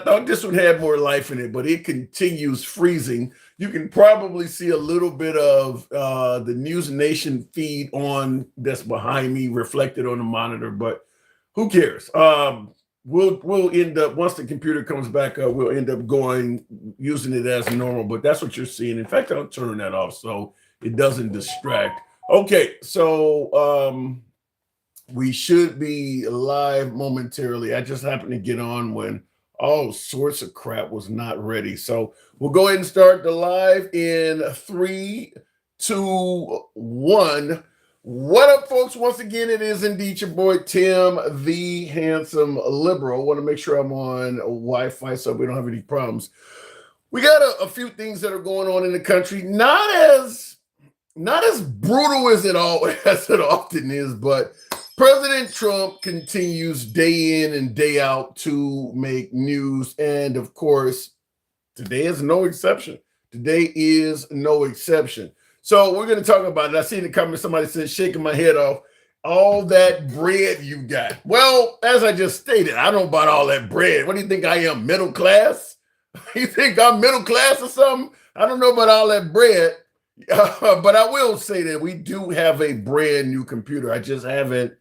thought this one had more life in it, but it continues freezing. You can probably see a little bit of the News Nation feed on that's behind me reflected on the monitor, but who cares? We'll end up once the computer comes back up, we'll end up going using it as normal. But that's what you're seeing. In fact, I'll turn that off so it doesn't distract. Okay, so we should be live momentarily. I just happened to get on when all sorts of crap was not ready. So we'll go ahead and start the live in 3, 2, 1. What up, folks? Once again, it is indeed your boy Tim, the handsome liberal. I want to make sure I'm on Wi-Fi so we don't have any problems. We got a few things that are going on in the country. Not as brutal as it all as it often is, but President Trump continues day in and day out to make news. And of course, today is no exception. Today is no exception. So we're going to talk about it. I see in the comments somebody said, shaking my head off, all that bread you got. Well, as I just stated, I don't buy all that bread. What do you think I am, middle class? You think I'm middle class or something? I don't know about all that bread. But I will say that we do have a brand new computer. I just haven't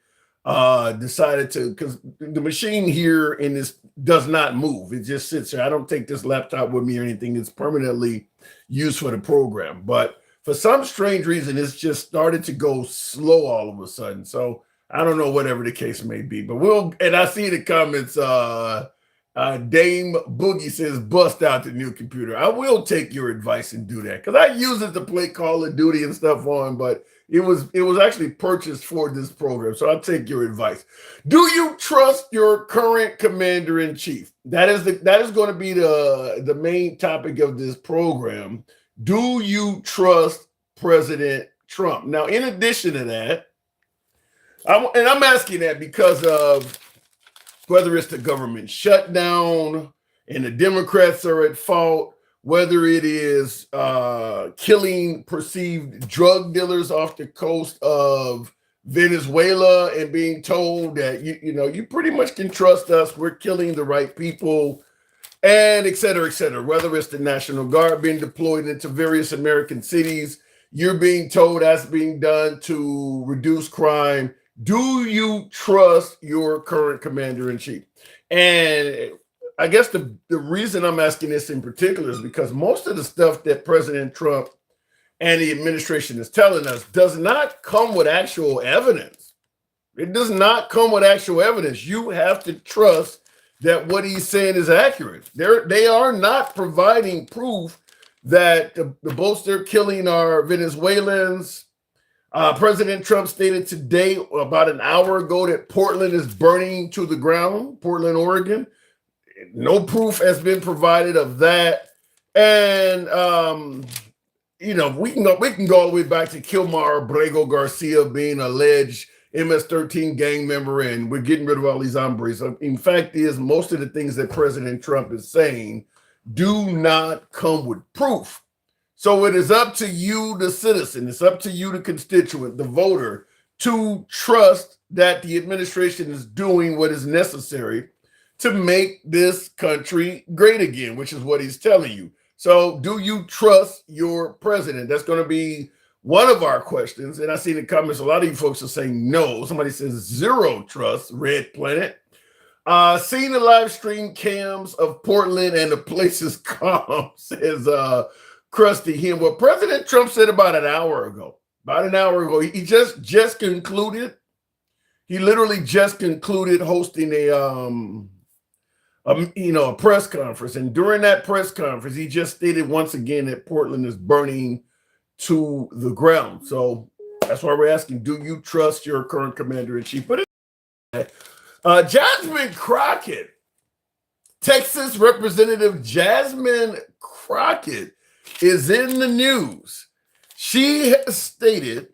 decided to, because the machine here in this does not move. It just sits there. I don't take this laptop with me or anything. It's permanently used for the program. But for some strange reason, it's just started to go slow all of a sudden. So I don't know, whatever the case may be. But and I see the comments, Dame Boogie says, bust out the new computer. I will take your advice and do that because I use it to play Call of Duty and stuff on, but it was actually purchased for this program. So I'll take your advice. Do you trust your current commander in chief? That is going to be the main topic of this program. Do you trust President Trump? Now, in addition to that, I'm asking that because of whether it's the government shutdown and the Democrats are at fault, whether it is killing perceived drug dealers off the coast of Venezuela and being told that, you pretty much can trust us, we're killing the right people, and et cetera, whether it's the National Guard being deployed into various American cities, you're being told that's being done to reduce crime. Do you trust your current commander-in-chief? And I guess the reason I'm asking this in particular is because most of the stuff that President Trump and the administration is telling us does not come with actual evidence. It does not come with actual evidence. You have to trust that what he's saying is accurate. They are not providing proof that the boats they're killing are Venezuelans. President Trump stated today, about an hour ago, that Portland is burning to the ground, Portland, Oregon. No proof has been provided of that. And, we can go all the way back to Kilmar Abrego Garcia being alleged MS-13 gang member, and we're getting rid of all these hombres. In fact, most of the things that President Trump is saying do not come with proof. So it is up to you, the citizen, it's up to you, the constituent, the voter, to trust that the administration is doing what is necessary to make this country great again, which is what he's telling you. So do you trust your president? That's going to be one of our questions. And I see in the comments, a lot of you folks are saying no. Somebody says zero trust, Red Planet. Seeing the live stream cams of Portland and the place is calm, says Krusty him. What President Trump said about an hour ago, he just concluded. He literally just concluded hosting a press conference, and during that press conference, he just stated once again that Portland is burning to the ground. So that's why we're asking: do you trust your current commander in chief? But Jasmine Crockett, Texas Representative Jasmine Crockett, is in the news. She has stated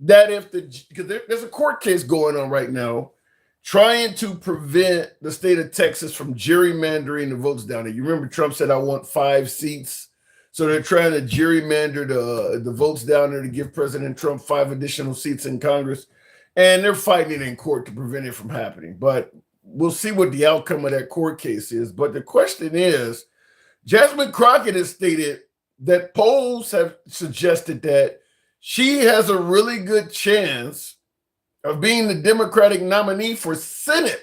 that because there's a court case going on right now trying to prevent the state of Texas from gerrymandering the votes down there. You remember Trump said, I want 5 seats. So they're trying to gerrymander the votes down there to give President Trump 5 additional seats in Congress. And they're fighting it in court to prevent it from happening. But we'll see what the outcome of that court case is. But the question is, Jasmine Crockett has stated that polls have suggested that she has a really good chance of being the Democratic nominee for Senate.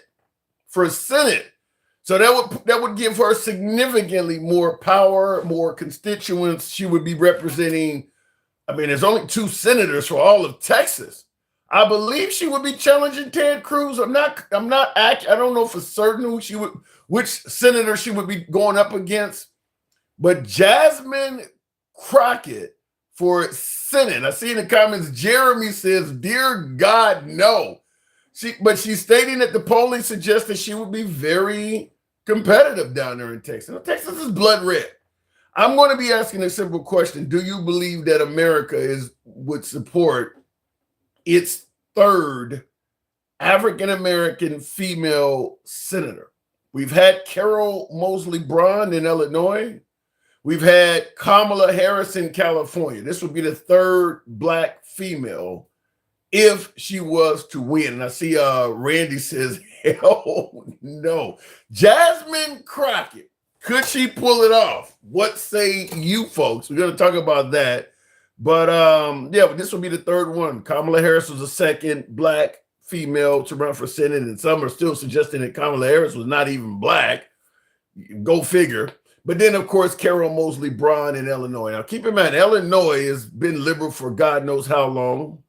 So that would give her significantly more power, more constituents. She would be representing, I mean, there's only 2 senators for all of Texas. I believe she would be challenging Ted Cruz. I don't know for certain which senator she would be going up against, but Jasmine Crockett for Senate. I see in the comments, Jeremy says, "Dear God, no." But she's stating that the polling suggests that she would be very competitive down there in Texas. Now, Texas is blood red. I'm going to be asking a simple question. Do you believe that America would support its 3rd African-American female senator? We've had Carol Moseley Braun in Illinois. We've had Kamala Harris in California. This would be the 3rd Black female if she was to win. And I see Randy says, hell no. Jasmine Crockett, could she pull it off? What say you folks? We're going to talk about that. But this will be the 3rd one. Kamala Harris was the 2nd Black female to run for Senate, and some are still suggesting that Kamala Harris was not even Black. Go figure. But then, of course, Carol Moseley Braun in Illinois. Now, keep in mind, Illinois has been liberal for God knows how long.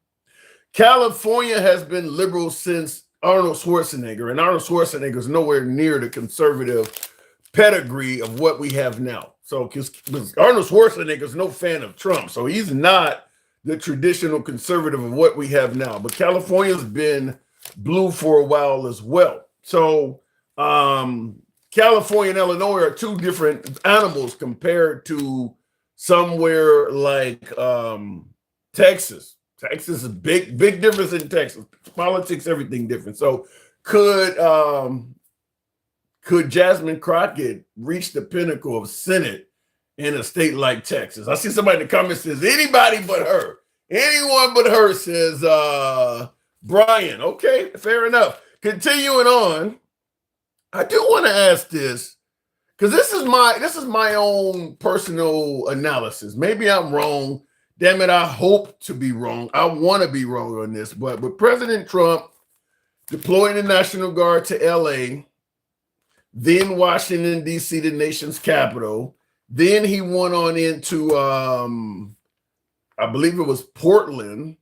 California has been liberal since Arnold Schwarzenegger, and Arnold Schwarzenegger is nowhere near the conservative pedigree of what we have now. So, because Arnold Schwarzenegger is no fan of Trump, so he's not the traditional conservative of what we have now. But California's been blue for a while as well. So, California and Illinois are 2 different animals compared to somewhere like Texas. Texas is big difference in Texas. Politics, everything different. So could Jasmine Crockett reach the pinnacle of Senate in a state like Texas? I see somebody in the comments says anybody but her. Anyone but her, says Brian. Okay, fair enough. Continuing on, I do want to ask this because this is my own personal analysis. Maybe I'm wrong. Damn it, I hope to be wrong. I want to be wrong on this. But with President Trump deploying the National Guard to LA, then Washington, D.C., the nation's capital, then he went on into, I believe it was Portland.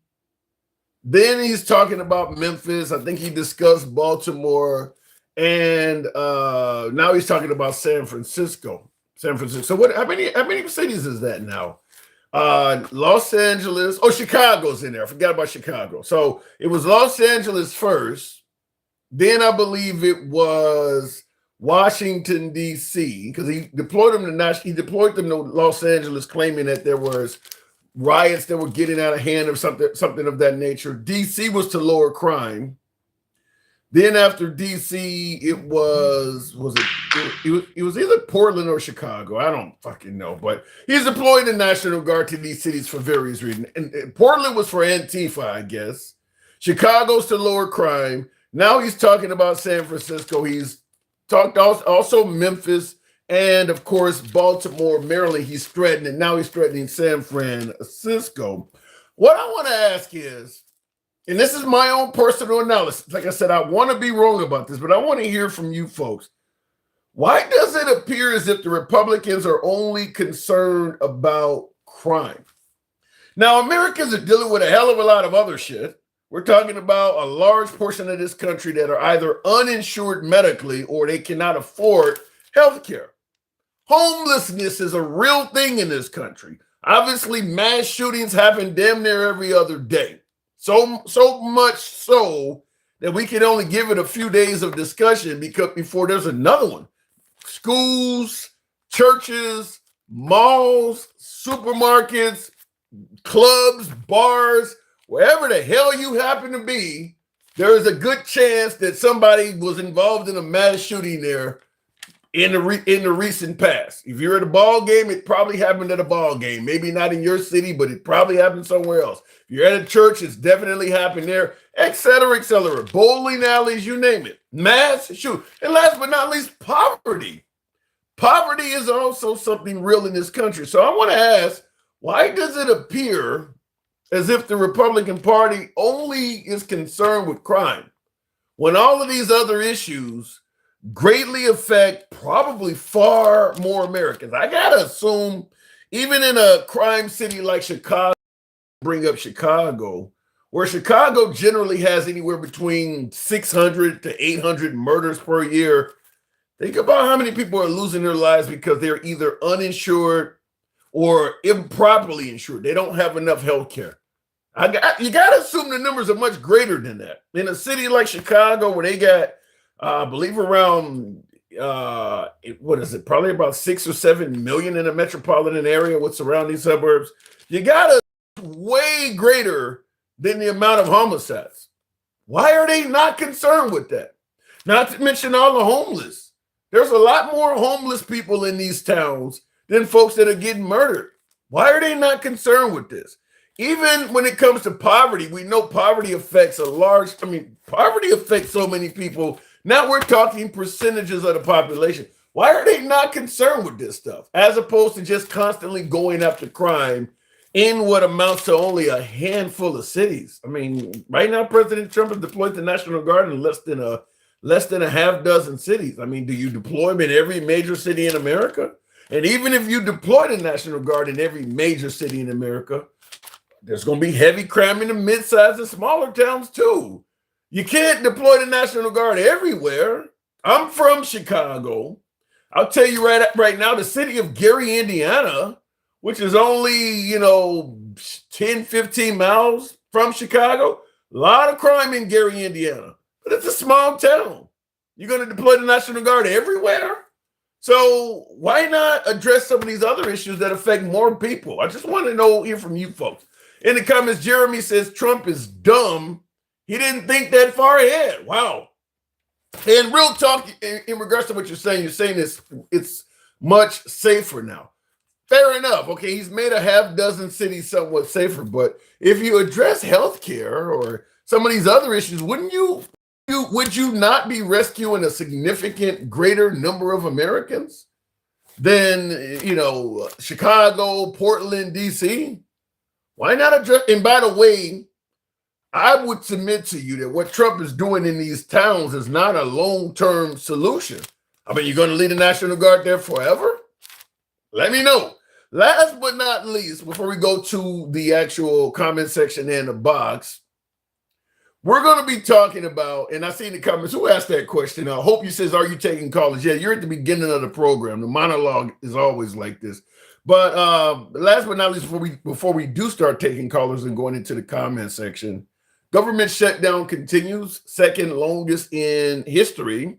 Then he's talking about Memphis. I think he discussed Baltimore. And now he's talking about San Francisco. So how many cities is that now? Los Angeles. Oh, Chicago's in there. I forgot about Chicago. So it was Los Angeles first. Then I believe it was Washington, D.C., because he deployed them to Los Angeles, claiming that there was riots that were getting out of hand or something of that nature. D.C. was to lower crime. Then after D.C., it was either Portland or Chicago. I don't fucking know, but he's deploying the National Guard to these cities for various reasons. And Portland was for Antifa, I guess. Chicago's to lower crime. Now he's talking about San Francisco. He's talked also Memphis, and of course Baltimore, Maryland. He's threatening. Now he's threatening San Francisco. What I want to ask is, and this is my own personal analysis. Like I said, I want to be wrong about this, but I want to hear from you folks. Why does it appear as if the Republicans are only concerned about crime? Now, Americans are dealing with a hell of a lot of other shit. We're talking about a large portion of this country that are either uninsured medically or they cannot afford health care. Homelessness is a real thing in this country. Obviously, mass shootings happen damn near every other day. So much so that we can only give it a few days of discussion before there's another one. Schools, churches, malls, supermarkets, clubs, bars, wherever the hell you happen to be, there is a good chance that somebody was involved in a mass shooting there in the recent past. If you're at a ball game, it probably happened at a ball game. Maybe not in your city, but it probably happened somewhere else. If you're at a church, it's definitely happened there. et cetera, et cetera. Bowling alleys, you name it. Mass shoot. And last but not least, poverty. Poverty is also something real in this country. So I want to ask, why does it appear as if the Republican Party only is concerned with crime when all of these other issues greatly affect probably far more Americans? I got to assume, even in a crime city like Chicago, bring up Chicago, where Chicago generally has anywhere between 600 to 800 murders per year. Think about how many people are losing their lives because they're either uninsured or improperly insured. They don't have enough health care. You got to assume the numbers are much greater than that. In a city like Chicago, where they got, I believe, around, what is it, probably about 6 or 7 million in the metropolitan area with surrounding suburbs, you got to way greater than the amount of homicides. Why are they not concerned with that? Not to mention all the homeless. There's a lot more homeless people in these towns than folks that are getting murdered. Why are they not concerned with this? Even when it comes to poverty, we know poverty affects poverty affects so many people. Now we're talking percentages of the population. Why are they not concerned with this stuff, as opposed to just constantly going after crime in what amounts to only a handful of cities? I mean, right now, President Trump has deployed the National Guard in less than a half dozen cities. I mean, do you deploy them in every major city in America? And even if you deploy the National Guard in every major city in America, there's going to be heavy crime in the mid-sized and smaller towns too. You can't deploy the National Guard everywhere. I'm from Chicago. I'll tell you right now, the city of Gary, Indiana, which is only, 10, 15 miles from Chicago, a lot of crime in Gary, Indiana. But it's a small town. You're going to deploy the National Guard everywhere? So why not address some of these other issues that affect more people? I just want to hear from you folks. In the comments, Jeremy says Trump is dumb. He didn't think that far ahead. Wow. And real talk, in regards to what you're saying it's much safer now. Fair enough. Okay, he's made a half dozen cities somewhat safer. But if you address healthcare or some of these other issues, would you not be rescuing a significant greater number of Americans than, Chicago, Portland, DC? Why not address? And by the way, I would submit to you that what Trump is doing in these towns is not a long-term solution. I mean, you're going to leave the National Guard there forever? Let me know. Last but not least, before we go to the actual comment section and the box, we're going to be talking about, and I see in the comments, who asked that question? I hope you says, are you taking callers? Yeah, you're at the beginning of the program. The monologue is always like this. But last but not least, before we do start taking callers and going into the comment section, government shutdown continues, second longest in history.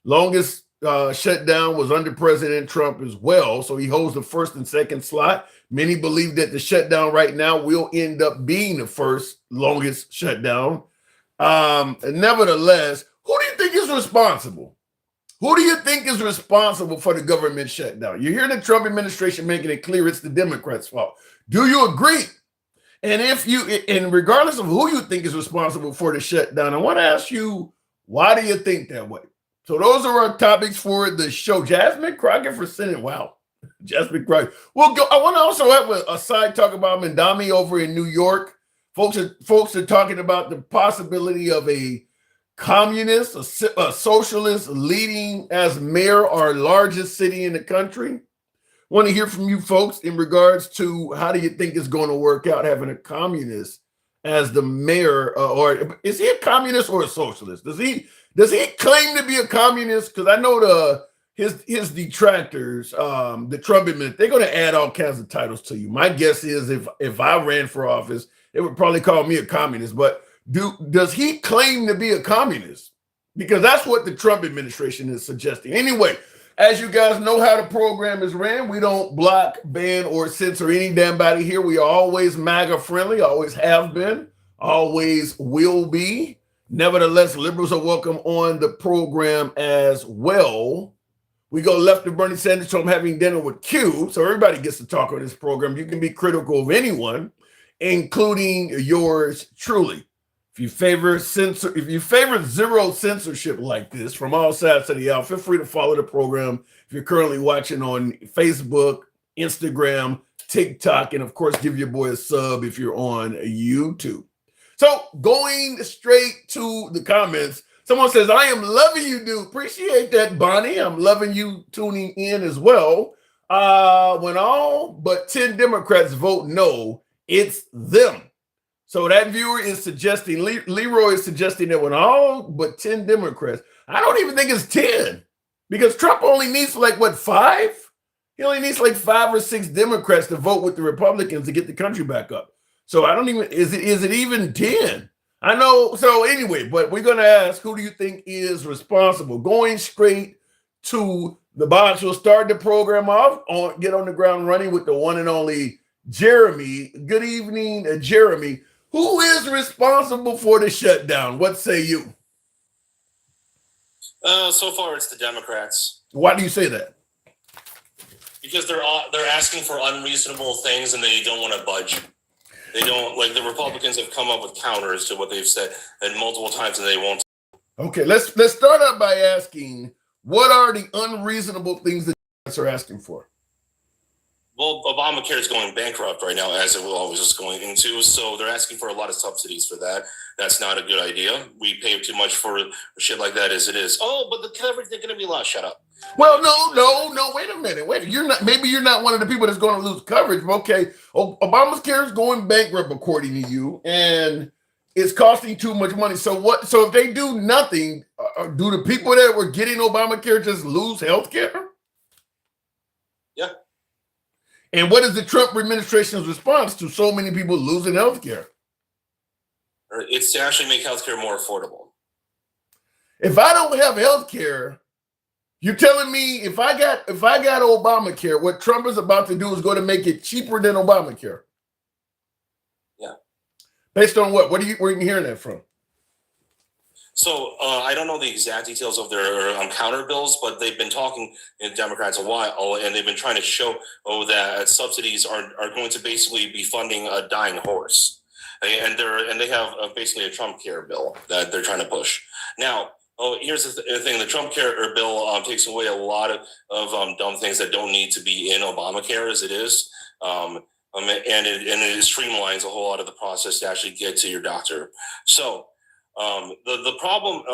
Longest shutdown was under President Trump as well. So he holds the first and second slot. Many believe that the shutdown right now will end up being the first longest shutdown. Nevertheless, who do you think is responsible? Who do you think is responsible for the government shutdown? You hear the Trump administration making it clear it's the Democrats' fault. Do you agree? And regardless of who you think is responsible for the shutdown, I want to ask you, why do you think that way? So those are our topics for the show. Jasmine Crockett for Senate. Wow. Jasmine Crockett. We'll go. I want to also have a side talk about Mamdani over in New York. Folks are talking about the possibility of a communist, a socialist leading as mayor our largest city in the country. Want to hear from you folks in regards to how do you think it's going to work out having a communist as the mayor, or is he a communist or a socialist? Does he claim to be a communist? Because I know his detractors, the Trump administration, they're going to add all kinds of titles to you. My guess is if I ran for office, they would probably call me a communist. But does he claim to be a communist? Because that's what the Trump administration is suggesting. Anyway, as you guys know how the program is ran, we don't block, ban, or censor any damn body here. We are always MAGA friendly, always have been, always will be. Nevertheless, liberals are welcome on the program as well. We go left to Bernie Sanders, so I'm having dinner with Q. So everybody gets to talk on this program. You can be critical of anyone, including yours truly. If you favor zero censorship like this from all sides of the aisle, feel free to follow the program. If you're currently watching on Facebook, Instagram, TikTok, and of course, give your boy a sub if you're on YouTube. So going straight to the comments, someone says, I am loving you, dude. Appreciate that, Bonnie. I'm loving you tuning in as well. When all but 10 Democrats vote no, it's them. So that viewer is suggesting, Leroy is suggesting that when all but 10 Democrats, I don't even think it's 10, because Trump only needs like, what, 5? He only needs like 5 or 6 Democrats to vote with the Republicans to get the country back up. So I don't even, is it even 10? I know. So anyway, but we're going to ask, who do you think is responsible? Going straight to the box, we'll start the program off, get on the ground running with the one and only Jeremy. Good evening, Jeremy. Who is responsible for the shutdown? What say you? So far, it's the Democrats. Why do you say that? Because they're asking for unreasonable things and they don't want to budge. They don't, like, the Republicans have come up with counters to what they've said and multiple times, and they won't. Okay, let's start out by asking, what are the unreasonable things that Democrats are asking for? Well, Obamacare is going bankrupt right now, as it will always is going into. So they're asking for a lot of subsidies for that. That's not a good idea. We pay too much for shit like that as it is. Oh, but the coverage, they're going to be lost. Shut up. Well, no. Wait a minute. Maybe you're not one of the people that's going to lose coverage. But okay, Obamacare is going bankrupt according to you, and it's costing too much money. So what? So if they do nothing, do the people that were getting Obamacare just lose health care? Yeah. And what is the Trump administration's response to so many people losing health care? It's to actually make health care more affordable. If I don't have health care, you're telling me if I got Obamacare, what Trump is about to do is going to make it cheaper than Obamacare? Yeah. Based on what? Where are you hearing that from? So I don't know the exact details of their counter bills, but they've been talking in Democrats a while, and they've been trying to show that subsidies are going to basically be funding a dying horse, and they have basically a Trump care bill that they're trying to push. Now, here's the thing: the Trump care bill takes away a lot of dumb things that don't need to be in Obamacare as it is. And it streamlines a whole lot of the process to actually get to your doctor. So. The problem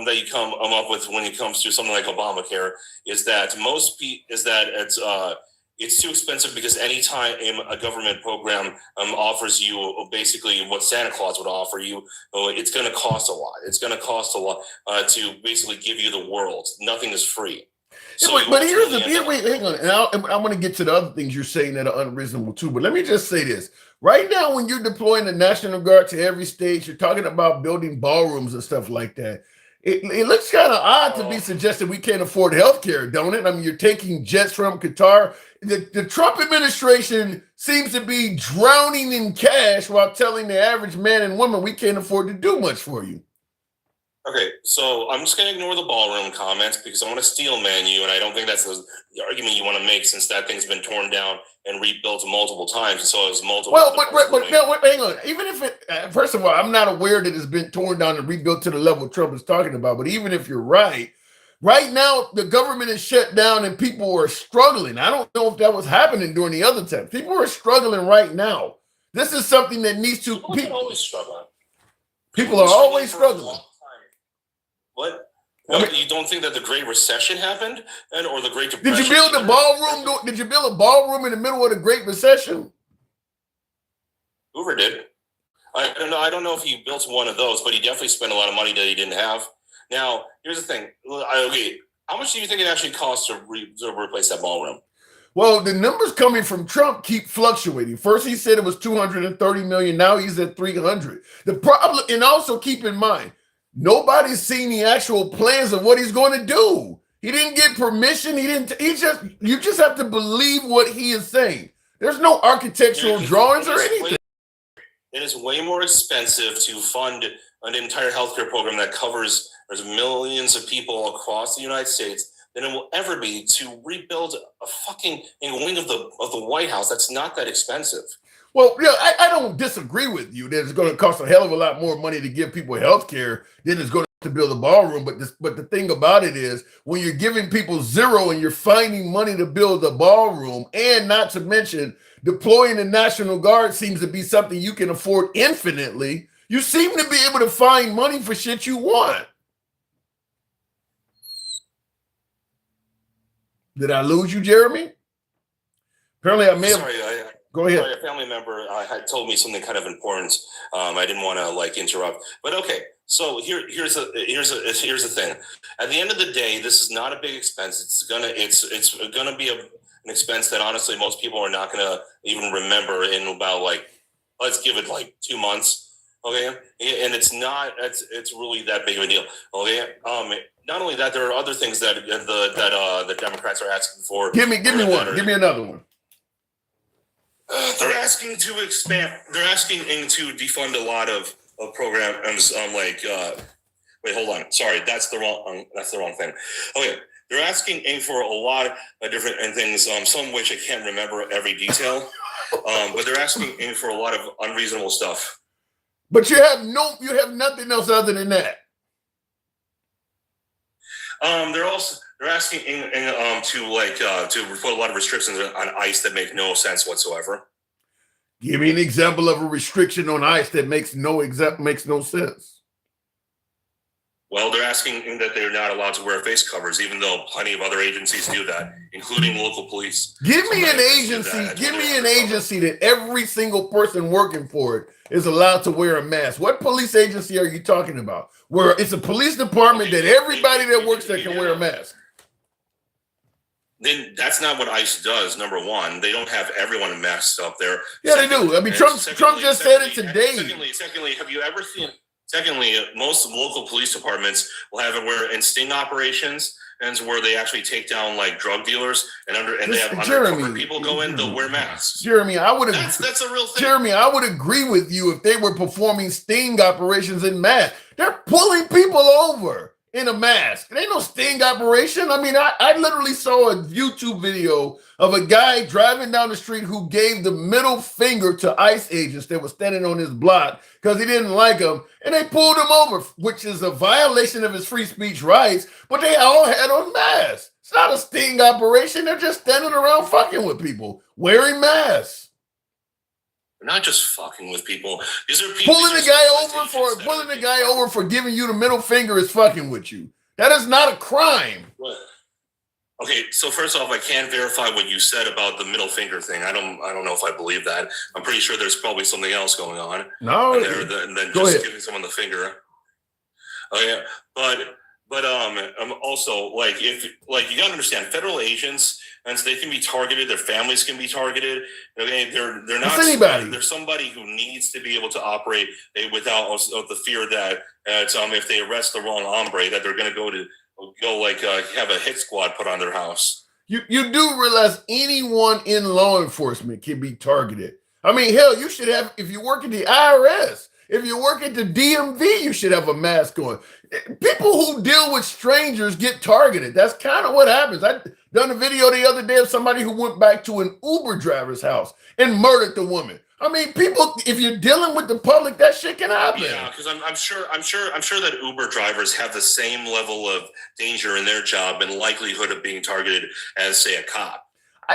that you come up with when it comes to something like Obamacare is that it's too expensive, because anytime a government program offers you basically what Santa Claus would offer you, it's going to cost a lot. It's going to cost a lot to basically give you the world. Nothing is free. So wait, hang on. And I want to get to the other things you're saying that are unreasonable too. But let me just say this. Right now, when you're deploying the National Guard to every state, you're talking about building ballrooms and stuff like that. It looks kind of odd to be suggesting we can't afford health care, don't it? I mean, you're taking jets from Qatar. The Trump administration seems to be drowning in cash while telling the average man and woman we can't afford to do much for you. Okay, so I'm just going to ignore the ballroom comments because I want to steel man you, and I don't think that's the argument you want to make, since that thing's been torn down and rebuilt multiple times, and so it was multiple. Well, but no, hang on. Even if it, first of all, I'm not aware that it's been torn down and rebuilt to the level Trump is talking about. But even if you're right now the government is shut down and people are struggling. I don't know if that was happening during the other time. People are struggling right now. This is something that needs to. People are always struggling. People are always struggling. What? What, you don't think that the Great Recession happened, or the Great Depression? Did you build a ballroom? Did you build a ballroom in the middle of the Great Recession? Hoover did. I don't know if he built one of those, but he definitely spent a lot of money that he didn't have. Now, here's the thing. Okay, how much do you think it actually costs to replace that ballroom? Well, the numbers coming from Trump keep fluctuating. First, he said it was $230 million. Now he's at $300. The problem, and also keep in mind, nobody's seen the actual plans of what he's going to do. He didn't get permission. You just have to believe what he is saying. There's no architectural drawings or anything. It is way more expensive to fund an entire healthcare program that covers millions of people across the United States than it will ever be to rebuild a fucking wing of the White House. That's not that expensive. Well, yeah, I don't disagree with you that it's going to cost a hell of a lot more money to give people health care than it's going to build a ballroom. But the thing about it is, when you're giving people zero and you're finding money to build a ballroom, and not to mention deploying the National Guard seems to be something you can afford infinitely, you seem to be able to find money for shit you want. Did I lose you, Jeremy? Apparently, I may have. Sorry, Go ahead. Sorry, a family member had told me something kind of important. I didn't want to like interrupt, but okay. So here's the thing. At the end of the day, this is not a big expense. It's gonna be an expense that honestly most people are not gonna even remember in about like, let's give it like 2 months. Okay, and it's really that big of a deal. Okay, not only that, there are other things that the Democrats are asking for. Give me one. Give me another one. They're asking to expand. They're asking to defund a lot of programs. Wait, hold on. Sorry, that's the wrong thing. Okay, they're asking for a lot of different things. Some of which I can't remember every detail. But they're asking for a lot of unreasonable stuff. But you have nothing else other than that. They're asking to put a lot of restrictions on ICE that make no sense whatsoever. Give me an example of a restriction on ICE that makes no sense. Well, they're asking that they're not allowed to wear face covers, even though plenty of other agencies do that, including local police. Give me an agency that every single person working for it is allowed to wear a mask. What police agency are you talking about? Where it's a police department that everybody that works there can wear a mask. Then that's not what ICE does. Number one, they don't have everyone masked up there. Yeah, they do. I mean, Trump just said it today. Secondly, have you ever seen? Secondly, most local police departments will have it where in sting operations and where they actually take down like drug dealers and they have undercover people go in, they'll wear masks. Jeremy, that's a real thing. Jeremy, I would agree with you if they were performing sting operations in masks. They're pulling people over in a mask. It ain't no sting operation. I mean, I literally saw a YouTube video of a guy driving down the street who gave the middle finger to ICE agents that were standing on his block because he didn't like him, and they pulled him over, which is a violation of his free speech rights, but they all had on masks. It's not a sting operation. They're just standing around fucking with people, wearing masks. They're not just fucking with people. These are people pulling the guy over for giving you the middle finger is fucking with you. That is not a crime. What? Okay, so first off, I can't verify what you said about the middle finger thing. I don't know if I believe that. I'm pretty sure there's probably something else going on. No, and then just giving someone the finger. Oh yeah, but also like if like you gotta understand, federal agents, and so they can be targeted. Their families can be targeted. Okay, they're not anybody. They're somebody who needs to be able to operate without the fear that if they arrest the wrong hombre, that they're going to have a hit squad put on their house. You do realize anyone in law enforcement can be targeted. I mean, hell, you should have, if you work at the IRS, if you work at the DMV, you should have a mask on. People who deal with strangers get targeted. That's kind of what happens. I done a video the other day of somebody who went back to an Uber driver's house and murdered the woman. I mean, people, if you're dealing with the public, that shit can happen. Yeah, because I'm sure that Uber drivers have the same level of danger in their job and likelihood of being targeted as, say, a cop.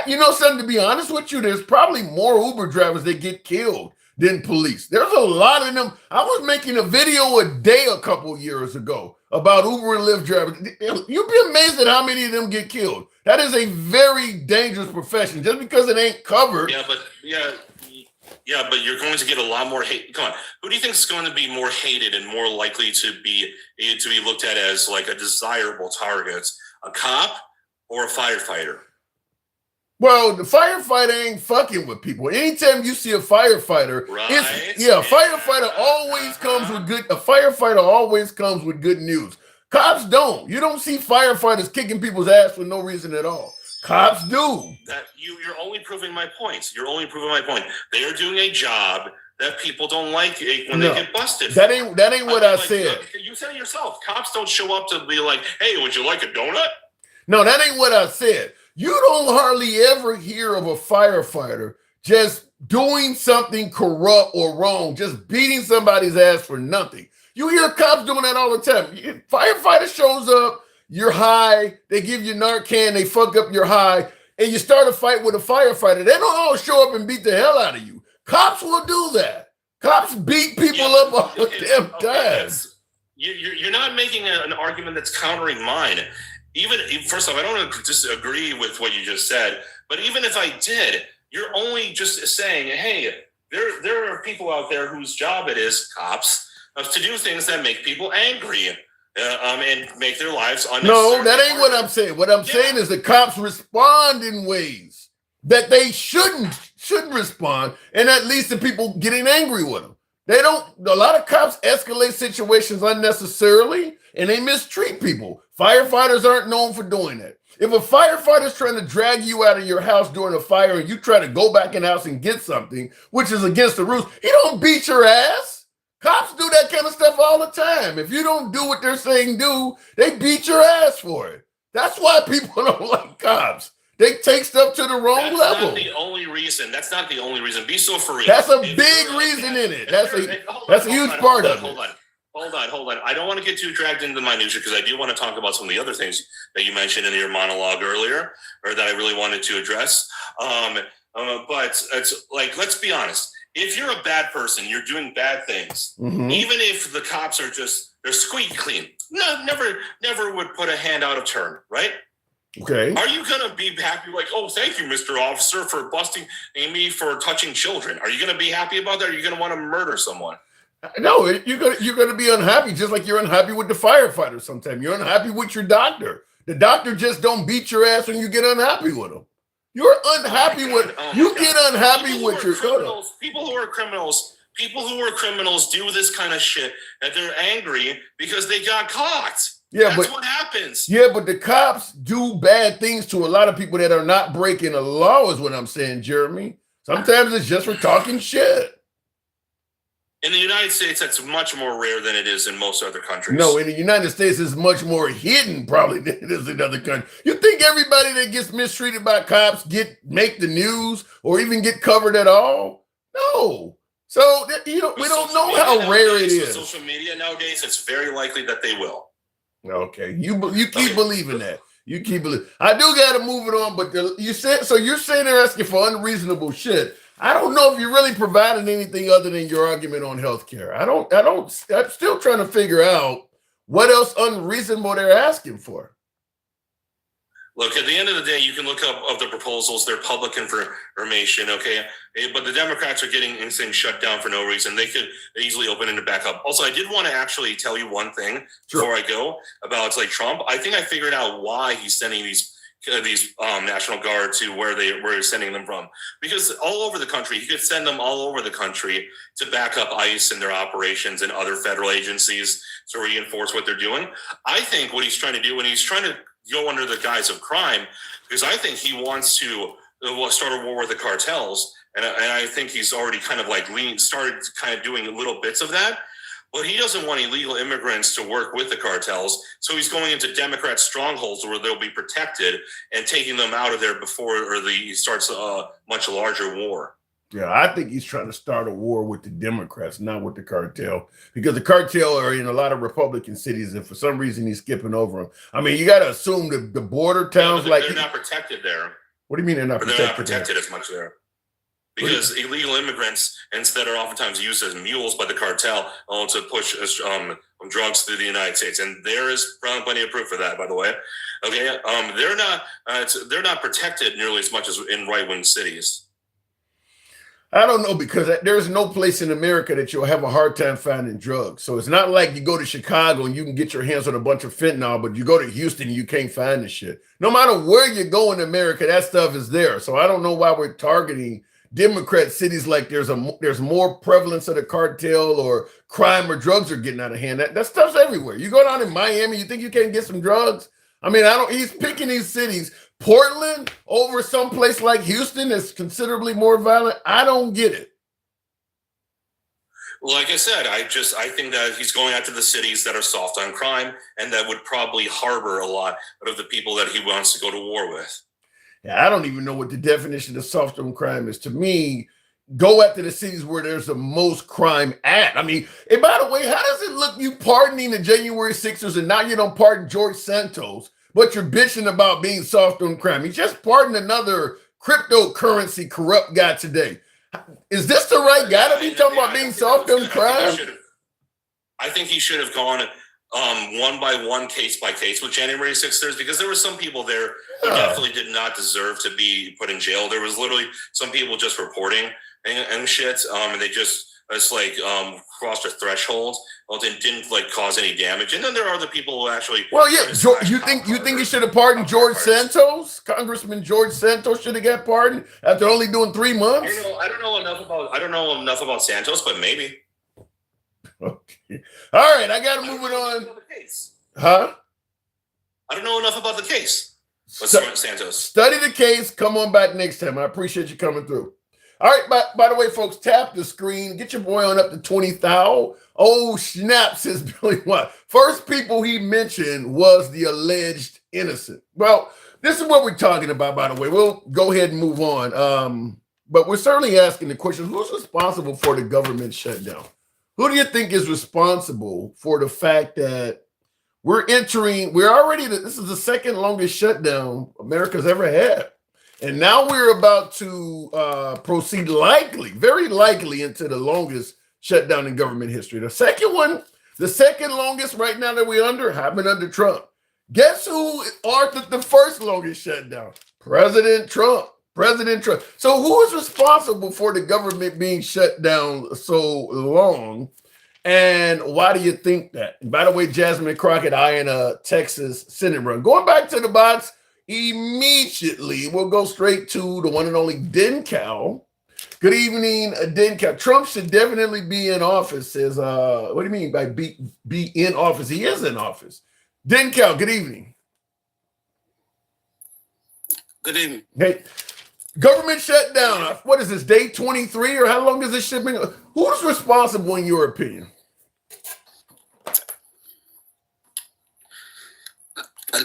You know something, to be honest with you, there's probably more Uber drivers that get killed than police. There's a lot of them. I was making a video a day a couple years ago about Uber and Lyft drivers. You'd be amazed at how many of them get killed. That is a very dangerous profession. Just because it ain't covered. Yeah, but you're going to get a lot more hate. Come on, who do you think is going to be more hated and more likely to be looked at as like a desirable target? A cop or a firefighter? Well, the firefighter ain't fucking with people. Anytime you see a firefighter, a firefighter always comes with good news. Cops don't. You don't see firefighters kicking people's ass for no reason at all. Cops do. That you're only proving my point. They are doing a job that people don't like when they get busted. That ain't what I said. You said it yourself. Cops don't show up to be like, "Hey, would you like a donut?" No, that ain't what I said. You don't hardly ever hear of a firefighter just doing something corrupt or wrong, just beating somebody's ass for nothing. You hear cops doing that all the time. Firefighter shows up, you're high, they give you Narcan, they fuck up your high, and you start a fight with a firefighter. They don't all show up and beat the hell out of you. Cops will do that. Cops beat people up all the damn time. You're not making an argument that's countering mine. Even first off, I don't disagree with what you just said, but even if I did, you're only just saying, hey, there are people out there whose job it is, cops, to do things that make people angry and make their lives unnecessary. No, that ain't what I'm saying. What I'm saying is the cops respond in ways that they shouldn't respond, and that leads to people getting angry with them. They don't. A lot of cops escalate situations unnecessarily, and they mistreat people. Firefighters aren't known for doing that. If a firefighter's trying to drag you out of your house during a fire and you try to go back in the house and get something, which is against the rules, he don't beat your ass. Cops do that kind of stuff all the time. If you don't do what they're saying do, they beat your ass for it. That's why people don't like cops. They take stuff to the wrong level. That's not the only reason. That's not the only reason. Be so for real. That's a big reason in it. That's a huge part of it. Hold on. I don't want to get too dragged into the minutia because I do want to talk about some of the other things that you mentioned in your monologue earlier, or that I really wanted to address. But it's like, let's be honest. If you're a bad person, you're doing bad things. Mm-hmm. Even if the cops are they're squeaky clean. No, never would put a hand out of turn, right? Okay. Are you gonna be happy? Like, oh, thank you, Mr. Officer, for busting me for touching children. Are you gonna be happy about that? Or are you gonna want to murder someone? No, you're gonna be unhappy, just like you're unhappy with the firefighter. Sometimes you're unhappy with your doctor. The doctor just don't beat your ass when you get unhappy with him. You're unhappy get unhappy with your criminals. People who are criminals do this kind of shit, that they're angry because they got caught. Yeah, that's what happens. Yeah, but the cops do bad things to a lot of people that are not breaking the law, is what I'm saying, Jeremy. Sometimes it's just for talking shit. In the United States, that's much more rare than it is in most other countries. No, in the United States, it's much more hidden probably than it is in other countries. You think everybody that gets mistreated by cops make the news or even get covered at all? No. So, we don't know how rare it is. With social media nowadays, it's very likely that they will. Okay, you keep believing that. You keep believing. I do got to move it on, but you're saying they're asking for unreasonable shit. I don't know if you're really providing anything other than your argument on healthcare. I'm still trying to figure out what else unreasonable they're asking for. Look, at the end of the day, you can look up of the proposals. They're public information, okay? But the Democrats are getting things shut down for no reason. They could easily open it back up. Also, I did want to actually tell you one thing before I go about Trump. I think I figured out why he's sending these National Guard to where he's sending them from. Because all over the country, he could send them all over the country to back up ICE and their operations and other federal agencies to reinforce what they're doing. I think what he's trying to do, when he's trying to go under the guise of crime, because I think he wants to start a war with the cartels, and I think he's already kind of started kind of doing little bits of that. But he doesn't want illegal immigrants to work with the cartels, so he's going into Democrat strongholds where they'll be protected and taking them out of there before he starts a much larger war. Yeah, I think he's trying to start a war with the Democrats, not with the cartel, because the cartel are in a lot of Republican cities, and for some reason he's skipping over them. I mean, you got to assume the border towns they're not protected there. What do you mean they're not protected? They're not protected as much there. Because illegal immigrants, instead, are oftentimes used as mules by the cartel to push drugs through the United States, and there is plenty of proof for that, by the way. Okay, they're not protected nearly as much as in right-wing cities. I don't know, because there's no place in America that you'll have a hard time finding drugs. So it's not like you go to Chicago and you can get your hands on a bunch of fentanyl, but you go to Houston and you can't find the shit. No matter where you go in America, that stuff is there. So I don't know why we're targeting Democrat cities like there's more prevalence of the cartel or crime or drugs are getting out of hand. That stuff's everywhere. You go down in Miami, you think you can't get some drugs? I mean, he's picking these cities, Portland over someplace like Houston that's considerably more violent. I don't get it. Like I said, I think that he's going after the cities that are soft on crime and that would probably harbor a lot of the people that he wants to go to war with. Yeah, I don't even know what the definition of soft on crime is. To me, go after the cities where there's the most crime at. I mean, and by the way, how does it look you pardoning the January 6ers and now you don't pardon George Santos, but you're bitching about being soft on crime? You just pardoned another cryptocurrency corrupt guy today. Is this the right guy to be talking about being soft on crime? I think he should have gone one by one, case by case with January 6ers, because there were some people there who definitely did not deserve to be put in jail. There was literally some people just reporting and shit, and they just crossed a threshold. Well, they didn't like cause any damage, and then there are other people who actually. Well, yeah, you think he should have pardoned George Santos? Congressman George Santos should have got pardoned after only doing 3 months. I don't know enough about Santos, but maybe. Okay. All right, I got to move it on. Huh? I don't know enough about the case. Santos. Study the case. Come on back next time. I appreciate you coming through. All right, by the way, folks, tap the screen. Get your boy on up to 20,000. Oh, snap, says Billy Watt. First people he mentioned was the alleged innocent. Well, this is what we're talking about, by the way. We'll go ahead and move on. But we're certainly asking the question, who's responsible for the government shutdown? Who do you think is responsible for the fact that this is the second longest shutdown America's ever had. And now we're about to proceed very likely into the longest shutdown in government history. The second longest right now that we're happened under Trump. Guess who authored the first longest shutdown? President Trump. So who is responsible for the government being shut down so long? And why do you think that? And by the way, Jasmine Crockett eyeing a Texas Senate run. Going back to the box, immediately we'll go straight to the one and only Dencal. Good evening, Dencal. Trump should definitely be in office. Says, what do you mean by be in office? He is in office. Dencal, good evening. Good evening. Hey, government shutdown. What is this, day 23, or how long is this shit been? Who's responsible in your opinion?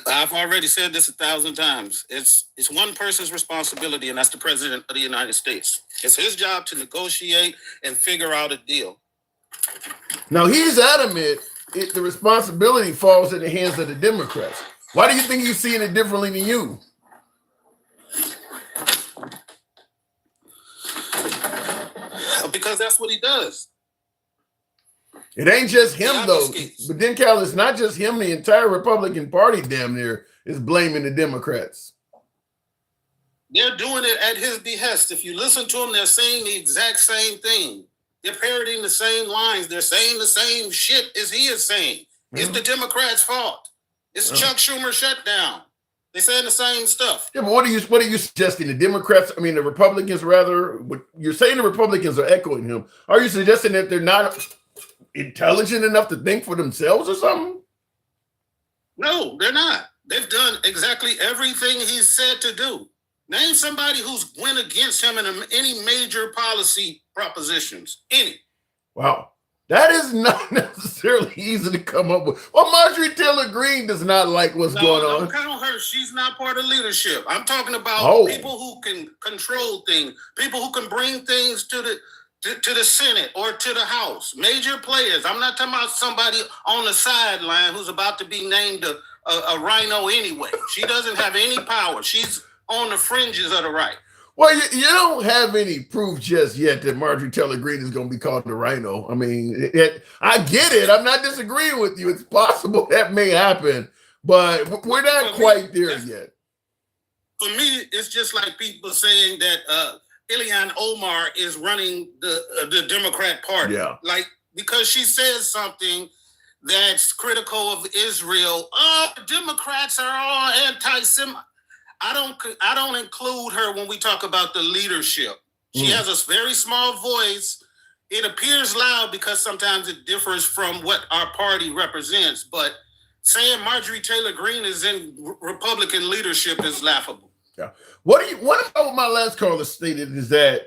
I've already said this 1,000 times. It's one person's responsibility, and that's the president of the United States. It's his job to negotiate and figure out a deal. Now, he's adamant the responsibility falls in the hands of the Democrats. Why do you think he's seeing it differently than you? Because that's what he does. It ain't just him, though. But then, Cal, it's not just him. The entire Republican Party, damn near, is blaming the Democrats. They're doing it at his behest. If you listen to them, they're saying the exact same thing. They're parroting the same lines. They're saying the same shit as he is saying. It's the Democrats' fault. It's Chuck Schumer shutdown. They're saying the same stuff. Yeah, but what are you suggesting? The Republicans, rather? You're saying the Republicans are echoing him. Are you suggesting that they're not intelligent enough to think for themselves or something? No, they're not. They've done exactly everything he's said to do. Name somebody who's went against him in any major policy propositions. Any. Wow. That is not necessarily easy to come up with. Well, Marjorie Taylor Greene does not like what's going on. Don't count her. She's not part of leadership. I'm talking about people who can control things, people who can bring things to the Senate or to the House. Major players. I'm not talking about somebody on the sideline who's about to be named a rhino anyway. She doesn't have any power. She's on the fringes of the right. Well, you don't have any proof just yet that Marjorie Taylor Greene is going to be called the rhino. I mean, I get it. I'm not disagreeing with you. It's possible that may happen, but we're not quite there yet. For me, it's just like people saying that Ilhan Omar is running the Democrat Party. Yeah. Like, because she says something that's critical of Israel. Democrats are all anti-Semitic. I don't include her when we talk about the leadership. She has a very small voice. It appears loud because sometimes it differs from what our party represents. But saying Marjorie Taylor Greene is in Republican leadership is laughable. Yeah. What about what my last caller stated is that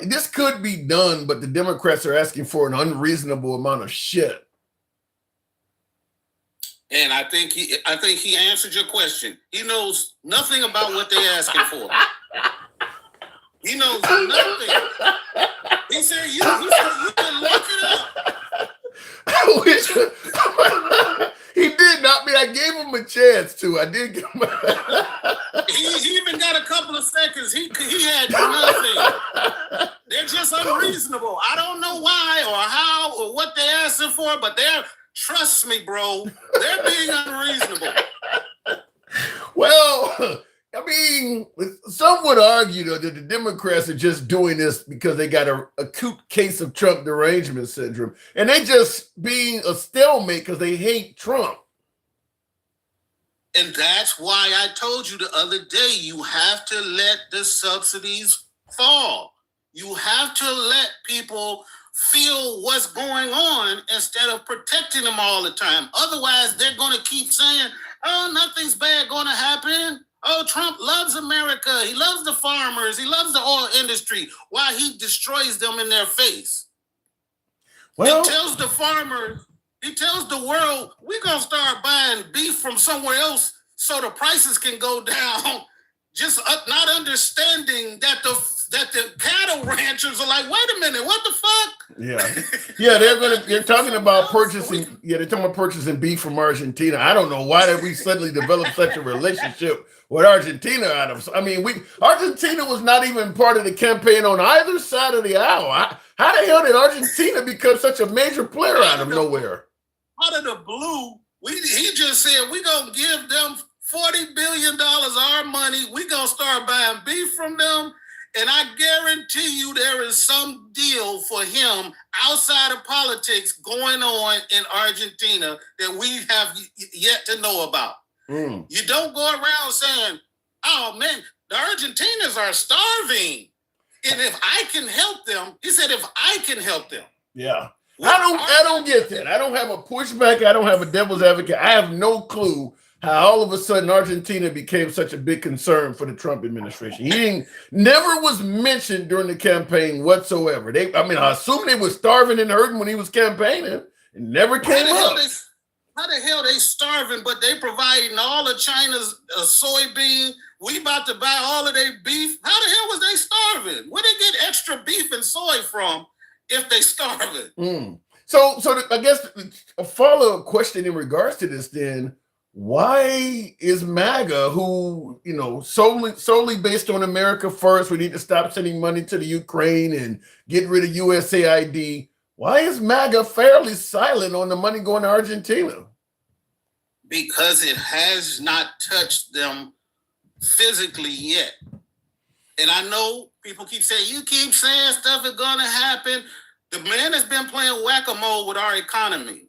this could be done, but the Democrats are asking for an unreasonable amount of shit. And I think he answered your question. He knows nothing about what they're asking for. He knows nothing. He said you can look it up. I wish he did not. I gave him a chance to. I did give him. He even got a couple of seconds. He had nothing. They're just unreasonable. I don't know why or how or what they're asking for, but trust me, bro, they're being unreasonable. Well, I mean, some would argue though that the Democrats are just doing this because they got an acute case of Trump derangement syndrome, and they just being a stalemate because they hate Trump. And that's why I told you the other day, you have to let the subsidies fall. You have to let people feel what's going on instead of protecting them all the time. Otherwise, they're going to keep saying, oh, nothing's bad going to happen. Oh, Trump loves America. He loves the farmers. He loves the oil industry. While he destroys them in their face. Well, he tells the farmers, he tells the world, we're going to start buying beef from somewhere else so the prices can go down. Just not understanding that the cattle ranchers are like, wait a minute, what the fuck? Yeah, they're talking about purchasing. Yeah, they're talking about purchasing beef from Argentina. I don't know why did we suddenly develop such a relationship with Argentina out of. I mean, Argentina was not even part of the campaign on either side of the aisle. How the hell did Argentina become such a major player out of nowhere? Out of the blue, he just said we're gonna give them $40 billion of our money. We're gonna start buying beef from them. And I guarantee you there is some deal for him outside of politics going on in Argentina that we have yet to know about. You don't go around saying, oh man, the Argentinians are starving. And if I can help them, he said, if I can help them. Yeah. I don't get that. I don't have a pushback. I don't have a devil's advocate. I have no clue how all of a sudden Argentina became such a big concern for the Trump administration. He never was mentioned during the campaign whatsoever. I assume they were starving and hurting when he was campaigning. It never came up. How the hell they starving, but they providing all of China's soybean? We about to buy all of their beef. How the hell was they starving? Where they get extra beef and soy from if they starving? So I guess a follow-up question in regards to this then, why is MAGA, who, solely based on America first, we need to stop sending money to the Ukraine and get rid of USAID, why is MAGA fairly silent on the money going to Argentina? Because it has not touched them physically yet. And I know people keep saying, you keep saying stuff is going to happen. The man has been playing whack-a-mole with our economy.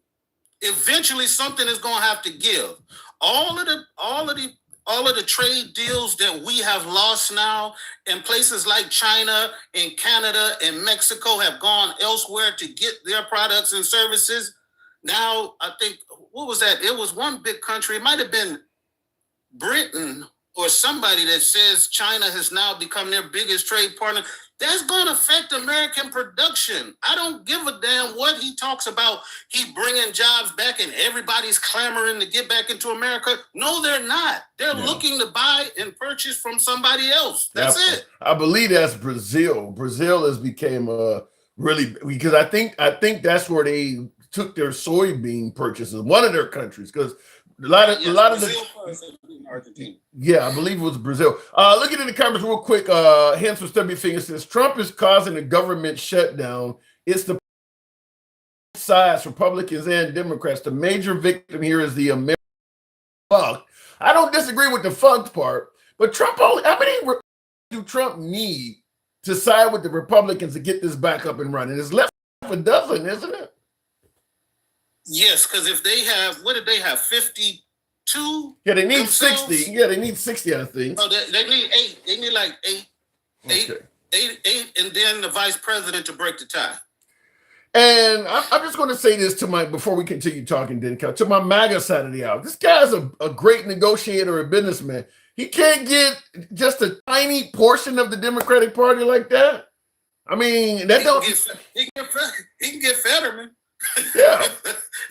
Eventually, something is going to have to give. All of the trade deals that we have lost now in places like China and Canada and Mexico have gone elsewhere to get their products and services. Now, I think, what was that? It was one big country. It might have been Britain or somebody that says China has now become their biggest trade partner. That's going to affect American production. I don't give a damn what he talks about. He bringing jobs back and everybody's clamoring to get back into America. No, they're not. They're looking to buy and purchase from somebody else. That's it. I believe that's Brazil. Brazil has became really, because I think that's where they took their soybean purchases. One of their countries, because a lot of Argentina. Yeah, I believe it was Brazil. Looking in the comments real quick, Handsome Stubby Finger says Trump is causing a government shutdown. It's the sides, Republicans and Democrats. The major victim here is the American fuck. I don't disagree with the fucked part, but Trump only, how many do Trump need to side with the Republicans to get this back up and running? It's less than a dozen, isn't it? Yes, because if they have, what did they have, 52? Yeah, they need themselves? 60. Yeah, they need 60, I think. Oh, they need 8. They need like 8. Okay. Eight, and then the vice president to break the tie. And I'm just going to say this before we continue talking, Denka, to my MAGA side of the aisle. This guy's a great negotiator, a businessman. He can't get just a tiny portion of the Democratic Party like that. I mean, he can get Fetterman. Yeah,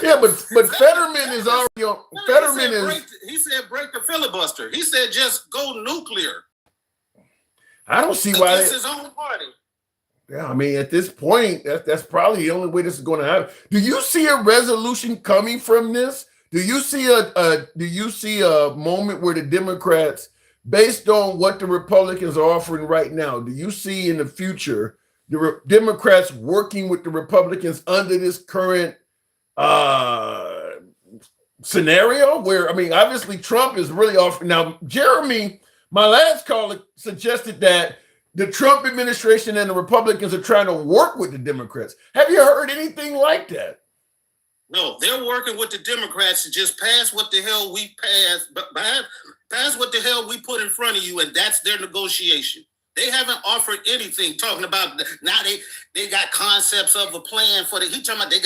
but Fetterman is already on. He said break the filibuster. He said just go nuclear. I don't see why against his own party. Yeah, I mean, at this point, that's probably the only way this is going to happen. Do you see a resolution coming from this? Do you see a moment where the Democrats, based on what the Republicans are offering right now, do you see in the future the Democrats working with the Republicans under this current scenario? Where, I mean, obviously Trump is really offering now. Jeremy, my last caller, suggested that the Trump administration and the Republicans are trying to work with the Democrats. Have you heard anything like that? No, they're working with the Democrats to just pass what the hell we pass what the hell we put in front of you, and that's their negotiation. They haven't offered anything talking about now they got concepts of a plan for he talking about they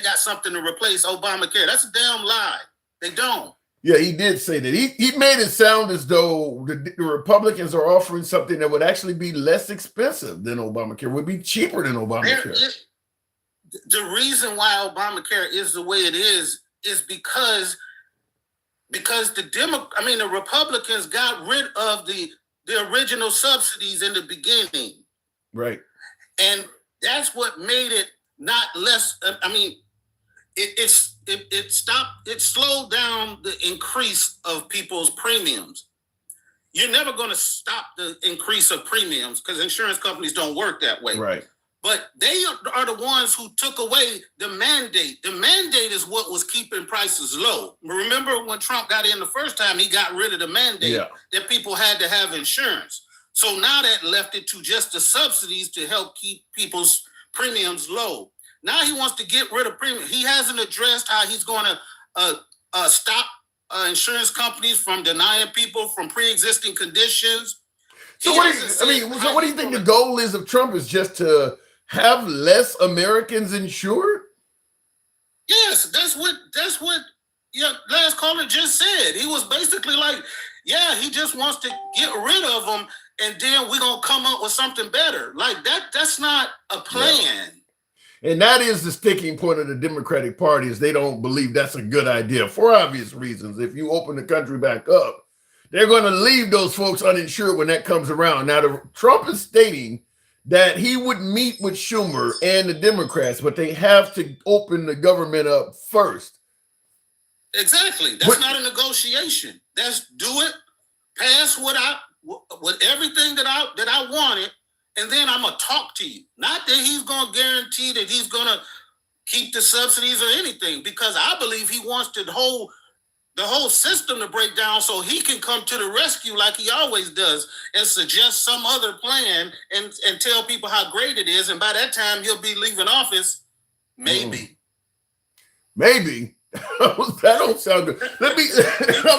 got something to replace Obamacare. That's a damn lie. They don't. Yeah, he did say that. He made it sound as though the Republicans are offering something that would actually be less expensive than Obamacare, would be cheaper than Obamacare. The reason why Obamacare is the way it is because the Republicans got rid of the original subsidies in the beginning. Right. And that's what made it not less. I mean, it slowed down the increase of people's premiums. You're never going to stop the increase of premiums because insurance companies don't work that way. Right. But they are the ones who took away the mandate. The mandate is what was keeping prices low. Remember when Trump got in the first time, he got rid of the mandate that people had to have insurance. So now that left it to just the subsidies to help keep people's premiums low. Now he wants to get rid of premium. He hasn't addressed how he's going to stop insurance companies from denying people from pre-existing conditions. So what do you think the goal is of Trump? Is just to have less Americans insured? Yes, that's what your last caller just said. He was basically like, yeah, he just wants to get rid of them, and then we're gonna come up with something better. Like that's not a plan. Yeah. And that is the sticking point of the Democratic Party, is they don't believe that's a good idea for obvious reasons. If you open the country back up, they're going to leave those folks uninsured when that comes around. Now, Trump is stating that he would meet with Schumer and the Democrats, but they have to open the government up first. Exactly. That's not a negotiation. That's do it, pass with everything that I wanted, and then I'm gonna talk to you. Not that he's gonna guarantee that he's gonna keep the subsidies or anything, because I believe he wants the whole system to break down so he can come to the rescue like he always does and suggest some other plan and tell people how great it is. And by that time, he'll be leaving office. Maybe. Maybe. That don't sound good. Let me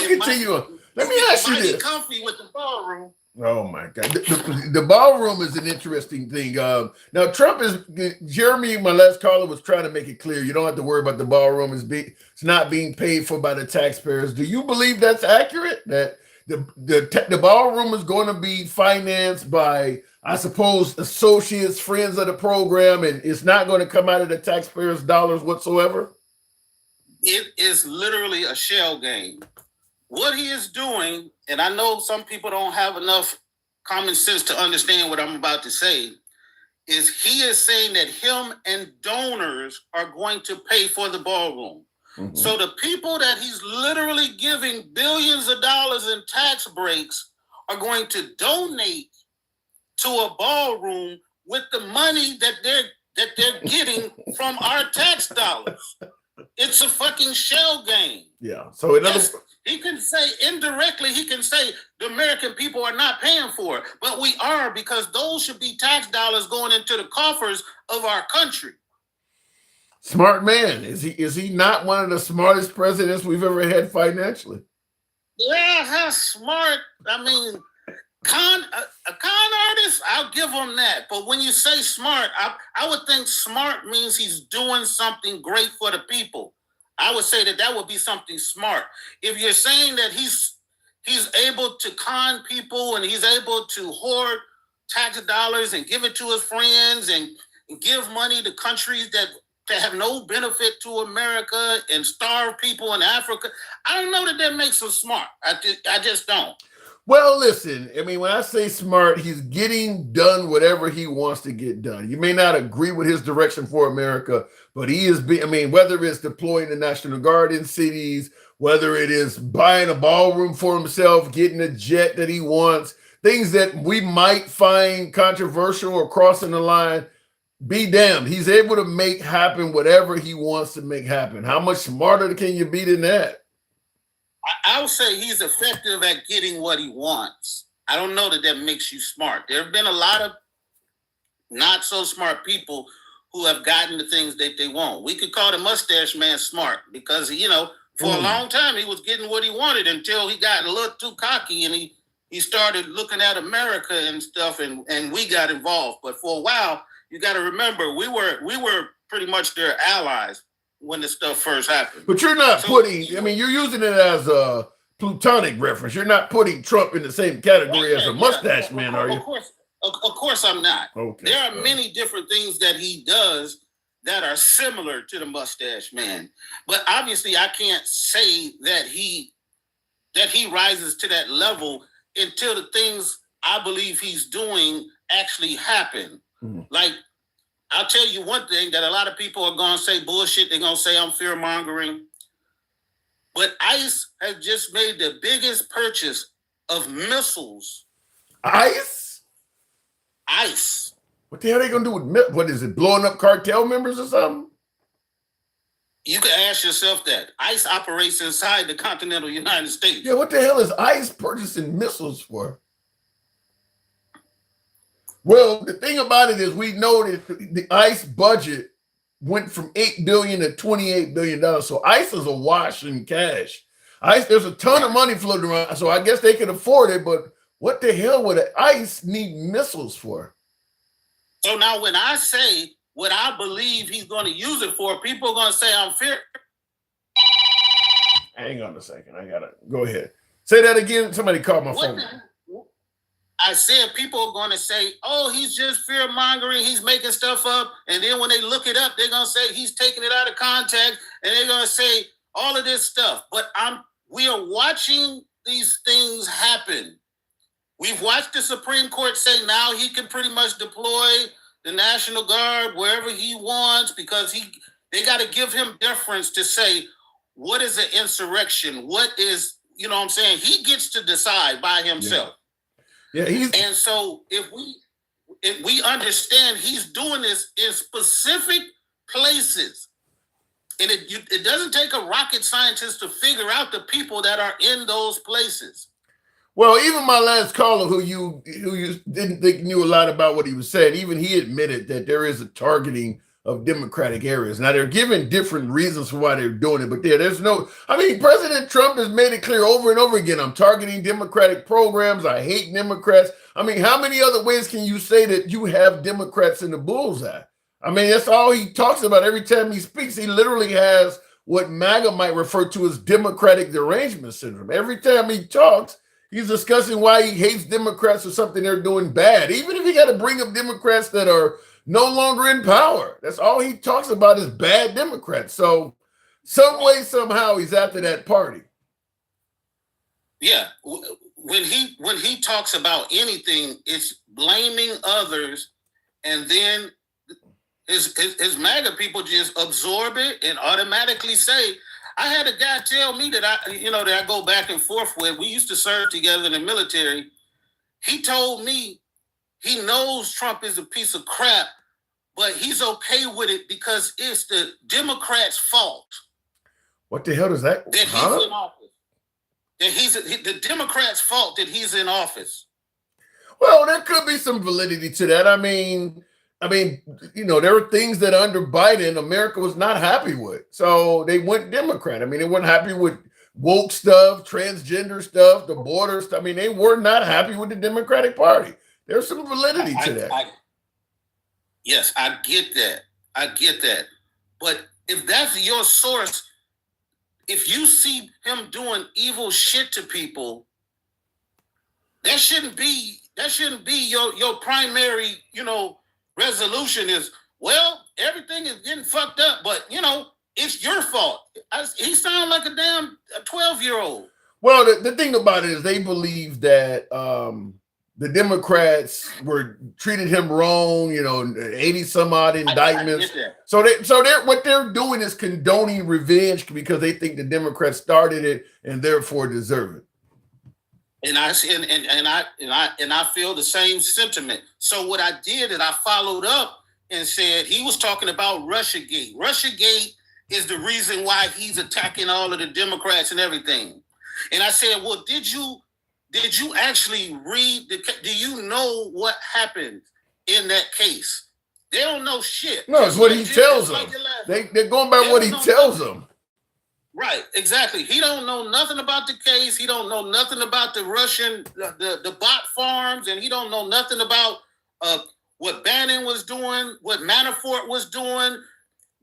continue on. Let me ask you this. Comfy with the ballroom. Oh my God. The ballroom is an interesting thing. Now Trump Jeremy, my last caller, was trying to make it clear you don't have to worry about the ballroom. It's not being paid for by the taxpayers. Do you believe that's accurate? That the ballroom is going to be financed by, I suppose, associates, friends of the program, and it's not going to come out of the taxpayers' dollars whatsoever? It is literally a shell game. What he is doing, and I know some people don't have enough common sense to understand what I'm about to say, is he is saying that him and donors are going to pay for the ballroom. Mm-hmm. So the people that he's literally giving billions of dollars in tax breaks are going to donate to a ballroom with the money that they're getting from our tax dollars. It's a fucking shell game. Yeah. So he can say indirectly, he can say the American people are not paying for it, but we are, because those should be tax dollars going into the coffers of our country. Smart man. Is he not one of the smartest presidents we've ever had financially? Yeah, how smart. I mean, a con artist, I'll give him that. But when you say smart, I would think smart means he's doing something great for the people. I would say that would be something smart. If you're saying that he's able to con people and he's able to hoard tax dollars and give it to his friends and give money to countries that have no benefit to America and starve people in Africa, I don't know that makes him smart. I just don't. Well, listen, I mean, when I say smart, he's getting done whatever he wants to get done. You may not agree with his direction for America, but he is I mean, whether it's deploying the National Guard in cities, whether it is buying a ballroom for himself, getting a jet that he wants, things that we might find controversial or crossing the line, be damned. He's able to make happen whatever he wants to make happen. How much smarter can you be than that? I would say he's effective at getting what he wants. I don't know that makes you smart. There have been a lot of not so smart people who have gotten the things that they want. We could call the mustache man smart because, for a long time he was getting what he wanted until he got a little too cocky and he started looking at America and stuff and we got involved. But for a while, you got to remember, we were pretty much their allies when this stuff first happened. But you're not you're using it as a plutonic reference. You're not putting Trump in the same category as a mustache man, are you? Of course I'm not. Okay. There are many different things that he does that are similar to the mustache man. But obviously I can't say that he rises to that level until the things I believe he's doing actually happen. Mm-hmm. Like, I'll tell you one thing that a lot of people are going to say bullshit. They're going to say I'm fear-mongering. But ICE has just made the biggest purchase of missiles. ICE? ICE. What the hell are they going to do with, what is it, blowing up cartel members or something? You can ask yourself that. ICE operates inside the continental United States. Yeah, what the hell is ICE purchasing missiles for? Well, the thing about it is we know that the ICE budget went from $8 billion to $28 billion. So ICE is awash in cash. ICE, there's a ton of money floating around. So I guess they can afford it. But what the hell would ICE need missiles for? So now when I say what I believe he's going to use it for, people are going to say I'm fear. Hang on a second. I got to go ahead. Say that again. Somebody called my phone. I said people are going to say, oh, he's just fear-mongering, he's making stuff up. And then when they look it up, they're going to say he's taking it out of context. And they're going to say all of this stuff. But we are watching these things happen. We've watched the Supreme Court say now he can pretty much deploy the National Guard wherever he wants because they got to give him deference to say, what is an insurrection? What is, you know what I'm saying? He gets to decide by himself. Yeah, and so if we understand he's doing this in specific places, and it doesn't take a rocket scientist to figure out the people that are in those places. Well, even my last caller, who you didn't think knew a lot about what he was saying, even he admitted that there is a targeting of Democratic areas. Now, they're giving different reasons for why they're doing it, but there's no, I mean, President Trump has made it clear over and over again, I'm targeting Democratic programs, I hate Democrats. I mean, how many other ways can you say that you have Democrats in the bullseye? I mean, that's all he talks about every time he speaks. He literally has what MAGA might refer to as Democratic derangement syndrome. Every time he talks, he's discussing why he hates Democrats or something they're doing bad, even if he got to bring up Democrats that are no longer in power. That's all he talks about is bad Democrats. So some way, somehow, he's after that party. Yeah. When he talks about anything, it's blaming others, and then his MAGA people just absorb it and automatically say, I had a guy tell me that I go back and forth with. We used to serve together in the military. He told me he knows Trump is a piece of crap, but he's okay with it because it's the Democrats' fault. What the hell does that? That he's in office. That the Democrats' fault that he's in office. Well, there could be some validity to that. I mean, there were things that under Biden, America was not happy with. So they went Democrat. I mean, they weren't happy with woke stuff, transgender stuff, the border stuff. I mean, they were not happy with the Democratic Party. There's some validity to that. Yes, I get that. But if that's your source, if you see him doing evil shit to people, that shouldn't be your primary, resolution is, well, everything is getting fucked up, but it's your fault. He sounds like a damn 12-year-old. Well, the thing about it is they believe that the Democrats treated him wrong, 80 some odd indictments. So they're what they're doing is condoning revenge because they think the Democrats started it and therefore deserve it. And I feel the same sentiment. So what I did is I followed up and said he was talking about Russiagate. Russiagate is the reason why he's attacking all of the Democrats and everything. And I said, well, did you actually read do you know what happened in that case? They don't know shit. No, it's what he tells them. They're going by what he tells them. Right, exactly. He don't know nothing about the case. He don't know nothing about the Russian, the bot farms, and he don't know nothing about what Bannon was doing, what Manafort was doing,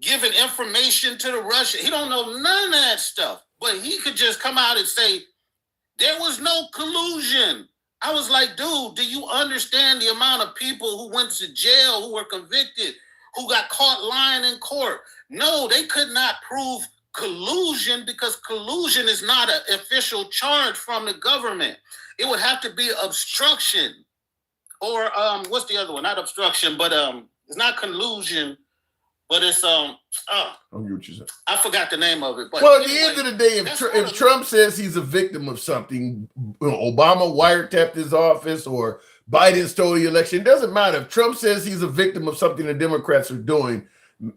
giving information to the Russians. He don't know none of that stuff. But he could just come out and say, there was no collusion. I was like, dude, do you understand the amount of people who went to jail, who were convicted, who got caught lying in court? No, they could not prove collusion because collusion is not an official charge from the government. It would have to be obstruction or what's the other one? Not obstruction, but it's not collusion. But it's I forgot the name of it. But well, at the end of the day, if Trump says he's a victim of something, Obama wiretapped his office or Biden stole the election, it doesn't matter. If Trump says he's a victim of something the Democrats are doing,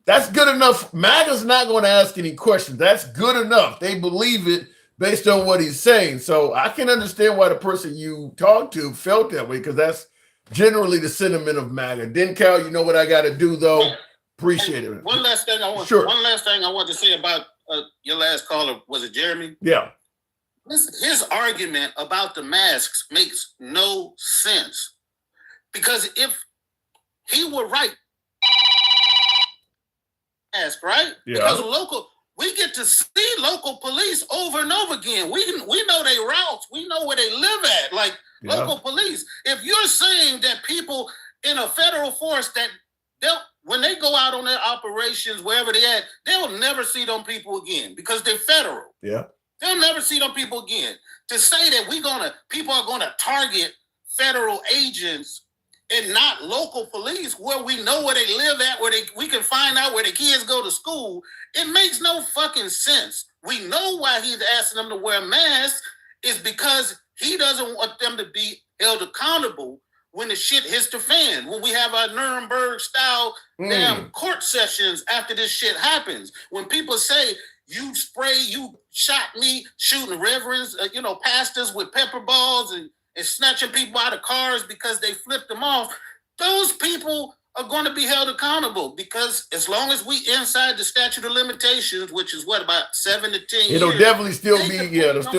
that's good enough. MAGA's not going to ask any questions. That's good enough. They believe it based on what he's saying. So I can understand why the person you talked to felt that way because that's generally the sentiment of MAGA. Then, Cal, you know what I got to do, though? Appreciate it. One last thing I want to say about your last caller. Was it Jeremy? Yeah. His argument about the masks makes no sense because if he were right, mask, right? Yeah. Because we get to see local police over and over again. We know their routes. We know where they live at. Like local police. If you're saying that people in a federal force that when they go out on their operations, wherever they at, they'll never see them people again because they're federal. Yeah. They'll never see them people again. To say that people are gonna target federal agents and not local police where we know where they live at, we can find out where the kids go to school, it makes no fucking sense. We know why he's asking them to wear masks is because he doesn't want them to be held accountable when the shit hits the fan, when we have our Nuremberg style damn court sessions after this shit happens. When people say you shot me shooting reverends, pastors with pepper balls and snatching people out of cars because they flipped them off, those people are going to be held accountable because as long as we inside the statute of limitations, which is about 7 to 10 years. It'll definitely still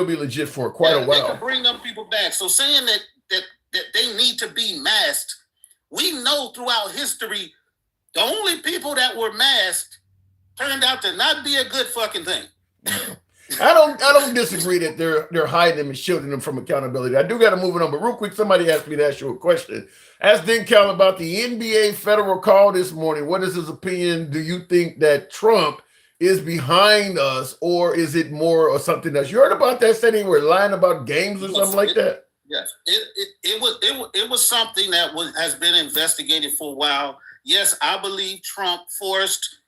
be legit for quite a while. They can bring them people back. So saying that they need to be masked. We know throughout history, the only people that were masked turned out to not be a good fucking thing. I don't disagree that they're hiding them and shielding them from accountability. I do got to move it on, but real quick, somebody asked me to ask you a question. Ask Dan Cal about the NBA federal call this morning. What is his opinion? Do you think that Trump is behind us, or is it more or something else? You heard about that setting where lying about games or something like that? Yes, it was something that has been investigated for a while. Yes, I believe Trump forced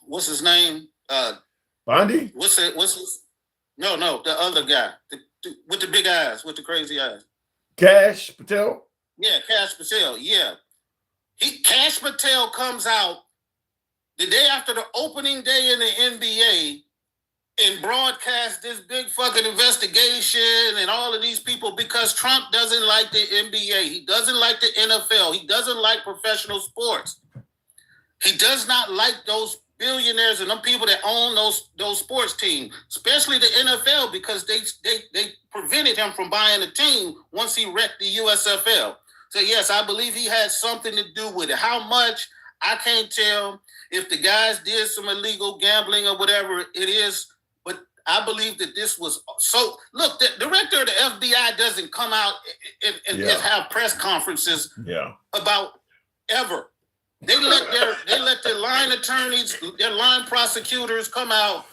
what's his name? Bondi? What's his? No, the other guy with the big eyes, with the crazy eyes. Kash Patel? Yeah, Kash Patel. Yeah, Kash Patel comes out the day after the opening day in the NBA. And broadcast this big fucking investigation and all of these people because Trump doesn't like the NBA. He doesn't like the NFL. He doesn't like professional sports. He does not like those billionaires and them people that own those sports teams, especially the NFL, because they prevented him from buying a team once he wrecked the USFL. So yes, I believe he had something to do with it. How much, I can't tell. If the guys did some illegal gambling or whatever it is, I believe that this was so. Look, the director of the FBI doesn't come out and have press conferences about ever. They let their line attorneys, their line prosecutors come out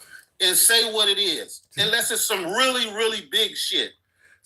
and say what it is, unless it's some really, really big shit.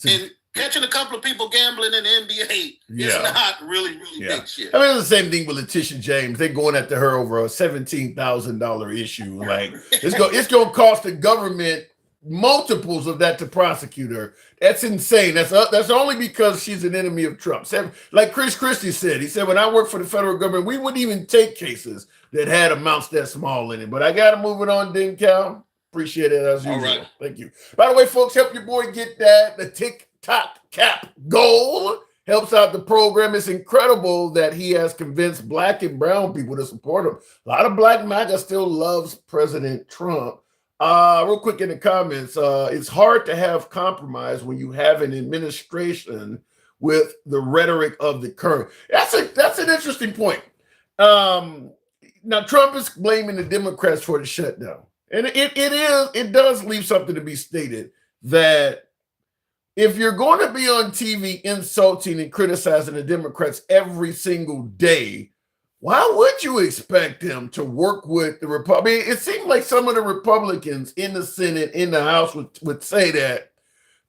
And catching a couple of people gambling in the NBA is not really, really big shit. I mean, it's the same thing with Letitia James. They're going after her over a $17,000 issue. Like it's going to cost the government multiples of that to prosecute her. That's insane. That's only because she's an enemy of Trump. Like Chris Christie said, he said, when I worked for the federal government, we wouldn't even take cases that had amounts that small in it. But I got to move it on, Cal. Appreciate it as usual. Right. Thank you. By the way, folks, help your boy get that. The TikTok cap goal helps out the program. It's incredible that he has convinced black and brown people to support him. A lot of black MAGA still loves President Trump. Real quick in the comments, it's hard to have compromise when you have an administration with the rhetoric of the current. That's an interesting point. Now Trump is blaming the Democrats for the shutdown. And it does leave something to be stated that if you're going to be on TV insulting and criticizing the Democrats every single day, why would you expect them to work with the Republicans? It seems like some of the Republicans in the Senate, in the House would say that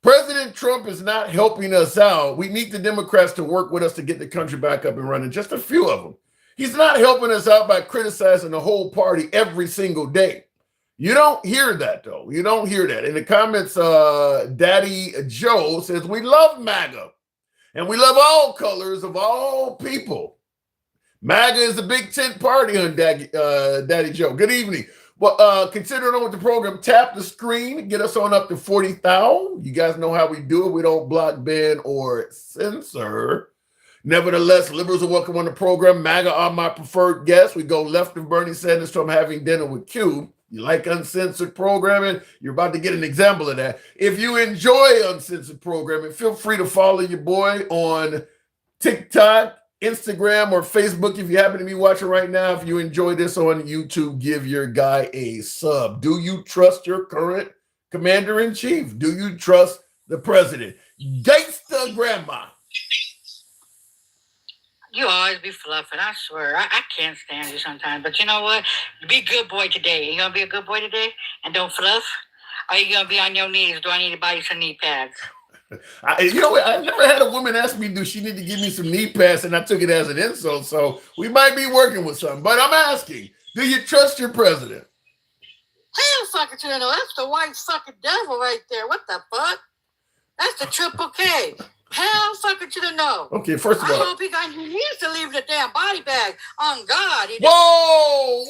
President Trump is not helping us out. We need the Democrats to work with us to get the country back up and running. Just a few of them. He's not helping us out by criticizing the whole party every single day. You don't hear that, though. You don't hear that. In the comments, Daddy Joe says, we love MAGA, and we love all colors of all people. MAGA is a big tent party on Daddy Joe. Good evening. Well, considering on with the program, tap the screen, get us on up to 40,000. You guys know how we do it. We don't block, ban, or censor. Nevertheless, liberals are welcome on the program. MAGA are my preferred guests. We go left of Bernie Sanders from having dinner with Q. You like uncensored programming? You're about to get an example of that. If you enjoy uncensored programming, feel free to follow your boy on TikTok, Instagram, or Facebook. If you happen to be watching right now, if you enjoy this on YouTube, give your guy a sub. Do you trust your current commander-in-chief? Do you trust the president? Gangsta grandma. You always be fluffing, I swear. I can't stand you sometimes. But you know what? Be a good boy today. You gonna be a good boy today and don't fluff? Or are you gonna be on your knees? Do I need to buy you some knee pads? You know what? I've never had a woman ask me, do she need to give me some knee pads? And I took it as an insult. So we might be working with something. But I'm asking, do you trust your president? Hell fucking to the no. That's the white fucking devil right there. What the fuck? That's the triple K. Hell fucking to the no. Okay, first of all, I hope he needs to leave the damn body bag on God. Whoa.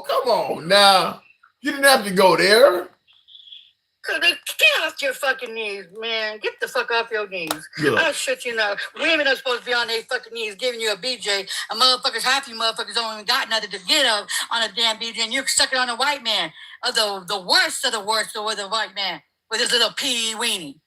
Come on now. You didn't have to go there. Get off your fucking knees, man. Get the fuck off your knees. Yeah. Oh, shit, you know. Women are supposed to be on their fucking knees giving you a BJ. And motherfuckers, half you motherfuckers don't even got nothing to get up on a damn BJ. And you're sucking on a white man. The worst of the worst with a white man. With his little pee weenie.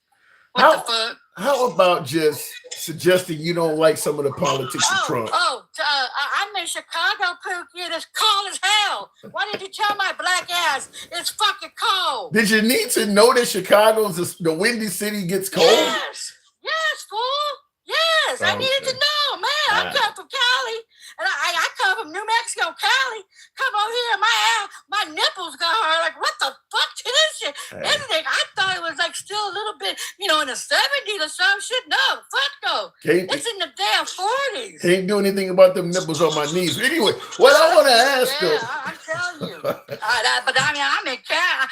What the fuck? How about just suggesting you don't like some of the politics of Trump? I'm in Chicago, Pookie. It's cold as hell. Why did you tell my black ass it's fucking cold? Did you need to know that Chicago's the windy city gets cold? Yes, fool. Yes, I needed to know, man. I come from Cali, and I come from New Mexico, Cali. Come over here, my nipples got hard. Like, what the fuck to this shit? Anything? I thought it was like still a little bit, in the 70s or some shit. No, fuck no. It's in the damn 40s. Can't do anything about them nipples on my knees. Anyway, what I want to ask though. I'm telling you. But I mean, I'm in Cali.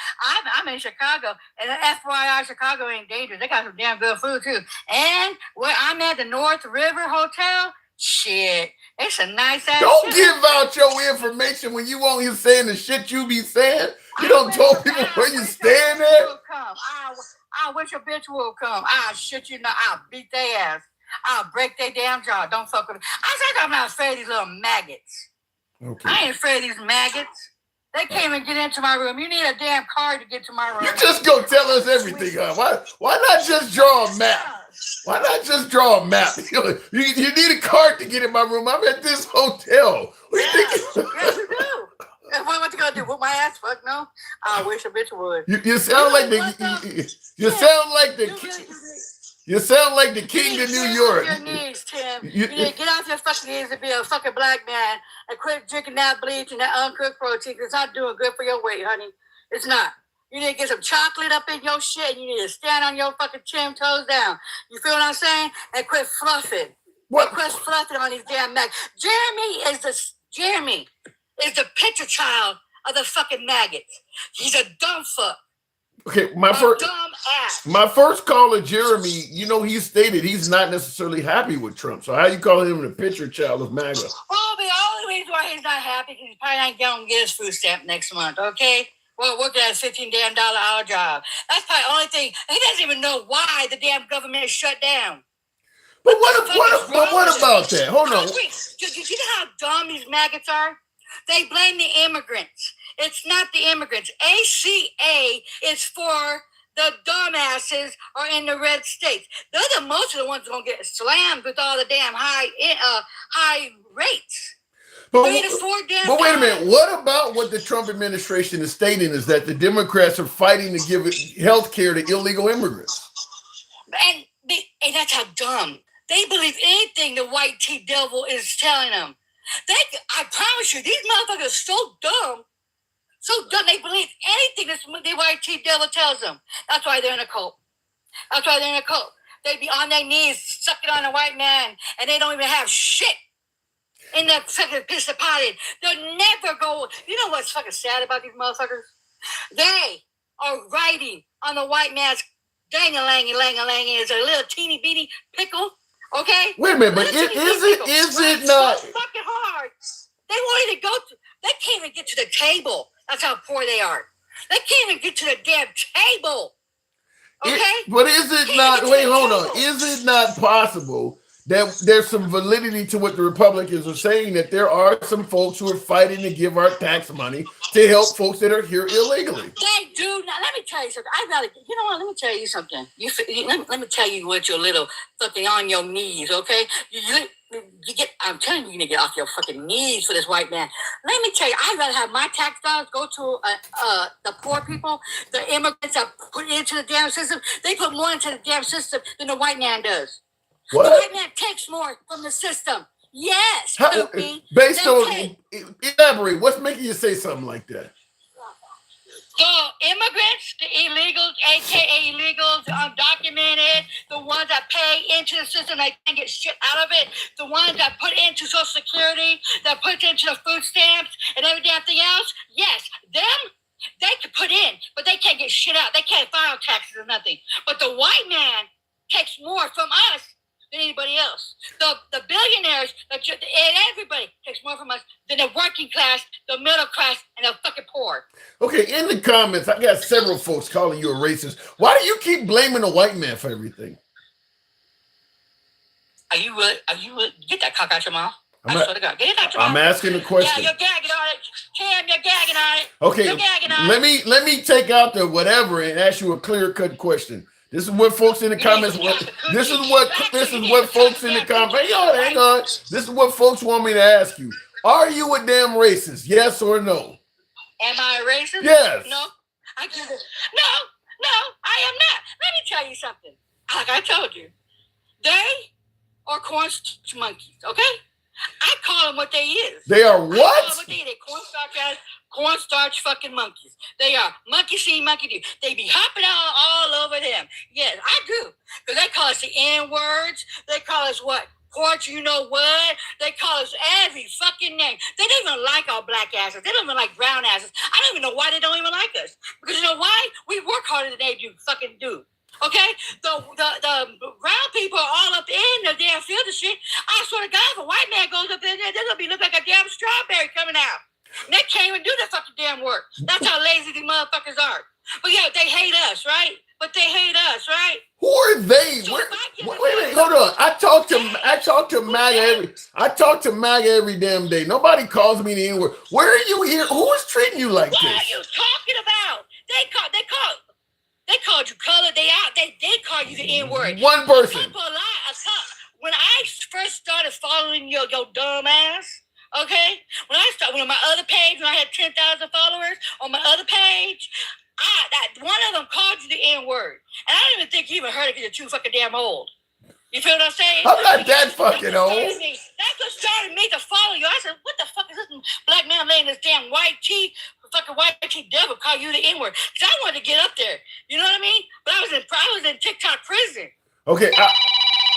I'm in Chicago, and FYI, Chicago ain't dangerous. They got some damn good food too. And where I'm at, the North River Hotel, shit, it's a nice ass. Don't give out your information when you won't be saying the shit you be saying. You don't tell people where you staying at. I wish a bitch will come. I'll shit you not. I'll beat their ass. I'll break their damn jaw. Don't fuck with me. I said I'm not afraid of these little maggots. Okay. I ain't afraid of these maggots. They can't even get into my room. You need a damn card to get to my room. You just go tell us everything, huh? Why not just draw a map? Why not just draw a map? You need a card to get in my room. I'm at this hotel. Yes, you do. What you gonna do? Whoop my ass? Fuck no. I wish a bitch would. You sound like You sound like the king of New York. Your knees, Tim. You need to get off your fucking knees and be a fucking black man and quit drinking that bleach and that uncooked protein. It's not doing good for your weight, honey. It's not. You need to get some chocolate up in your shit, and you need to stand on your fucking 10 toes down. You feel what I'm saying? And quit fluffing. What? And quit fluffing on these damn maggots. Jeremy is the picture child of the fucking maggots. He's a dumb fuck. Okay, dumb ass. My first caller, Jeremy, he stated he's not necessarily happy with Trump. So how you call him the picture child of MAGA? Well, the only reason why he's not happy is he's probably not going to get his food stamp next month, okay? Well, working at a $15 damn hour job. That's probably the only thing. He doesn't even know why the damn government is shut down. But what about that? Hold on. Do you know how dumb these maggots are? They blame the immigrants. It's not the immigrants. ACA is for the dumbasses are in the red states. They're the most of the ones going to get slammed with all the damn high rates. But wait a minute. What about what the Trump administration is stating is that the Democrats are fighting to give health care to illegal immigrants? And that's how dumb. They believe anything the white tea devil is telling them. I promise you, these motherfuckers are so dumb. So dumb, they believe anything the white tea devil tells them. That's why they're in a cult. They be on their knees, sucking on a white man, and they don't even have shit in their fucking piss of potty. They'll never go. You know what's fucking sad about these motherfuckers? They are riding on the white man's dang-a-lang-a-lang-a-lang. It's a little teeny-beeny pickle, okay? Wait a minute, but is it not? So fucking hard. They won't even they can't even get to the table. That's how poor they are. They can't even get to the damn table. Okay? But is it not, wait, hold on. Is it not possible that there's some validity to what the Republicans are saying, that there are some folks who are fighting to give our tax money to help folks that are here illegally? They do not. Let me tell you something. You know what? Let me tell you something. Let me tell you what you're little fucking on your knees, okay? I'm telling you, you need to get off your fucking knees for this white man. Let me tell you, I'd rather have my tax dollars go to the poor people, the immigrants that put into the damn system. They put more into the damn system than the white man does. What? The white man takes more from the system. Yes. Based on, elaborate, what's making you say something like that? The immigrants, the illegals, aka illegals, the undocumented, the ones that pay into the system, they can't get shit out of it, the ones that put into Social Security, that put into the food stamps and every damn thing else, yes, them, they can put in, but they can't get shit out. They can't file taxes or nothing. But the white man takes more from us than anybody else. The billionaires, and everybody takes more from us than the working class, the middle class, and the fucking poor. Okay, in the comments, I got several folks calling you a racist. Why do you keep blaming the white man for everything? Are you get that cock out your mouth? I swear to God, get it out your mouth. I'm asking a question. Yeah, you're gagging on it. Tim, you're gagging on it. Okay, you're gagging on let me take out the whatever and ask you a clear-cut question. This is what folks in the comments. This is what folks in the comments. Hang on. This is what folks want me to ask you. Are you a damn racist? Yes or no? Am I a racist? Yes. No. I am not. Let me tell you something. Like I told you, they are cornstarch monkeys. Okay. I call them what they is. They are what? I call them what they is. They're cornstarch fucking monkeys. They are monkey see, monkey do. They be hopping all over them. Yes, I do. Because they call us the N-words. They call us what? Porch, you know what? They call us every fucking name. They don't even like our black asses. They don't even like brown asses. I don't even know why they don't even like us. Because you know why? We work harder than they do. Okay? The brown people are all up in the damn field of shit. I swear to God, if a white man goes up in there, they're going to look like a damn strawberry coming out. And they can't even do the fucking damn work. That's how lazy these motherfuckers are. But yeah, they hate us, right? Who are they? So wait a minute, hold on. I talk to MAGA every damn day. Nobody calls me the N-word. Where are you here? Who is treating you like this? What are you talking about? They called you colored. They did call you the N-word. One person. When I first started following your dumb ass, okay? When on my other page, when I had 10,000 followers on my other page, one of them called you the N-word. And I don't even think you even heard of it. You're too fucking damn old. You feel what I'm saying? I'm not that fucking old. That's what started me to follow you. I said, what the fuck is this black man laying this damn white tea fucking white devil call you the N-word. Because I wanted to get up there. You know what I mean? But I was in TikTok prison. Okay,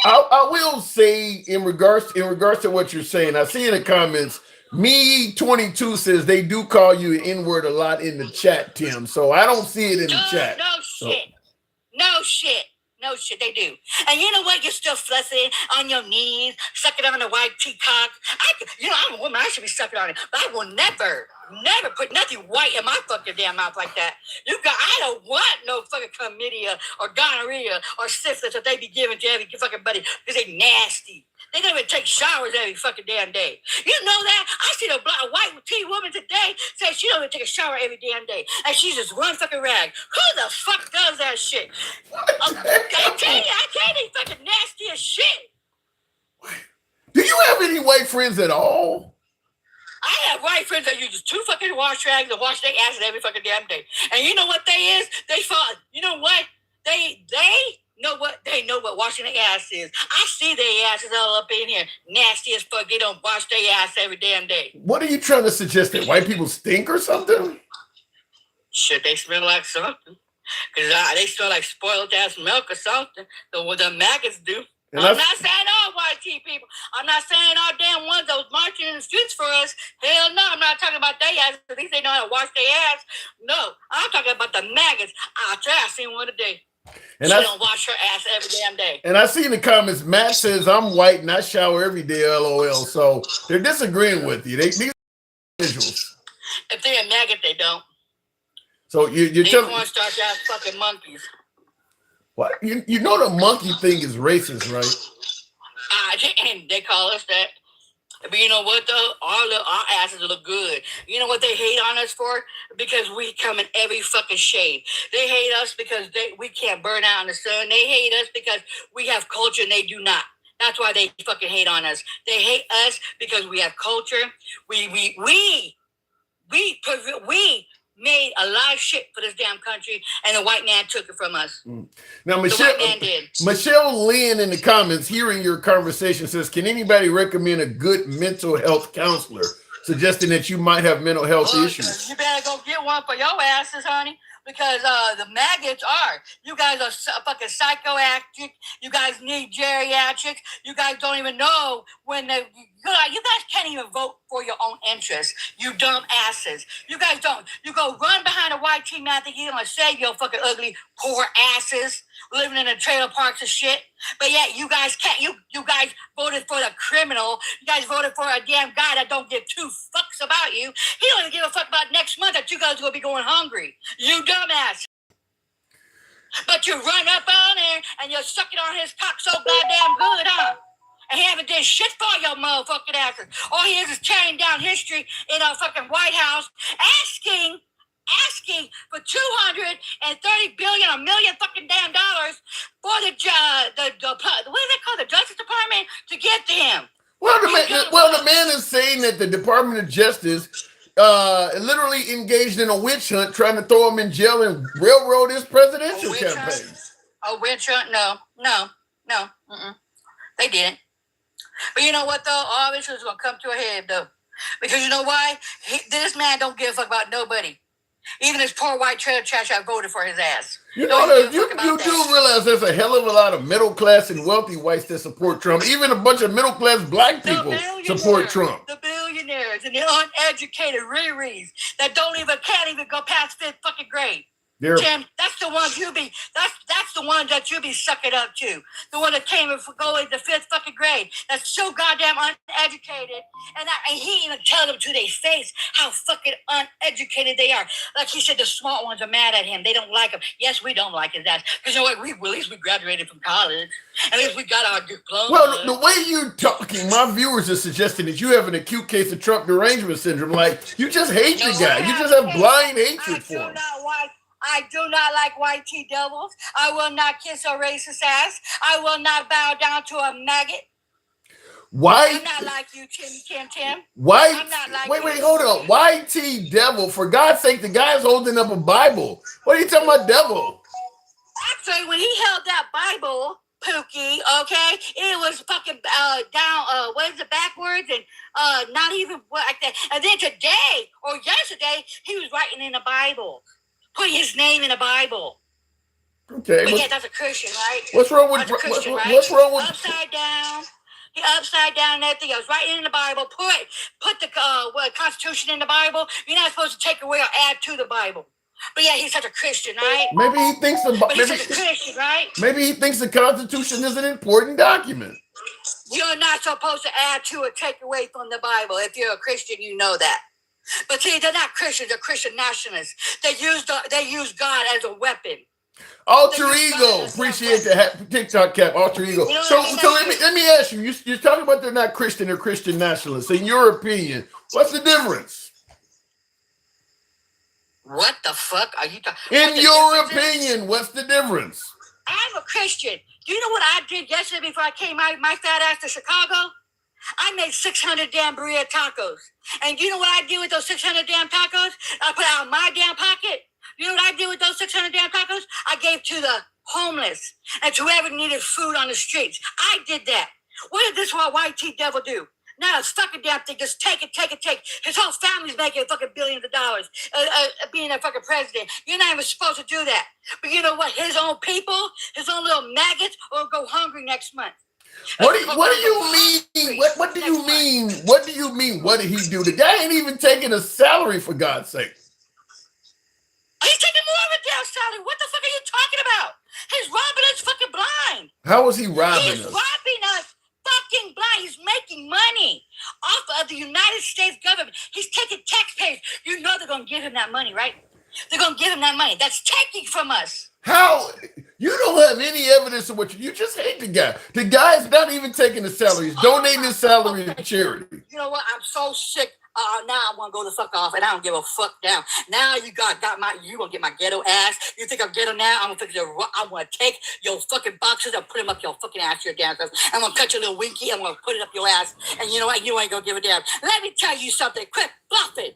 I will say in regards to what you're saying, I see in the comments, Me22 says they do call you an N-word a lot in the chat, Tim. So I don't see it in the chat. No shit. No shit. No shit, they do. And you know what? You're still fussing on your knees, sucking on the white peacock. I'm a woman. I should be sucking on it. But I will never put nothing white in my fucking damn mouth like that. I don't want no fucking chlamydia or gonorrhea or syphilis that they be giving to every fucking buddy because they nasty. They don't even take showers every fucking damn day. You know that? I seen a white teen woman today say she don't even take a shower every damn day. And she's just one fucking rag. Who the fuck does that shit? I tell you, I can't eat fucking nasty as shit. Do you have any white friends at all? I have white friends that use just 2 fucking wash rags and wash their asses every fucking damn day. And you know what they is? They fall. You know what? They know what washing their ass is. I see their asses all up in here. Nasty as fuck. They don't wash their ass every damn day. What are you trying to suggest? That white people stink or something? Shit, they smell like something. Because they smell like spoiled ass milk or something. The maggots do. I'm not saying all white tea people. I'm not saying all damn ones that was marching in the streets for us. Hell no, I'm not talking about their ass. At least they know how to wash their ass. No, I'm talking about the maggots. I seen one today. And she don't wash her ass every damn day. And I see in the comments, Matt says I'm white and I shower every day, LOL. So they're disagreeing with you. These individuals. If they're a maggot, they don't. So you're telling me cornstarch ass fucking monkeys. What? You know the monkey thing is racist, right? And they call us that. But you know what though? Our asses look good. You know what they hate on us for? Because we come in every fucking shade. They hate us because we can't burn out in the sun. They hate us because we have culture and they do not. That's why they fucking hate on us. They hate us because we have culture. We made a lot of shit for this damn country, and the white man took it from us. Now, Michelle Lynn in the comments, hearing your conversation, says, can anybody recommend a good mental health counselor, suggesting that you might have mental health issues? You better go get one for your asses, honey, because the maggots are. You guys are fucking psychoactive. You guys need geriatrics. You guys don't even know when you guys can't even vote for your own interests. You dumb asses. You guys don't. You go run behind a white tea man thinking you're going to save your fucking ugly, poor asses living in the trailer parks and shit. But yet you guys can't. You guys voted for the criminal. You guys voted for a damn guy that don't give 2 fucks about you. He don't even give a fuck about next month that you guys are going to be going hungry. You dumbass. But you run up on there and you're sucking on his cock so goddamn good, huh? And he haven't done shit for your motherfucking asses. All he is tearing down history in a fucking White House, asking for $230 billion, $1 million fucking damn dollars for the what is it called, the Justice Department to get to him. Well, the man is saying that the Department of Justice literally engaged in a witch hunt, trying to throw him in jail and railroad his presidential campaign. A witch hunt? No. They didn't. But you know what, though? All this is going to come to a head, though. Because you know why? This man don't give a fuck about nobody. Even his poor white trailer trash, I voted for his ass. You do realize there's a hell of a lot of middle class and wealthy whites that support Trump. Even a bunch of middle class black people support Trump. The billionaires and the uneducated Riri's that can't even go past 5th fucking grade. Tim, that's the ones that's the ones that you be sucking up to. The one that came and go into 5th fucking grade. That's so goddamn uneducated. And he even tell them to their face how fucking uneducated they are. Like he said, the smart ones are mad at him. They don't like him. Yes, we don't like his ass. Because you know what? At least we graduated from college. At least we got our diploma. Well, the way you're talking, my viewers are suggesting that you have an acute case of Trump derangement syndrome. Like, you just hate the guy. You just have blind hatred for him. I do not like white tea devils. I will not kiss a racist ass. I will not bow down to a maggot. Why? I'm not like you, Tim. Why? I'm not like wait, hold on. White tea devil? For God's sake, the guy's holding up a Bible. What are you talking about, devil? Actually, when he held that Bible Pookie, okay? It was fucking down, what is it, backwards, and not even like that. And then today, or yesterday, he was writing in the Bible, putting his name in the Bible. Okay. But yeah, that's a Christian, right? What's wrong with what's wrong with upside down? He upside down and everything. I was writing in the Bible. Put the Constitution in the Bible. You're not supposed to take away or add to the Bible. But yeah, he's such a Christian, right? Maybe he thinks he's such a Christian, right? Maybe he thinks the Constitution is an important document. You're not supposed to add to or take away from the Bible. If you're a Christian, you know that. But see, they're not Christians. They're Christian nationalists. They use God as a weapon. Alter ego. Appreciate the TikTok cap. Alter ego. You know So let me ask you. You're talking about they're not Christian. They're Christian nationalists. In your opinion, what's the difference? What the fuck are you talking? In your opinion, what's the difference? I'm a Christian. Do you know what I did yesterday before I came out my fat ass to Chicago? I made 600 damn burrito tacos. And you know what I did with those 600 damn tacos? I put out of my damn pocket. You know what I did with those 600 damn tacos? I gave to the homeless and to whoever needed food on the streets. I did that. What did this white tea devil do? Now it's fucking damn thing. Just take it. His whole family's making fucking billions of dollars being a fucking president. You're not even supposed to do that. But you know what? His own people, his own little maggots will go hungry next month. What do you mean? What do you mean? What do you mean? What did he do? The guy ain't even taking a salary, for God's sake. He's taking more of a damn salary. What the fuck are you talking about? He's robbing us fucking blind. How is he robbing us? He's robbing us fucking blind. He's making money off of the United States government. He's taking taxpayers. You know they're going to give him that money, right? They're going to give him that money. That's taking from us. How? You don't have any evidence of what you just hate the guy. The guy's not even taking the salary. He's donating his salary to charity. You know what? I'm so sick. Now I want to go the fuck off, and I don't give a fuck now. Now you got you gonna get my ghetto ass. You think I'm ghetto now? I'm gonna take your fucking boxes and put them up your fucking ass, your damn. I'm gonna cut your little winky. I'm gonna put it up your ass, and you know what? You ain't gonna give a damn. Let me tell you something. Quit bluffing.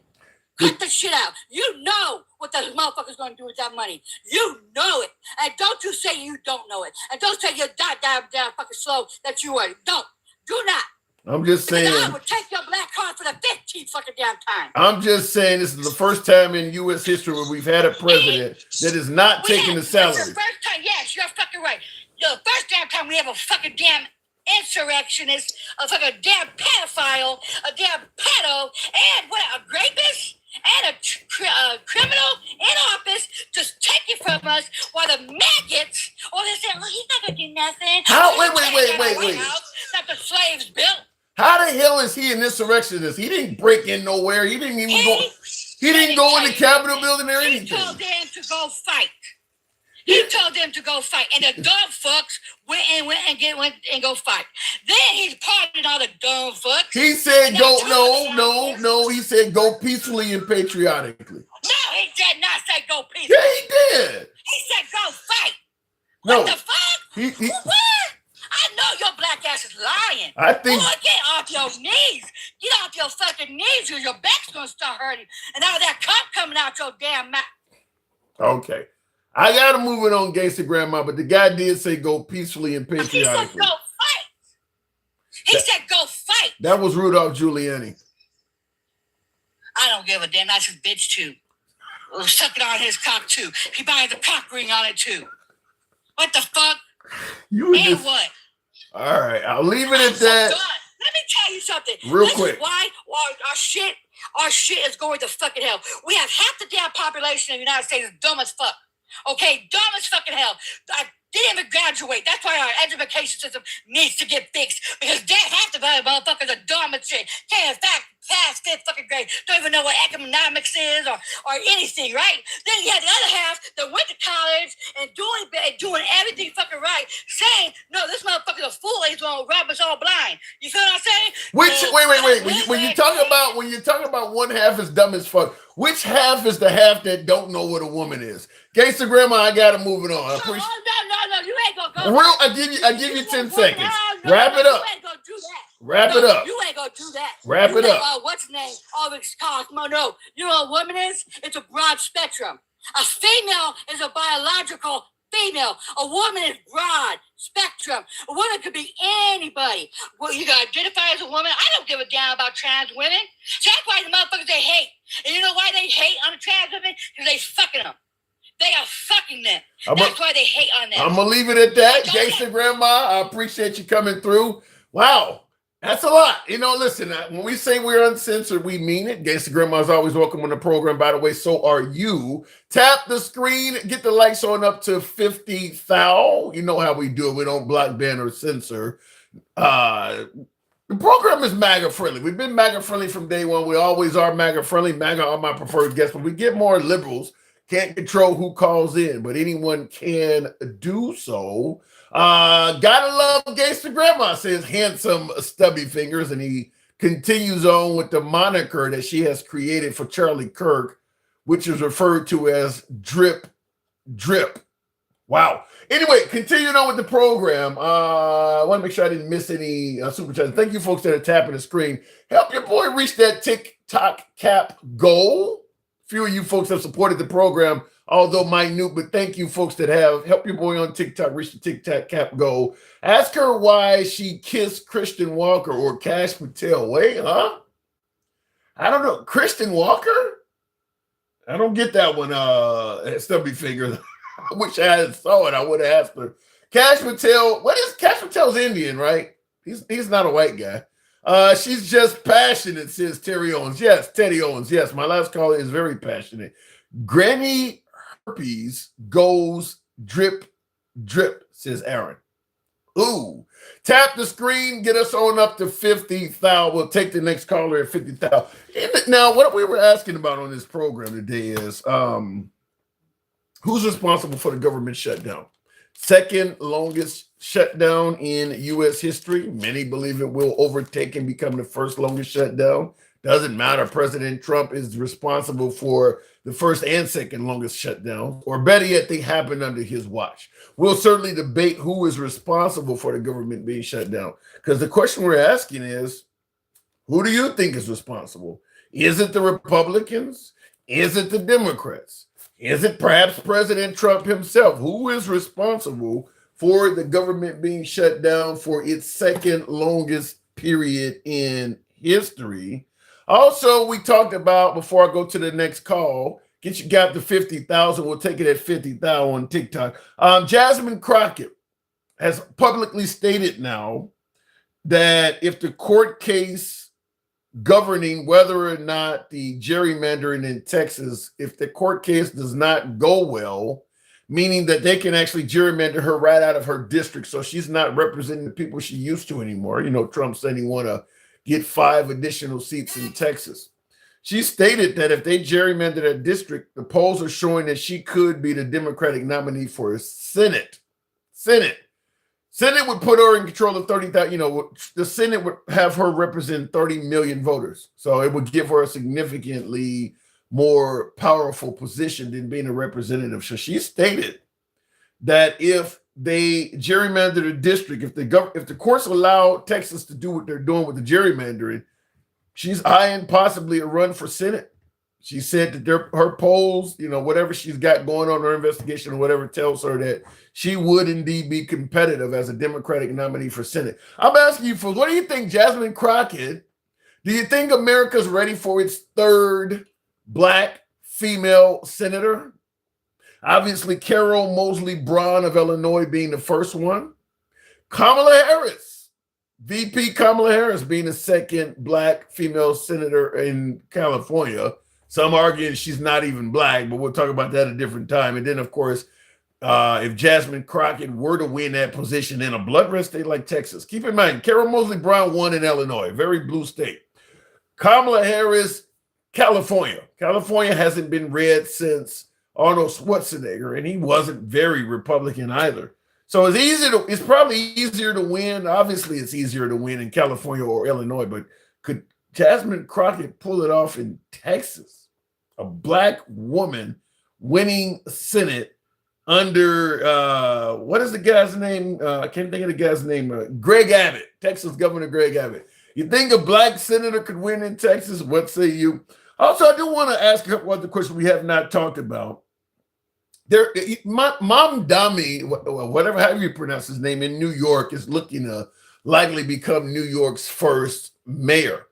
Cut the shit out. You know what the motherfucker's gonna do with that money. You know it, and don't you say you don't know it, and don't say you're damn fucking slow that you are. Don't. Do not. I'm just saying. I would take your black card for the 15th fucking damn time. I'm just saying this is the first time in U.S. history where we've had a president that is not taking the salary. It's the first time, yes, you're fucking right. The first damn time we have a fucking damn insurrectionist, a fucking damn pedophile, a damn pedo, and what, a rapist? And a criminal in office just take it from us while the maggots, or they say, well, he's not going to do nothing. How? Wait. That the slaves built. How the hell is he an insurrectionist? He didn't break in nowhere. He didn't even go. He didn't go in the Capitol building or anything. He told them to go fight. He told them to go fight, and the dumb fucks went and go fight. Then he's pardoning all the dumb fucks. He said, no. He said, go peacefully and patriotically. No, he did not say go peacefully. Yeah, he did. He said go fight. No. What the fuck? What? I know your black ass is lying. I think. Boy, get off your knees. Get off your fucking knees, or your back's gonna start hurting, and all that cum coming out your damn mouth. Okay. I gotta move it on, Gangsta Grandma, but the guy did say go peacefully and patriotically. He said go fight. He said go fight. That was Rudolph Giuliani. I don't give a damn. That's his bitch too. Sucking on his cock too. He buying the cock ring on it too. What the fuck? What? All right, I'll leave it at that. Let me tell you something. Real this quick. Is why our shit is going to fucking hell. We have half the damn population of the United States is dumb as fuck. Okay, dumb as fucking hell. I didn't even graduate. That's why our education system needs to get fixed. Because half the motherfuckers are dumb as shit. Can't in fact pass 5th fucking grade. Don't even know what economics is or anything, right? Then you have the other half that went to college and doing everything fucking right, saying, no, this motherfucker's a fool. He's gonna rob us all blind. You feel what I'm saying? Wait. When you talk about one half is dumb as fuck, which half is the half that don't know what a woman is? Gangsta Grandma, I gotta move it on. No, you ain't gonna go. I give you 10 seconds. Wrap it up. You ain't gonna do that. Wrap it up. You ain't gonna do that. Wrap it up. What's the name? Oh, it's Cosmo. No. You know what a woman is? It's a broad spectrum. A female is a biological female. A woman is broad spectrum. A woman could be anybody. Well, you gotta identify as a woman. I don't give a damn about trans women. So that's why the motherfuckers they hate. And you know why they hate on the trans women? Because they fucking them. They are fucking them. That's why they hate on them. I'm gonna leave it at that. Gangsta Grandma, I appreciate you coming through. Wow. That's a lot. You know, listen, when we say we're uncensored, we mean it. Gangsta Grandma is always welcome on the program, by the way. So are you. Tap the screen. Get the likes on up to 50,000. You know how we do it. We don't block, ban, or censor. The program is MAGA friendly. We've been MAGA friendly from day one. We always are MAGA friendly. MAGA are my preferred guests. But we get more liberals. Can't control who calls in, but anyone can do so. Gotta love Gangsta Grandma, says handsome stubby fingers, and he continues on with the moniker that she has created for Charlie Kirk, which is referred to as drip drip. Wow. Anyway, continuing on with the program. I want to make sure I didn't miss any super chats. Thank you folks that are tapping the screen. Help your boy reach that TikTok cap goal. Few of you folks have supported the program, although minute, but thank you folks that have. Help your boy on TikTok reach the TikTok cap goal. Ask her why she kissed Christian Walker or Cash Patel. Wait, huh? I don't know. Christian Walker? I don't get that one, stubby finger. I wish I had saw it. I would have asked her. Cash Patel, what is Cash Patel's Indian, right? He's not a white guy. She's just passionate, says Terry Owens. Yes, Teddy Owens. Yes, my last caller is very passionate. Granny herpes goes drip, drip, says Aaron. Ooh. Tap the screen, get us on up to 50,000. We'll take the next caller at 50,000. Now, what we were asking about on this program today is who's responsible for the government shutdown? Second longest shutdown in U.S. history. Many believe it will overtake and become the first longest shutdown. Doesn't matter. President Trump is responsible for the first and second longest shutdown, or better yet, they happened under his watch. We'll certainly debate who is responsible for the government being shut down, because the question we're asking is, who do you think is responsible? Is it the Republicans? Is it the Democrats? Is it perhaps President Trump himself? Who is responsible for the government being shut down for its second longest period in history? Also, we talked about, before I go to the next call, get your gap to 50,000. We'll take it at 50,000 on TikTok. Jasmine Crockett has publicly stated now that if the court case governing whether or not the gerrymandering in Texas, if the court case does not go well, meaning that they can actually gerrymander her right out of her district, so she's not representing the people she used to anymore. You know, Trump said he want to get 5 additional seats in Texas. She stated that if they gerrymander that district, the polls are showing that she could be the Democratic nominee for Senate. Senate would put her in control of 30,000. You know, the Senate would have her represent 30 million voters. So it would give her a significantly more powerful position than being a representative. So she stated that if they gerrymander the district, if the courts allow Texas to do what they're doing with the gerrymandering, she's eyeing possibly a run for Senate. She said that her polls, you know, whatever she's got going on, her investigation or whatever, tells her that she would indeed be competitive as a Democratic nominee for Senate. I'm asking you folks, what do you think, Jasmine Crockett? Do you think America's ready for its third Black female senator? Obviously, Carol Moseley Braun of Illinois being the first one. Kamala Harris, VP Kamala Harris being the second Black female senator in California. Some arguing she's not even Black, but we'll talk about that at a different time. And then, of course, if Jasmine Crockett were to win that position in a blood red state like Texas, keep in mind, Carol Moseley Braun won in Illinois, very blue state. Kamala Harris, California. California hasn't been red since Arnold Schwarzenegger, and he wasn't very Republican either. So it's probably easier to win. Obviously, it's easier to win in California or Illinois, but could Jasmine Crockett pull it off in Texas? A Black woman winning Senate under, what is the guy's name? I can't think of the guy's name. Greg Abbott, Texas Governor Greg Abbott. You think a Black senator could win in Texas? What say you? Also, I do want to ask a couple other questions we have not talked about. Mamdani, whatever, however you pronounce his name, in New York is looking to likely become New York's first mayor.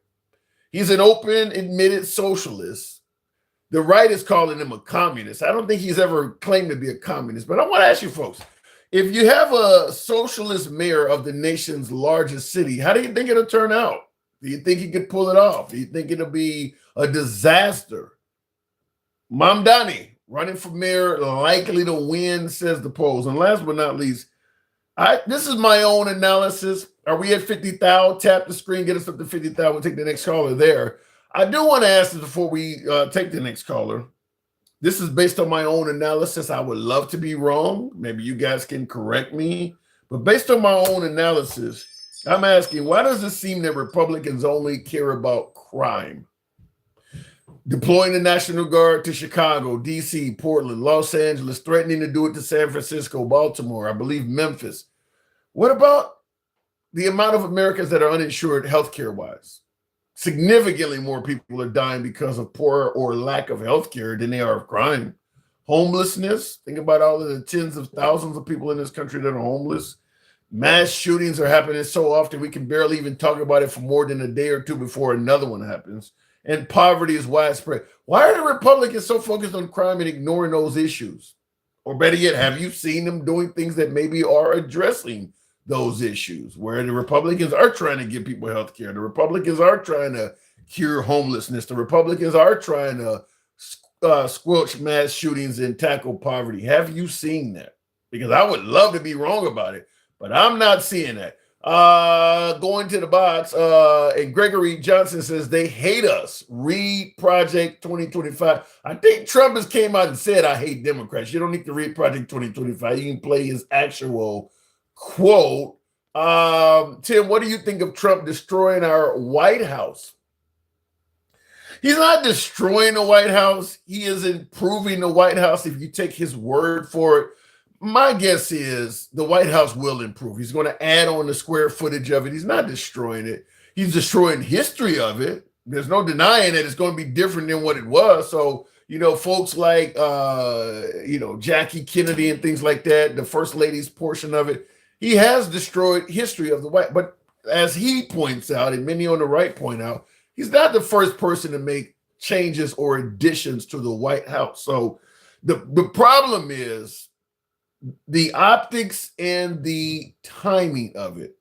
He's an open, admitted socialist. The right is calling him a communist. I don't think he's ever claimed to be a communist, but I want to ask you folks, if you have a socialist mayor of the nation's largest city, how do you think it'll turn out? Do you think he could pull it off? Do you think it'll be a disaster? Mamdani, running for mayor, likely to win, says the polls. And last but not least, this is my own analysis. Are we at 50,000? Tap the screen, get us up to 50,000. We'll take the next caller there. I do want to ask this before we take the next caller. This is based on my own analysis. I would love to be wrong. Maybe you guys can correct me. But based on my own analysis, I'm asking, why does it seem that Republicans only care about crime? Deploying the National Guard to Chicago, D.C., Portland, Los Angeles, threatening to do it to San Francisco, Baltimore, I believe Memphis. What about the amount of Americans that are uninsured healthcare-wise? Significantly more people are dying because of poor or lack of healthcare than they are of crime. Homelessness, think about all of the tens of thousands of people in this country that are homeless. Mass shootings are happening so often we can barely even talk about it for more than a day or two before another one happens. And poverty is widespread. Why are the Republicans so focused on crime and ignoring those issues? Or better yet, have you seen them doing things that maybe are addressing those issues, where the Republicans are trying to give people health care? The Republicans are trying to cure homelessness. The Republicans are trying to squelch mass shootings and tackle poverty. Have you seen that? Because I would love to be wrong about it, but I'm not seeing that. Going to the box, and Gregory Johnson says they hate us. Read Project 2025. I think Trump has came out and said, I hate Democrats. You don't need to read Project 2025. You can play his actual quote. Tim, what do you think of Trump destroying our White House? He's not destroying the White House. He is improving the White House if you take his word for it. My guess is the White House will improve. He's going to add on the square footage of it. He's not destroying it. He's destroying history of it. There's no denying that it's going to be different than what it was. So, folks like, Jackie Kennedy and things like that, the First Lady's portion of it, he has destroyed history of the White. But as he points out, and many on the right point out, he's not the first person to make changes or additions to the White House. So the problem is the optics and the timing of it,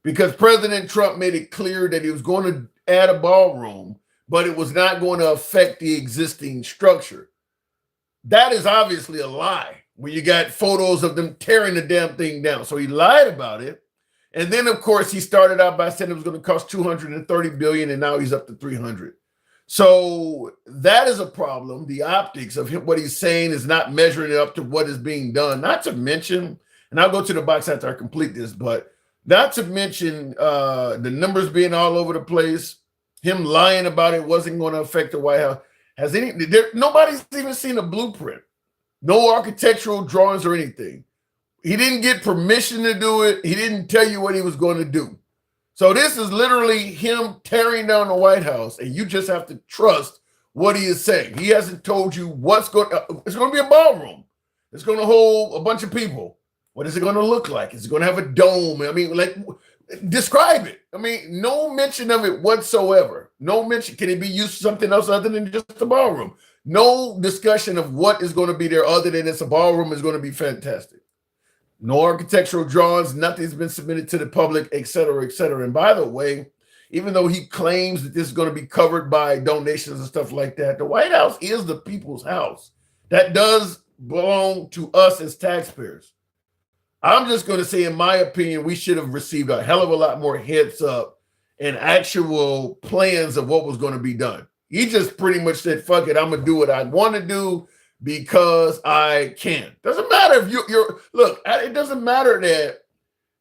because President Trump made it clear that he was going to add a ballroom, but it was not going to affect the existing structure. That is obviously a lie when you got photos of them tearing the damn thing down. So he lied about it. And then, of course, he started out by saying it was going to cost $230 billion, and now he's up to $300. So that is a problem. The optics of what he's saying is not measuring it up to what is being done. Not to mention, and I'll go to the box after I complete this, but not to mention the numbers being all over the place, him lying about it wasn't going to affect the White House. Nobody's even seen a blueprint, no architectural drawings or anything. He didn't get permission to do it. He didn't tell you what he was going to do. So this is literally him tearing down the White House, and you just have to trust what he is saying. He hasn't told you it's going to be a ballroom. It's going to hold a bunch of people. What is it going to look like? Is it going to have a dome? I mean, describe it. I mean, no mention of it whatsoever. No mention. Can it be used for something else other than just a ballroom? No discussion of what is going to be there other than it's a ballroom is going to be fantastic. No architectural drawings, nothing's been submitted to the public, et cetera, et cetera. And by the way, even though he claims that this is going to be covered by donations and stuff like that, the White House is the people's house. That does belong to us as taxpayers. I'm just going to say, in my opinion, we should have received a hell of a lot more heads up and actual plans of what was going to be done. He just pretty much said, fuck it, I'm going to do what I want to do because I can. Doesn't matter if you're look, it doesn't matter that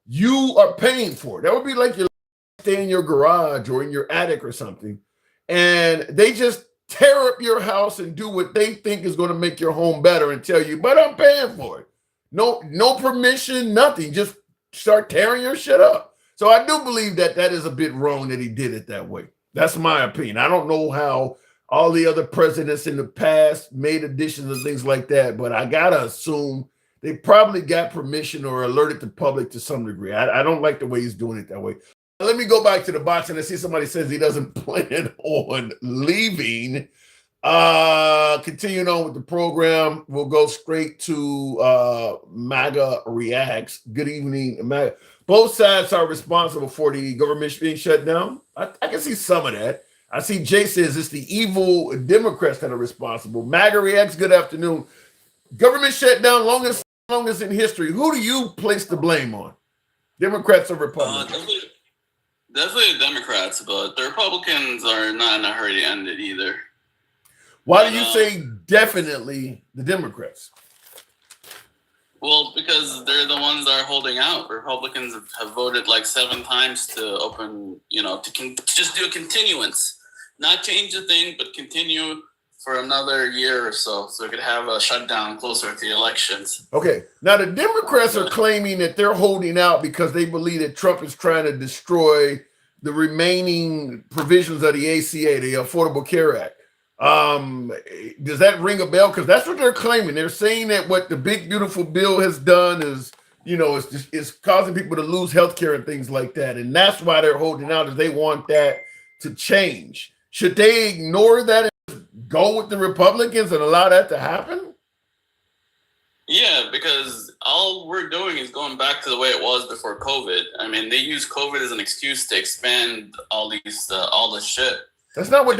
you are paying for it. That would be like you stay in your garage or in your attic or something, and they just tear up your house and do what they think is going to make your home better and tell you, but I'm paying for it. No permission, nothing. Just start tearing your shit up. So I do believe that is a bit wrong that he did it that way. That's my opinion. I don't know how all the other presidents in the past made additions and things like that. But I gotta assume they probably got permission or alerted the public to some degree. I don't like the way he's doing it that way. Let me go back to the box, and I see somebody says he doesn't plan on leaving. Continuing on with the program, we'll go straight to MAGA Reacts. Good evening, MAGA. Both sides are responsible for the government being shut down. I can see some of that. I see Jay says it's the evil Democrats that are responsible. MAGA Reacts, good afternoon. Government shut down longest in history. Who do you place the blame on? Democrats or Republicans? Definitely the Democrats, but the Republicans are not in a hurry to end it either. Why do you say definitely the Democrats? Well, because they're the ones that are holding out. Republicans have voted like 7 times to open, to just do a continuance, not change the thing, but continue for another year or so we could have a shutdown closer to the elections. Okay. Now, the Democrats are claiming that they're holding out because they believe that Trump is trying to destroy the remaining provisions of the ACA, the Affordable Care Act. Does that ring a bell? Because that's what they're claiming. They're saying that what the big, beautiful bill has done is, it's causing people to lose health care and things like that. And that's why they're holding out, is they want that to change. Should they ignore that and go with the Republicans and allow that to happen? Yeah, because all we're doing is going back to the way it was before COVID. I mean, they use COVID as an excuse to expand all this shit. That's not what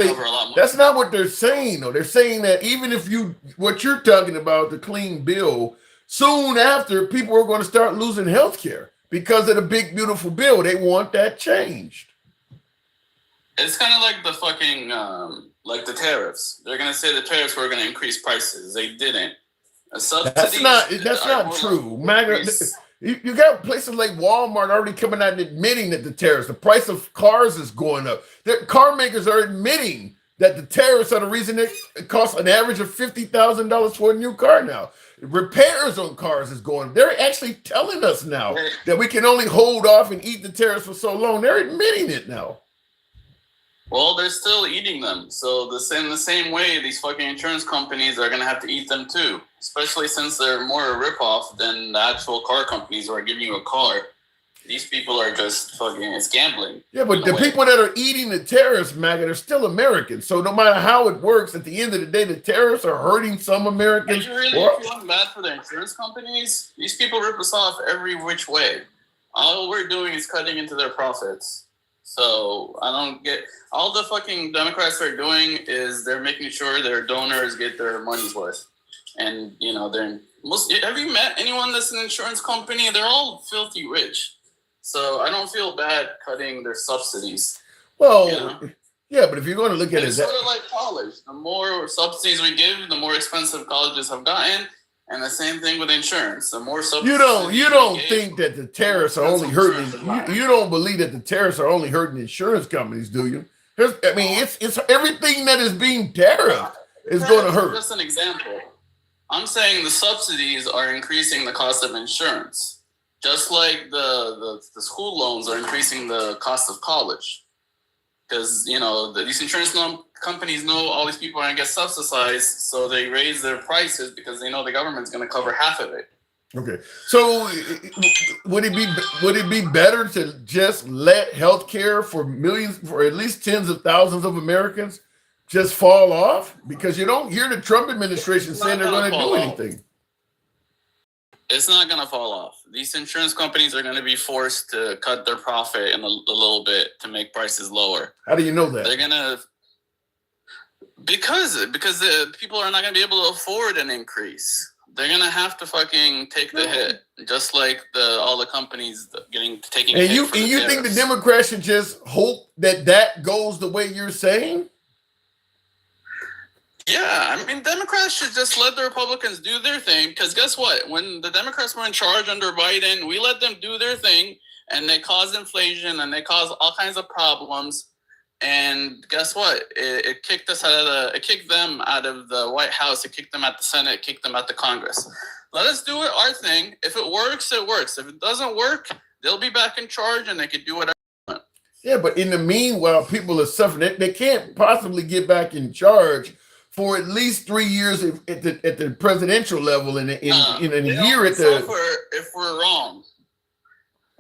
that's not what they're saying, though. They're saying that even if what you're talking about, the clean bill, soon after people are going to start losing health care because of the big, beautiful bill. They want that changed. It's kind of like the fucking, like the tariffs. They're going to say the tariffs were going to increase prices. They didn't. That's not true. You got places like Walmart already coming out and admitting that the price of cars is going up. The car makers are admitting that the tariffs are the reason it costs an average of $50,000 for a new car now. Repairs on cars is going. They're actually telling us now that we can only hold off and eat the tariffs for so long. They're admitting it now. Well, they're still eating them. So in the same way, these fucking insurance companies are going to have to eat them too, especially since they're more a ripoff than the actual car companies who are giving you a car. These people are just fucking, it's gambling. Yeah, but the people that are eating the tariffs, MAGA, are still Americans. So no matter how it works, at the end of the day, the tariffs are hurting some Americans. Are you really feeling bad for the insurance companies? These people rip us off every which way. All we're doing is cutting into their profits. So I don't get, all the fucking Democrats are doing is they're making sure their donors get their money's worth. And, have you met anyone that's an insurance company? They're all filthy rich. So I don't feel bad cutting their subsidies. Well, yeah, but if you're going to look at it, it's sort of like college. The more subsidies we give, the more expensive colleges have gotten. And the same thing with insurance. The more subsidies you don't think that the tariffs are only hurting. You don't believe that the tariffs are only hurting insurance companies, do you? It's everything that is being tariffed is going to hurt. Just an example. I'm saying the subsidies are increasing the cost of insurance, just like the school loans are increasing the cost of college. Because these insurance companies know all these people are going to get subsidized, so they raise their prices because they know the government's going to cover half of it. Okay, so would it be better to just let healthcare for at least tens of thousands of Americans just fall off? Because you don't hear the Trump administration saying they're going to do anything. It's not going to fall off. These insurance companies are going to be forced to cut their profit in a little bit to make prices lower. How do you know that? They're going to, because the people are not going to be able to afford an increase. They're going to have to fucking take the hit, just like all the companies taking. And you think the Democrats should just hope that goes the way you're saying? Yeah, I mean, Democrats should just let the Republicans do their thing, because guess what? When the Democrats were in charge under Biden, we let them do their thing, and they caused inflation, and they caused all kinds of problems. And guess what? It kicked them out of the White House. It kicked them out the Senate. It kicked them out the Congress. Let us do our thing. If it works, it works. If it doesn't work, they'll be back in charge, and they can do whatever. Yeah, but in the meanwhile, people are suffering. They can't possibly get back in charge for at least 3 years at the presidential level and in a year at the. If we're wrong.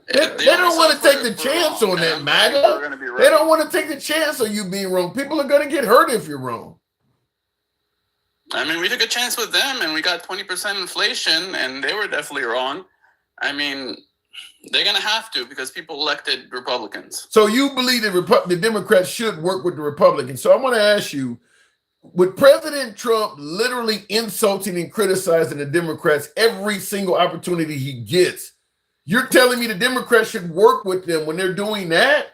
They don't want to take the chance on that, MAGA. They don't want to take the chance on you being wrong. People are going to get hurt if you're wrong. I mean, we took a chance with them, and we got 20% inflation, and they were definitely wrong. I mean, they're going to have to because people elected Republicans. So you believe the Democrats should work with the Republicans. So I want to ask you, with President Trump literally insulting and criticizing the Democrats every single opportunity he gets, you're telling me the Democrats should work with them when they're doing that?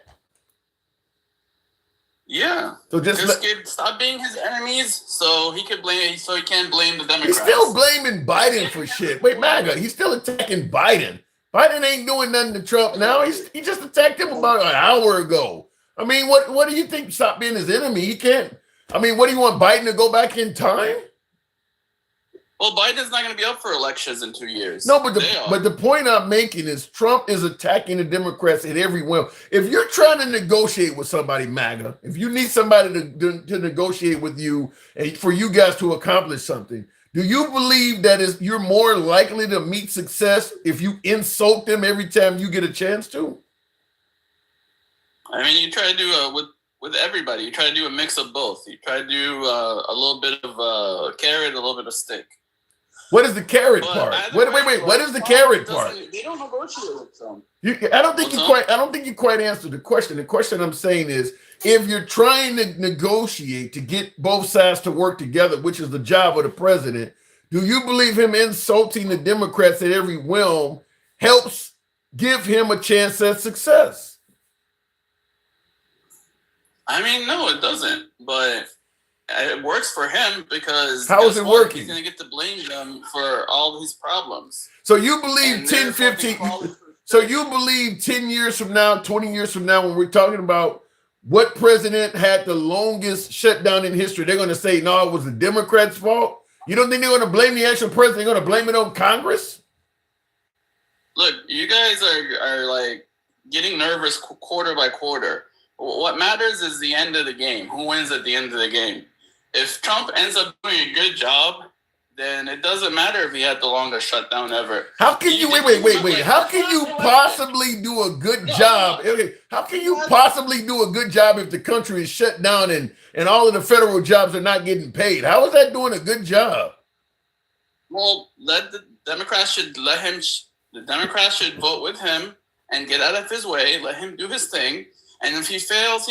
Yeah. So just stop being his enemies, so he can't blame the Democrats. He's still blaming Biden for shit. Wait, MAGA, he's still attacking Biden. Biden ain't doing nothing to Trump now. He just attacked him about an hour ago. I mean, what do you think? Stop being his enemy. He can't. I mean, what do you want Biden to go back in time? Well, Biden's not going to be up for elections in 2 years. No, but the point I'm making is Trump is attacking the Democrats at every whim. If you're trying to negotiate with somebody, MAGA, if you need somebody to negotiate with you and for you guys to accomplish something, do you believe that you're more likely to meet success if you insult them every time you get a chance to? I mean, you try to do with everybody. You try to do a mix of both. You try to do a little bit of carrot, a little bit of stick. What is the carrot part? Wait. What is the carrot part? They don't negotiate with them. I don't think you quite answered the question. The question I'm saying is, if you're trying to negotiate to get both sides to work together, which is the job of the president, do you believe him insulting the Democrats at every whim helps give him a chance at success? I mean, no, it doesn't. But it works for him because how is it working? He's going to get to blame them for all these problems. So you believe 10, 15, so you believe 10 years from now, 20 years from now, when we're talking about what president had the longest shutdown in history, they're going to say, no, it was the Democrats' fault? You don't think they're going to blame the actual president? They're going to blame it on Congress? Look, you guys are like getting nervous quarter by quarter. What matters is the end of the game. Who wins at the end of the game? If Trump ends up doing a good job, then it doesn't matter if he had the longest shutdown ever. How can you wait? How can you possibly do a good job? Okay, how can you possibly do a good job if the country is shut down and all of the federal jobs are not getting paid? How is that doing a good job? Well, the Democrats should vote with him and get out of his way. Let him do his thing. And if he fails,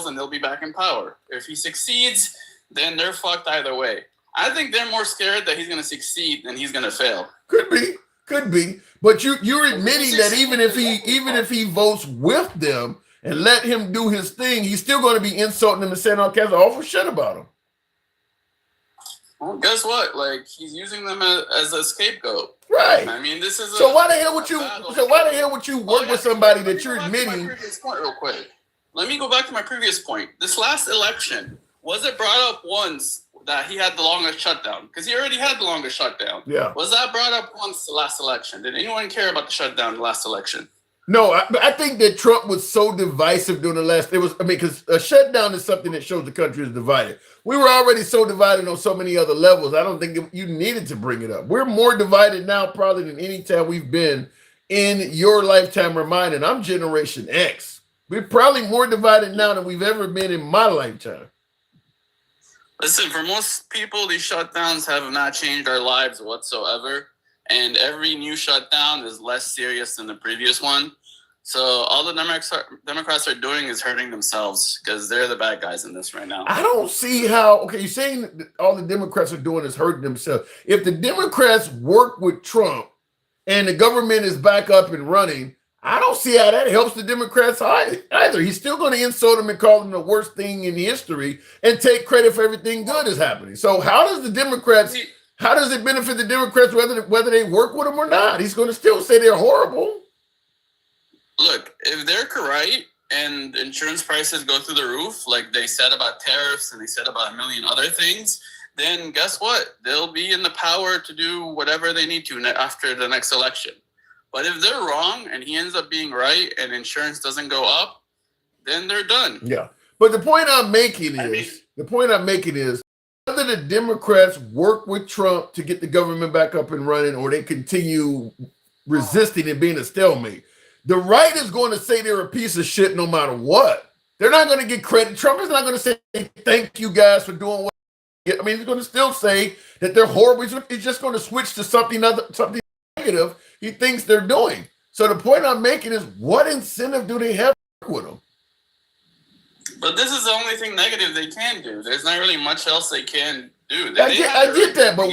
and they'll be back in power. If he succeeds, then they're fucked either way. I think they're more scared that he's going to succeed than he's going to fail. Could be. But you're admitting that even if he votes with them and let him do his thing, he's still going to be insulting them and saying all kinds of awful shit about him. Well, guess what? Like, he's using them as a scapegoat. Right. I mean, this is. So why the hell would you work with somebody that you're admitting? Real quick. Let me go back to my previous point. This last election, was it brought up once that he had the longest shutdown? Because he already had the longest shutdown. Yeah. Was that brought up once the last election? Did anyone care about the shutdown the last election? No, I think that Trump was so divisive during the last. Because a shutdown is something that shows the country is divided. We were already so divided on so many other levels. I don't think you needed to bring it up. We're more divided now probably than any time we've been in your lifetime or mine. And I'm Generation X. We're probably more divided now than we've ever been in my lifetime. Listen, for most people, these shutdowns have not changed our lives whatsoever. And every new shutdown is less serious than the previous one. So all the Democrats are doing is hurting themselves because they're the bad guys in this right now. I don't see how. Okay, you're saying that all the Democrats are doing is hurting themselves. If the Democrats work with Trump and the government is back up and running, I don't see how that helps the Democrats either. He's still going to insult them and call them the worst thing in history and take credit for everything good is happening. So how does it benefit the Democrats whether they work with him or not? He's going to still say they're horrible. Look, if they're correct and insurance prices go through the roof, like they said about tariffs and they said about a million other things, then guess what? They'll be in the power to do whatever they need to after the next election. But if they're wrong and he ends up being right and insurance doesn't go up, then they're done. Yeah. But the point I'm making is whether the Democrats work with Trump to get the government back up and running or they continue resisting and being a stalemate, the right is going to say they're a piece of shit no matter what. They're not going to get credit. Trump is not going to say thank you guys for doing what. I mean, he's going to still say that they're horrible. He's just going to switch to something negative he thinks they're doing. So the point I'm making is, what incentive do they have to work with them? But this is the only thing negative they can do. There's not really much else they can do. I get that, but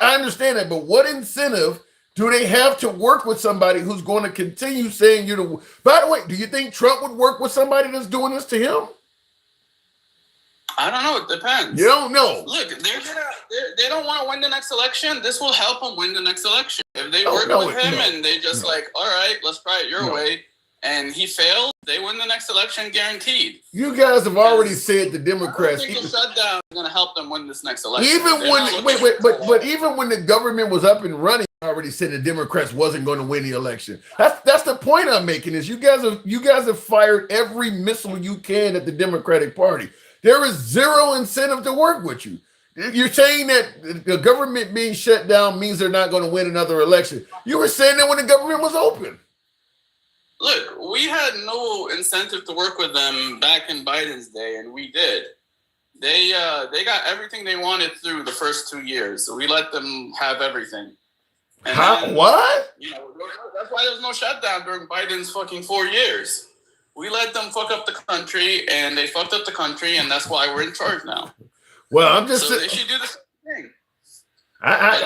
I understand that. But what incentive do they have to work with somebody who's going to continue saying you know? By the way, do you think Trump would work with somebody that's doing this to him? I don't know. It depends. You don't know. Look, they don't want to win the next election. This will help them win the next election. If they work with him and they just all right, let's try it your way, and he fails, they win the next election guaranteed. You guys have already said the Democrats. I think the shutdown is going to help them win this next election. Even but even when the government was up and running, I already said the Democrats wasn't going to win the election. That's the point I'm making. Is you guys have fired every missile you can at the Democratic Party. There is zero incentive to work with you. You're saying that the government being shut down means they're not going to win another election. You were saying that when the government was open. Look, we had no incentive to work with them back in Biden's day, and we did. They got everything they wanted through the first 2 years, so we let them have everything. And what? You know, that's why there's no shutdown during Biden's fucking 4 years. We let them fuck up the country, and they fucked up the country, and that's why we're in charge now. Well, I'm just so they should do the same thing.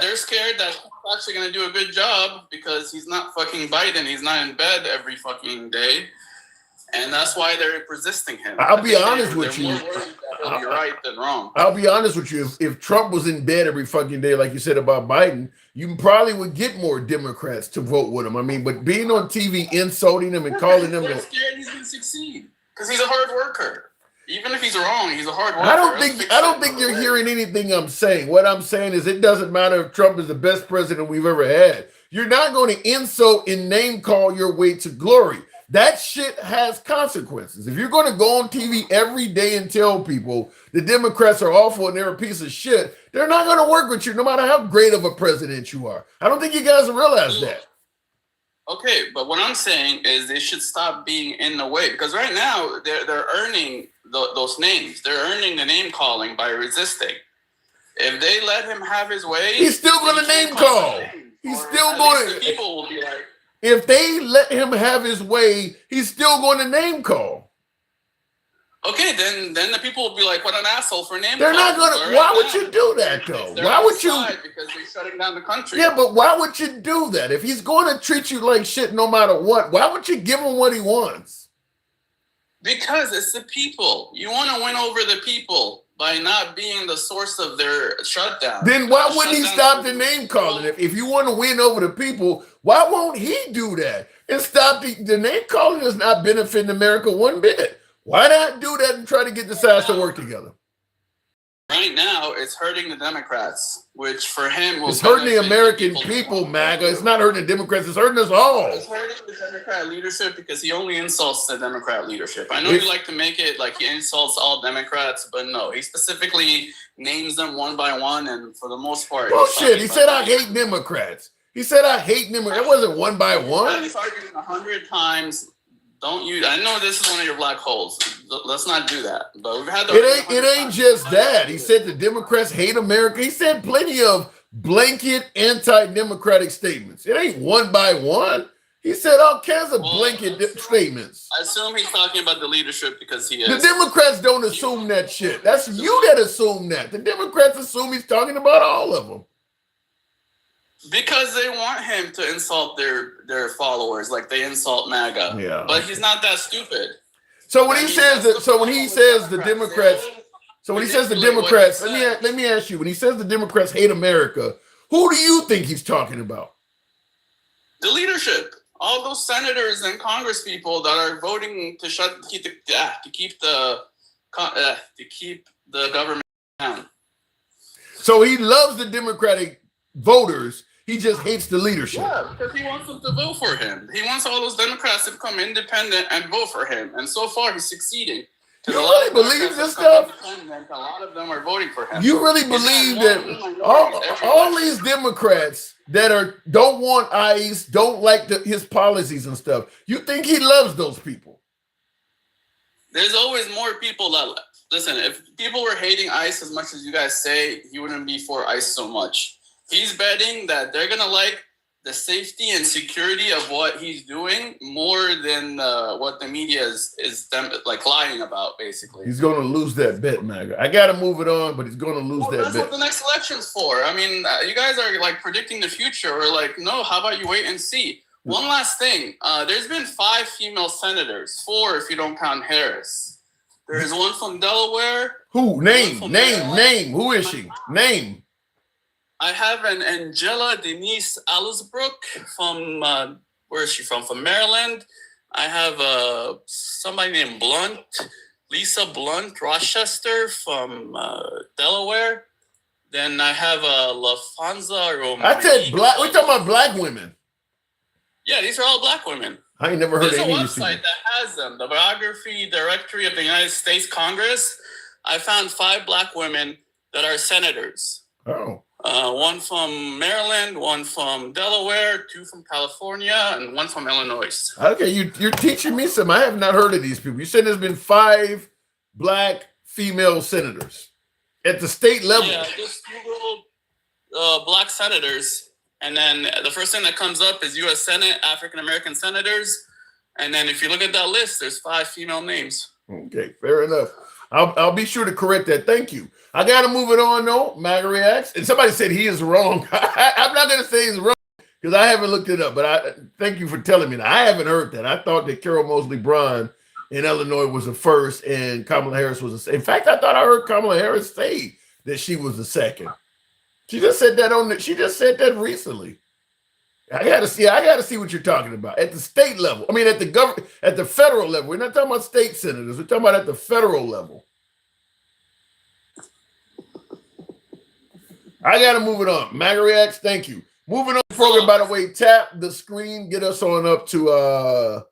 They're scared that he's actually going to do a good job because he's not fucking Biden. He's not in bed every fucking day. And that's why they're resisting him. I'll be honest with you. More worried that he'll be right than wrong. I'll be honest with you. If Trump was in bed every fucking day, like you said about Biden, you probably would get more Democrats to vote with him. I mean, but being on TV, insulting them and calling them. They're scared he's going to succeed because he's a hard worker. Even if he's wrong, he's a hard worker. I don't think you're hearing anything I'm saying. What I'm saying is it doesn't matter if Trump is the best president we've ever had. You're not going to insult and name call your way to glory. That shit has consequences. If you're going to go on TV every day and tell people the Democrats are awful and they're a piece of shit, they're not going to work with you no matter how great of a president you are. I don't think you guys realize that. Okay, but what I'm saying is they should stop being in the way because right now they're earning those names. They're earning the name calling by resisting. If they let him have his way, he's still going to name call. He's still going to. People will be like, if they let him have his way, he's still going to name call. Okay, then the people will be like, "What an asshole for naming." They're not going to. Why would you do that though? Why would you? Because they're shutting down the country. Yeah, but why would you do that? If he's going to treat you like shit no matter what, why would you give him what he wants? Because it's the people. You want to win over the people by not being the source of their shutdown. Then why wouldn't he stop the name calling? If you want to win over the people, why won't he do that and stop the name calling? Is not benefiting America one bit. Why not do that and try to get the sides to work together? Right now, it's hurting the Democrats, which for him it's hurting the American people, MAGA. It's not hurting the Democrats. It's hurting us all. It's hurting the Democrat leadership because he only insults the Democrat leadership. I know you like to make it like he insults all Democrats, but no, he specifically names them one by one, and for the most part, bullshit. He said, "I hate Democrats." He said, "I hate Democrats." That wasn't one by one. He's arguing 100 times. Don't you? I know this is one of your black holes. Let's not do that. But we've had it ain't just that. He said the Democrats hate America. He said plenty of blanket anti-democratic statements. It ain't one by one. He said all kinds of blanket statements. I assume he's talking about the leadership because he is. The Democrats don't assume that shit. That's you that assume that. The Democrats assume he's talking about all of them. Because they want him to insult their followers like they insult MAGA. Yeah. But he's not that stupid. So when he says the Democrats, let me ask you, when he says the Democrats hate America, who do you think he's talking about? The leadership. All those senators and Congress people that are voting to keep the government down. So he loves the Democratic voters He just hates the leadership. Yeah, because he wants them to vote for him. He wants all those Democrats to become independent and vote for him. And so far, he's succeeding. You really believe this stuff? A lot of them are voting for him. You really believe that all these Democrats that don't want ICE, don't like his policies and stuff, you think he loves those people? There's always more people that listen. If people were hating ICE as much as you guys say, he wouldn't be for ICE so much. He's betting that they're gonna like the safety and security of what he's doing more than what the media is them, like lying about. Basically, he's going to lose that bet, MAGA. I got to move it on, but he's going to lose that that's bet. What the next election's for. I mean, you guys are like predicting the future. We're like, no. How about you wait and see? One last thing. There's been 5 female senators, 4 if you don't count Harris. There is one from Delaware. Who? Name. Who is she? Name. I have an Angela Denise Ellsbrook from, where is she from? From Maryland. I have somebody named Blunt, Lisa Blunt Rochester from Delaware. Then I have LaFonza Romero. I said black. We're talking about black women. Yeah, these are all black women. I ain't never heard of any of these people. There's a website that has them, the Biography Directory of the United States Congress. I found 5 black women that are senators. Oh. One from Maryland, one from Delaware, 2 from California, and 1 from Illinois. Okay, you're teaching me something. I have not heard of these people. You said there's been 5 black female senators at the state level. Yeah, just Google black senators, and then the first thing that comes up is U.S. Senate, African American senators, and then if you look at that list, there's 5 female names. Okay, fair enough. I'll be sure to correct that. Thank you. I got to move it on, though. MAGA reacts. And somebody said he is wrong. I'm not going to say he's wrong because I haven't looked it up, but I thank you for telling me that. I haven't heard that. I thought that Carol Moseley Braun in Illinois was the first and Kamala Harris was the second. In fact, I thought I heard Kamala Harris say that she was the second. She just said that she just said that recently. I gotta see what you're talking about at the state level. I mean, at the federal level. We're not talking about state senators. We're talking about at the federal level. I gotta move it on. MAGA reacts. Thank you. Moving on the program. By the way, tap the screen. Get us on up to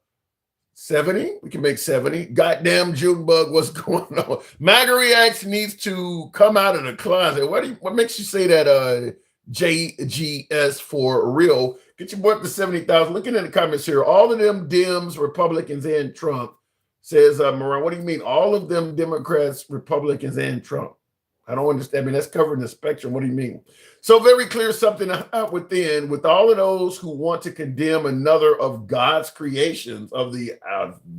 70. We can make 70. Goddamn Junebug, what's going on? MAGA reacts needs to come out of the closet. What makes you say that? JGS for real. Get your boy up to 70,000. Looking in the comments here, all of them Dems, Republicans, and Trump, says Moran. What do you mean? All of them Democrats, Republicans, and Trump? I don't understand. I mean, that's covering the spectrum. What do you mean? So very clear something out within with all of those who want to condemn another of God's creations of the,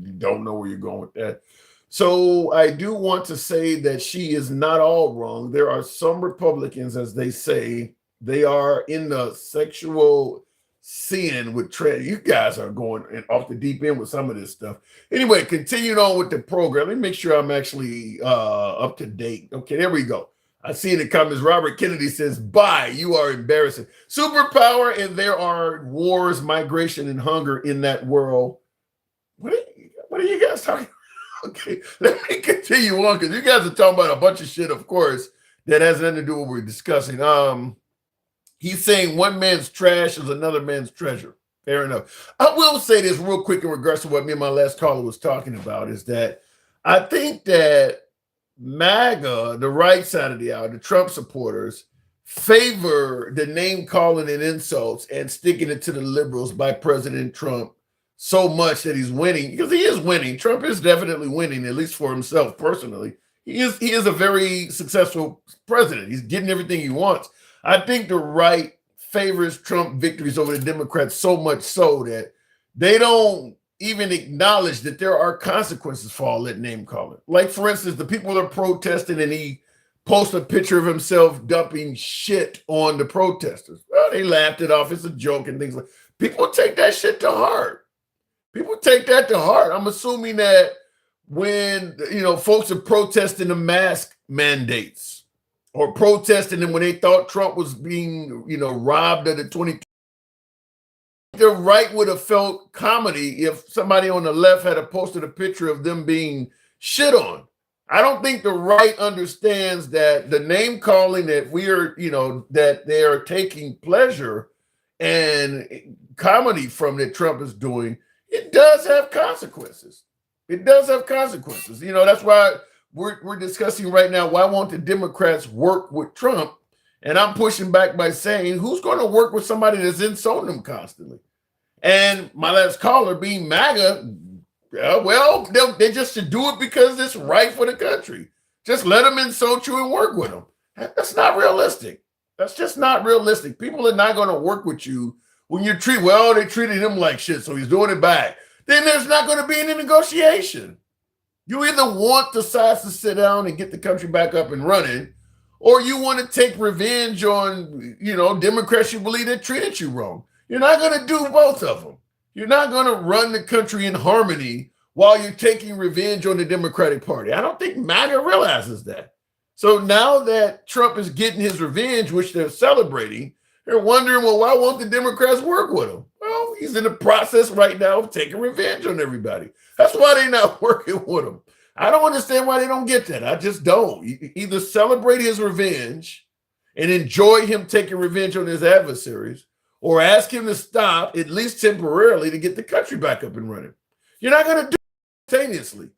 you don't know where you're going with that. So I do want to say that she is not all wrong. There are some Republicans, as they say, they are in the sexual sin with trans. You guys are going off the deep end with some of this stuff. Anyway, continuing on with the program. Let me make sure I'm actually up to date. Okay, there we go. I see in the comments, Robert Kennedy says, bye, you are embarrassing. Superpower, and there are wars, migration, and hunger in that world. What are you guys talking about? Okay, let me continue on because you guys are talking about a bunch of shit, of course, that has nothing to do with what we're discussing. He's saying one man's trash is another man's treasure. Fair enough. I will say this real quick in regards to what me and my last caller was talking about is that I think that MAGA, the right side of the aisle, the Trump supporters, favor the name calling and insults and sticking it to the liberals by President Trump so much that he's winning, because he is winning. Trump is definitely winning, at least for himself personally. He is a very successful president. He's getting everything he wants. I think the right favors Trump victories over the Democrats so much so that they don't even acknowledge that there are consequences for all that name calling. Like, for instance, the people are protesting and he posts a picture of himself dumping shit on the protesters. Well, they laughed it off. It's a joke and things like that. People take that shit to heart. People take that to heart. I'm assuming that when, folks are protesting the mask mandates, or protesting them when they thought Trump was being, robbed of the 20. The right would have felt comedy if somebody on the left had posted a picture of them being shit on. I don't think the right understands that the name calling that that they are taking pleasure and comedy from that Trump is doing, it does have consequences. It does have consequences. You know, that's why we're discussing right now, why won't the Democrats work with Trump? And I'm pushing back by saying, who's going to work with somebody that's insulting them constantly? And my last caller being MAGA, well, they just should do it because it's right for the country. Just let them insult you and work with them. That's not realistic. That's just not realistic. People are not going to work with you when you they treated him like shit, so he's doing it back. Then there's not going to be any negotiation. You either want the sides to sit down and get the country back up and running, or you want to take revenge on, Democrats you believe that treated you wrong. You're not going to do both of them. You're not going to run the country in harmony while you're taking revenge on the Democratic Party. I don't think MAGA realizes that. So now that Trump is getting his revenge, which they're celebrating, they're wondering, well, why won't the Democrats work with him? Well, he's in the process right now of taking revenge on everybody. That's why they're not working with him. I don't understand why they don't get that. I just don't. Either celebrate his revenge and enjoy him taking revenge on his adversaries, or ask him to stop, at least temporarily, to get the country back up and running. You're not going to do it simultaneously.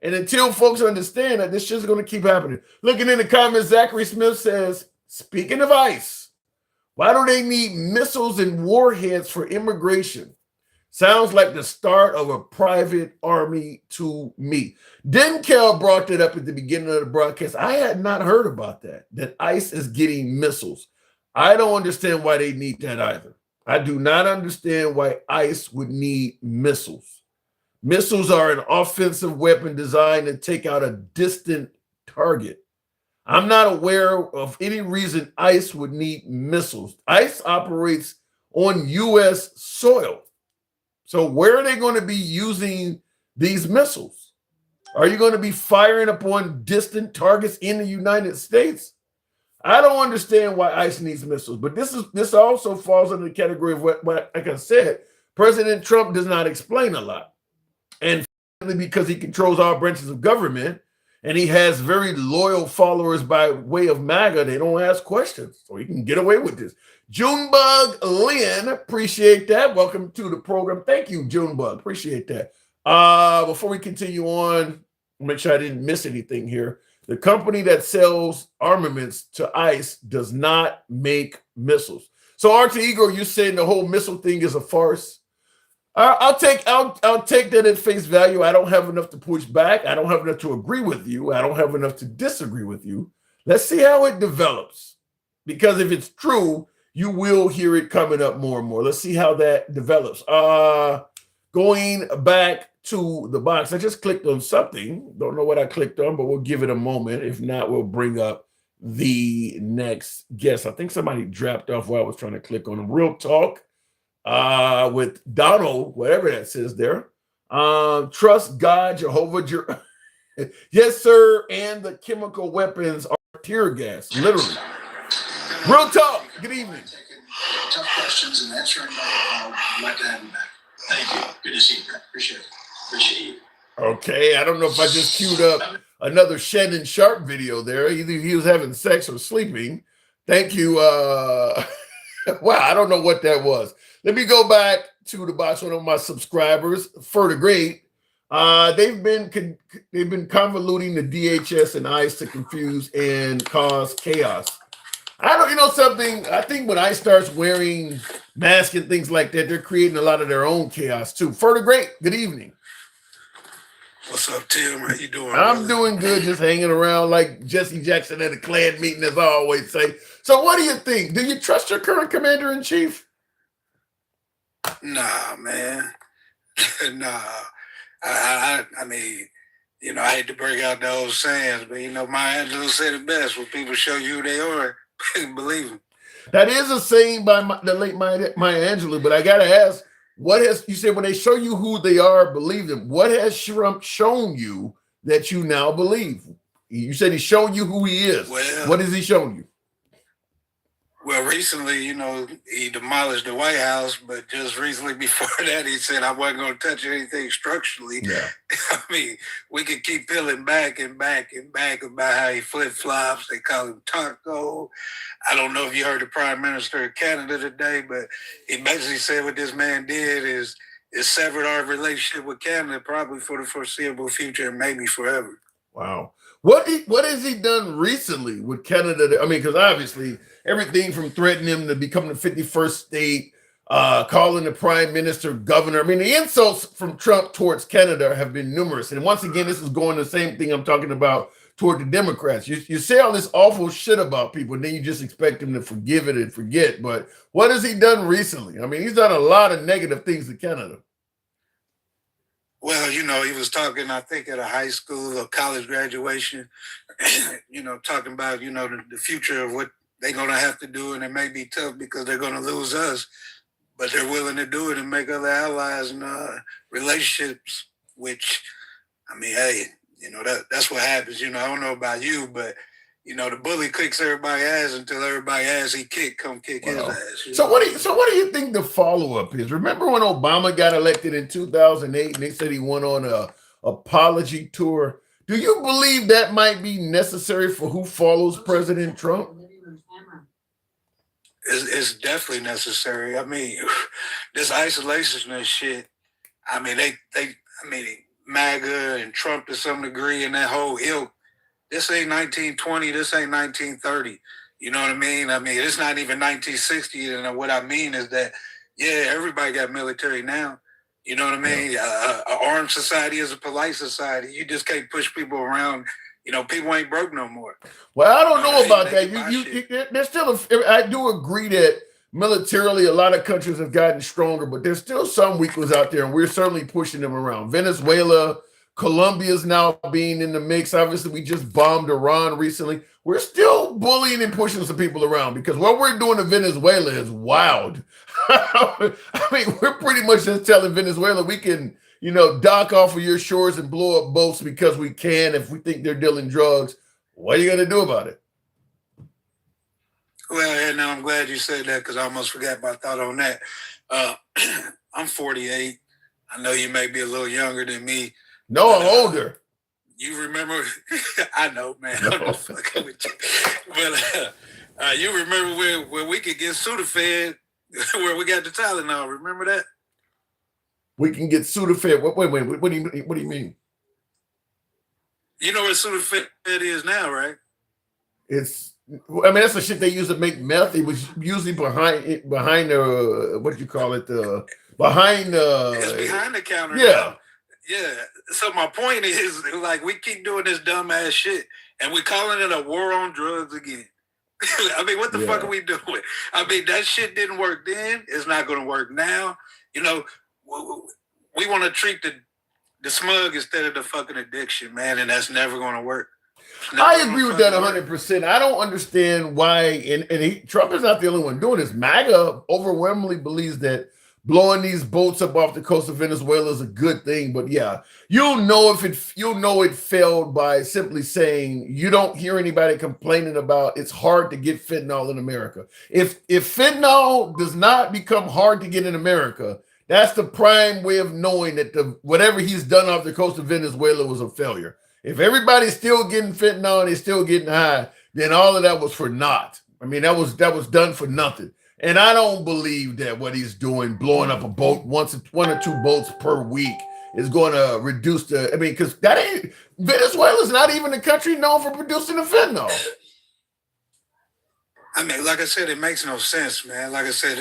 And until folks understand that, this shit's going to keep happening. Looking in the comments, Zachary Smith says, speaking of ICE, why do they need missiles and warheads for immigration? Sounds like the start of a private army to me. Denkel brought that up at the beginning of the broadcast. I had not heard about that ICE is getting missiles. I don't understand why they need that either. I do not understand why ICE would need missiles. Missiles are an offensive weapon designed to take out a distant target. I'm not aware of any reason ICE would need missiles. ICE operates on U.S. soil. So where are they going to be using these missiles? Are you going to be firing upon distant targets in the United States? I don't understand why ICE needs missiles, but this also falls under the category of what, like I said, President Trump does not explain a lot. And because he controls all branches of government and he has very loyal followers by way of MAGA, they don't ask questions, so he can get away with this. Junebug Lynn, appreciate that. Welcome to the program. Thank you, Junebug. Appreciate that. Before we continue on, make sure I didn't miss anything here. The company that sells armaments to ICE does not make missiles. So, Archie Ego, you're saying the whole missile thing is a farce? I'll take that at face value. I don't have enough to push back. I don't have enough to agree with you. I don't have enough to disagree with you. Let's see how it develops. Because if it's true, you will hear it coming up more and more. Let's see how that develops. Going back to the box, I just clicked on something. Don't know what I clicked on, but we'll give it a moment. If not, we'll bring up the next guest. I think somebody dropped off while I was trying to click on them. Real Talk with Donald, whatever that says there. Trust God, Jehovah. Yes, sir. And the chemical weapons are tear gas, literally. Real Talk. Good evening. Tough questions and answering them. I'd like to have you back. Thank you. Good to see you. Appreciate it. Appreciate you. Okay, I don't know if I just queued up another Shannon Sharp video there. Either he was having sex or sleeping. Thank you. Wow, I don't know what that was. Let me go back to the box. One of my subscribers, Fer the Great. They've been convoluting the DHS and ICE to confuse and cause chaos. Something, I think when ICE starts wearing masks and things like that, they're creating a lot of their own chaos too. Fer the Great, good evening. What's up, Tim? How you doing? I'm doing good, just hanging around like Jesse Jackson at a Klan meeting, as I always say. So what do you think? Do you trust your current commander-in-chief? Nah, man. Nah. I mean, I hate to break out the old sayings, but Maya Angelou said it best. When people show you who they are, believe them. That is a saying by the late Maya Angelou, but I got to ask, you said when they show you who they are, believe them. What has Trump shown you that you now believe? You said he's shown you who he is. Well, what has he shown you? Well, recently, you know, he demolished the White House, but just recently before that, he said, I wasn't going to touch anything structurally. Yeah. I mean, we could keep peeling back and back and back about how he flip-flops. They call him Taco. I don't know if you heard the Prime Minister of Canada today, but he basically said what this man did is severed our relationship with Canada probably for the foreseeable future and maybe forever. Wow. What has he done recently with Canada? I mean, because obviously everything from threatening him to become the 51st state, calling the prime minister governor. I mean, the insults from Trump towards Canada have been numerous. And once again, this is going the same thing I'm talking about toward the Democrats. You say all this awful shit about people, and then you just expect them to forgive it and forget. But what has he done recently? I mean, he's done a lot of negative things to Canada. Well, you know, he was talking, I think, at a high school or college graduation, you know, talking about, you know, the future of what they're going to have to do. And it may be tough because they're going to lose us, but they're willing to do it and make other allies and relationships, which, I mean, hey, you know, that's what happens. You know, I don't know about you, but, you know, the bully kicks everybody's ass until everybody ass he come kick his ass. So what do you think the follow-up is? Remember when Obama got elected in 2008 and they said he went on a apology tour? Do you believe that might be necessary for who follows President Trump? It's definitely necessary. I mean, this isolationist shit, I mean, MAGA and Trump to some degree and that whole ilk, this ain't 1920, this ain't 1930. You know what I mean? I mean, it's not even 1960. And what I mean is that, yeah, everybody got military now. You know what I mean? An armed society is a polite society. You just can't push people around. You know, people ain't broke no more. Well, I don't know about that. There's still I do agree that militarily a lot of countries have gotten stronger, but there's still some weak ones out there, and we're certainly pushing them around. Venezuela, Colombia's now being in the mix. Obviously, we just bombed Iran recently. We're still bullying and pushing some people around because what we're doing to Venezuela is wild. I mean, we're pretty much just telling Venezuela we can, you know, dock off of your shores and blow up boats because we can if we think they're dealing drugs. What are you going to do about it? Well, and I'm glad you said that because I almost forgot my thought on that. I'm 48. I know you may be a little younger than me. No, I'm older. You remember? I know, man. No. I'm just fucking with you. But you remember where we could get Sudafed, where we got the Tylenol? Remember that? We can get Sudafed. Wait. What do you mean? You know where Sudafed is now, right? I mean, that's the shit they used to make meth. It was usually behind what you call it, behind it's behind the counter. Yeah. Now. Yeah. So my point is, like, we keep doing this dumbass shit, and we're calling it a war on drugs again. I mean, what the fuck are we doing? I mean, that shit didn't work then. It's not going to work now. You know, we want to treat the smug instead of the fucking addiction, man, and that's never going to work. I agree with that 100%. I don't understand why, Trump is not the only one doing this. MAGA overwhelmingly believes that blowing these boats up off the coast of Venezuela is a good thing. But yeah, you'll know it failed by simply saying you don't hear anybody complaining about it's hard to get fentanyl in America. If fentanyl does not become hard to get in America, that's the prime way of knowing that whatever he's done off the coast of Venezuela was a failure. If everybody's still getting fentanyl and they're still getting high, then all of that was for naught. I mean, that was done for nothing. And I don't believe that what he's doing, blowing up a boat, one or two boats per week, is going to reduce because Venezuela's not even a country known for producing the fentanyl. I mean, like I said, it makes no sense, man. Like I said,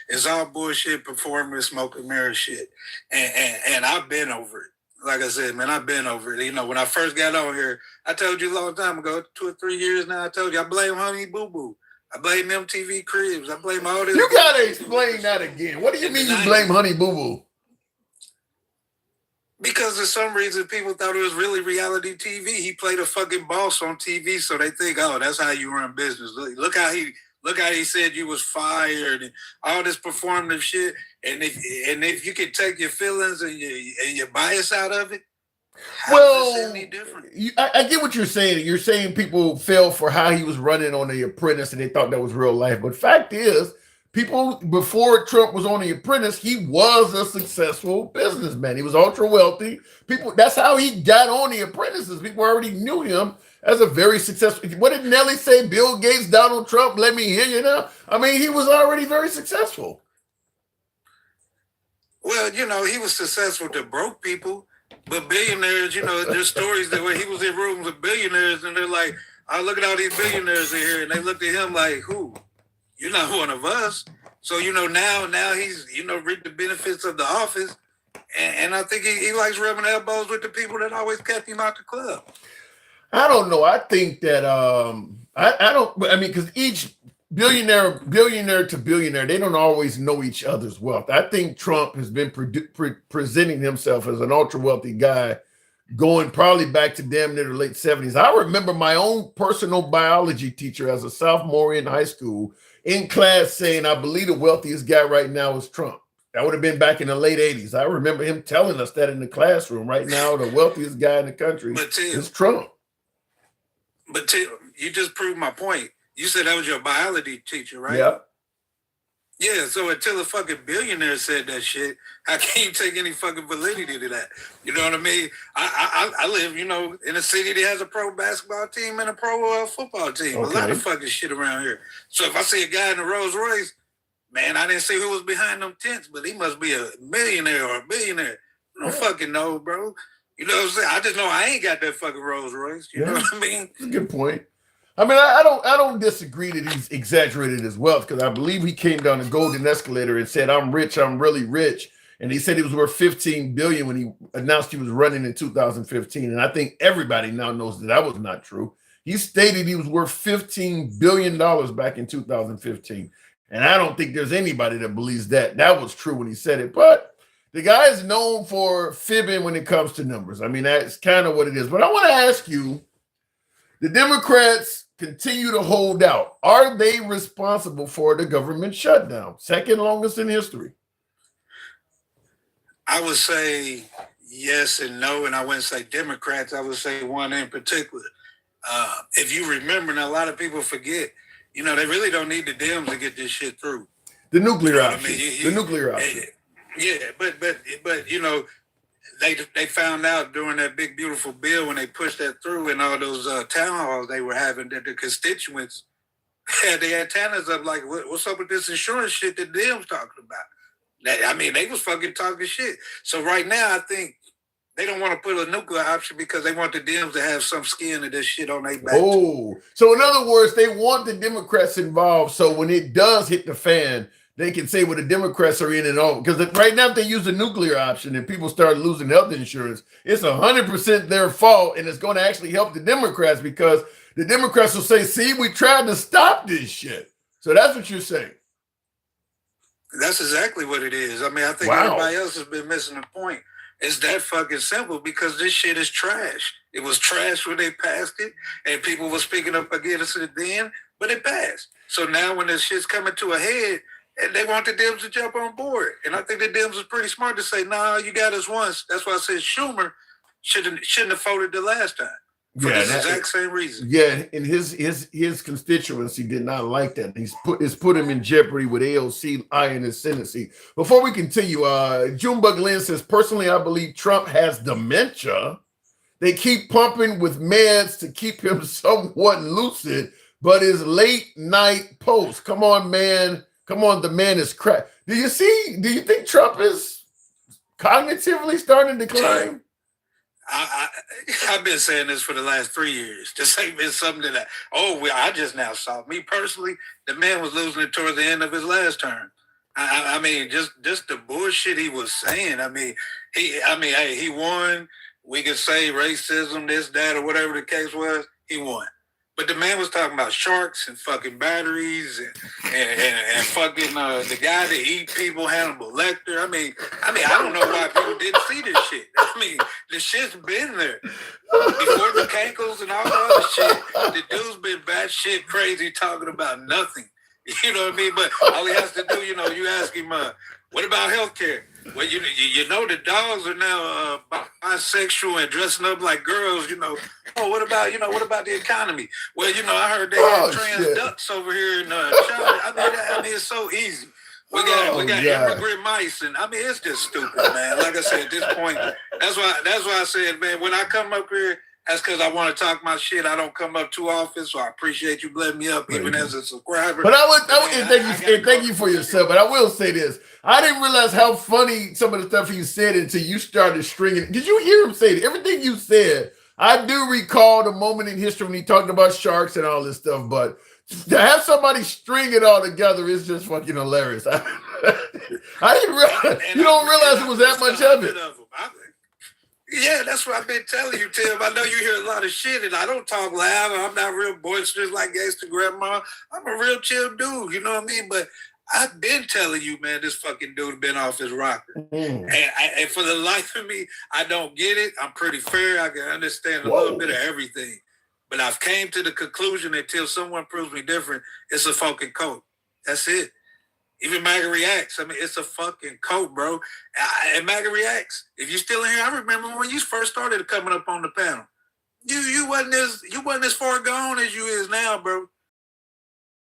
it's all bullshit, performance, smoke and mirror shit. And I've been over it. Like I said, man, I've been over it. You know, when I first got on here, I told you a long time ago, 2 or 3 years now, I told you I blame Honey Boo Boo. I blame MTV Cribs. I blame all this. You gotta explain that again. What do you mean you blame Honey Boo Boo? Because for some reason people thought it was really reality TV. He played a fucking boss on TV, so they think, oh, that's how you run business. Look how he said you was fired and all this performative shit. And if you can take your feelings and your bias out of it, Well, any different? I get what you're saying. You're saying people fell for how he was running on The Apprentice and they thought that was real life. But fact is, people before Trump was on The Apprentice, he was a successful businessman. He was ultra wealthy. People, that's how he got on The Apprentices. People already knew him as a very successful. What did Nelly say? Bill Gates, Donald Trump, let me hear you now. I mean, he was already very successful. Well, you know, he was successful to broke people, but billionaires, you know, there's stories that when he was in rooms with billionaires and they're like, oh, look at all these billionaires in here. And they looked at him like, who? You're not one of us. So, you know, now he's, you know, reaped the benefits of the office. And I think he likes rubbing elbows with the people that always kept him out the club. I don't know. I think that I mean, because each billionaire to billionaire, they don't always know each other's wealth. I think Trump has been presenting himself as an ultra wealthy guy, going probably back to damn near the late 70s. I remember my own personal biology teacher as a sophomore in high school in class saying, I believe the wealthiest guy right now is Trump. That would have been back in the late 80s. I remember him telling us that in the classroom. Right now, the wealthiest guy in the country is Trump. But Tim, you just proved my point. You said that was your biology teacher, right? Yeah. Yeah, so until a fucking billionaire said that shit, I can't take any fucking validity to that. You know what I mean? I live, you know, in a city that has a pro basketball team and a pro football team. Okay. A lot of fucking shit around here. So if I see a guy in a Rolls Royce, man, I didn't see who was behind them tents, but he must be a millionaire or a billionaire. I don't fucking know, bro. You know what I'm saying? I just know I ain't got that fucking Rolls Royce. You know what I mean? That's a good point. I mean, I don't disagree that he's exaggerated his wealth, because I believe he came down the golden escalator and said, I'm rich, I'm really rich. And he said he was worth $15 billion when he announced he was running in 2015. And I think everybody now knows that was not true. He stated he was worth $15 billion back in 2015. And I don't think there's anybody that believes that. That was true when he said it. But the guy is known for fibbing when it comes to numbers. I mean, that's kind of what it is. But I want to ask you, the Democrats continue to hold out. Are they responsible for the government shutdown? Second longest in history. I would say yes and no, and I wouldn't say Democrats. I would say one in particular. If you remember, and a lot of people forget, you know, they really don't need the Dems to get this shit through. The nuclear option. The nuclear option. Yeah, but you know, they found out during that big beautiful bill when they pushed that through and all those town halls they were having that the constituents had their antennas up like, what's up with this insurance shit that Dems talking about? I mean, they was fucking talking shit. So right now, I think they don't want to put a nuclear option because they want the Dems to have some skin of this shit on their back. Oh, so in other words, they want the Democrats involved. So when it does hit the fan, they can say, well, the Democrats are in and all. Because right now, if they use the nuclear option and people start losing health insurance, it's 100% their fault. And it's going to actually help the Democrats because the Democrats will say, see, we tried to stop this shit. So that's what you're saying. That's exactly what it is. I mean, I think everybody else has been missing the point. It's that fucking simple because this shit is trash. It was trash when they passed it, and people were speaking up against it then, but it passed. So now when this shit's coming to a head, and they want the Dems to jump on board. And I think the Dems is pretty smart to say, nah, you got us once. That's why I said Schumer shouldn't have voted the last time. For the exact same reason. Yeah, and his constituency did not like that. It's put him in jeopardy with AOC eyeing his Senate seat. Before we continue, Junebug Lynn says, personally, I believe Trump has dementia. They keep pumping with meds to keep him somewhat lucid, but his late night post, come on, man. Come on, the man is crap. Do you think Trump is cognitively starting to decline? I've been saying this for the last 3 years. This ain't been something that I just now saw. Me personally, the man was losing it towards the end of his last term. I mean, just the bullshit he was saying. He won. We could say racism, this, that, or whatever the case was. He won. But the man was talking about sharks and fucking batteries and fucking the guy that eat people, Hannibal Lecter. I mean, I don't know why people didn't see this shit. I mean, the shit's been there. Before the cankles and all the other shit, the dude's been batshit crazy talking about nothing. You know what I mean? But all he has to do, you know, you ask him, what about healthcare? Well, you know the dogs are now bisexual and dressing up like girls. You know. Oh, what about the economy? Well, I heard they have trans ducks over here in Charlotte. I mean, it's so easy. We got immigrant mice, and I mean, it's just stupid, man. Like I said, at this point, that's why I said, man, when I come up here, that's because I want to talk my shit. I don't come up too often, so I appreciate you letting me up, even as a subscriber. But thank you for yourself. But I will say this: I didn't realize how funny some of the stuff he said until you started stringing. Did you hear him say it? Everything you said? I do recall the moment in history when he talked about sharks and all this stuff, but to have somebody string it all together is just fucking hilarious. I didn't realize, you don't realize it was that much of it. Yeah, that's what I've been telling you, Tim. I know you hear a lot of shit, and I don't talk loud. I'm not real boisterous like gangster grandma. I'm a real chill dude, you know what I mean? But I've been telling you, man, this fucking dude been off his rocker. And for the life of me, I don't get it. I'm pretty fair. I can understand a little bit of everything. But I've came to the conclusion until someone proves me different, it's a fucking cult. That's it. Even MAGA Reacts. I mean, it's a fucking cult, bro. And MAGA Reacts, if you're still in here, I remember when you first started coming up on the panel. You wasn't as far gone as you is now, bro.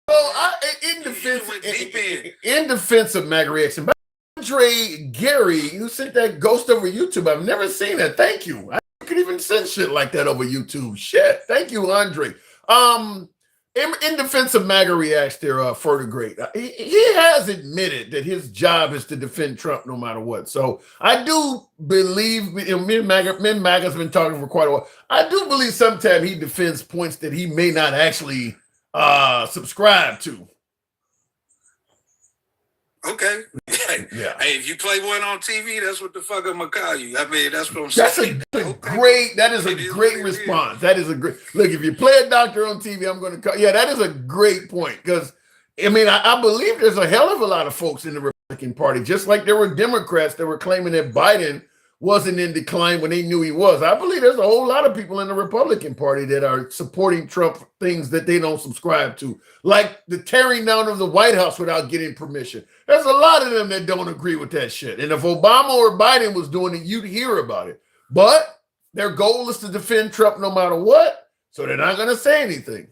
Well, in defense of MAGA Reaction, Andre Gary, who sent that ghost over YouTube, I've never seen that. Thank you. I could even send shit like that over YouTube. Shit. Thank you, Andre. In defense of MAGA Reacts there, for the great, he has admitted that his job is to defend Trump no matter what. So I do believe, me and MAGA's been talking for quite a while. I do believe sometimes he defends points that he may not actually subscribe to. Okay. Yeah. Hey, if you play one on TV, that's what the fuck I'm gonna call you. I mean, that's what I'm saying. That is a great response. That is a great look. If you play a doctor on TV, I'm gonna call. Yeah, that is a great point. Because I mean, I believe there's a hell of a lot of folks in the Republican Party, just like there were Democrats that were claiming that Biden wasn't in decline when they knew he was. I believe there's a whole lot of people in the Republican Party that are supporting Trump for things that they don't subscribe to, like the tearing down of the White House without getting permission. There's a lot of them that don't agree with that shit. And if Obama or Biden was doing it, you'd hear about it. But their goal is to defend Trump no matter what, so they're not going to say anything.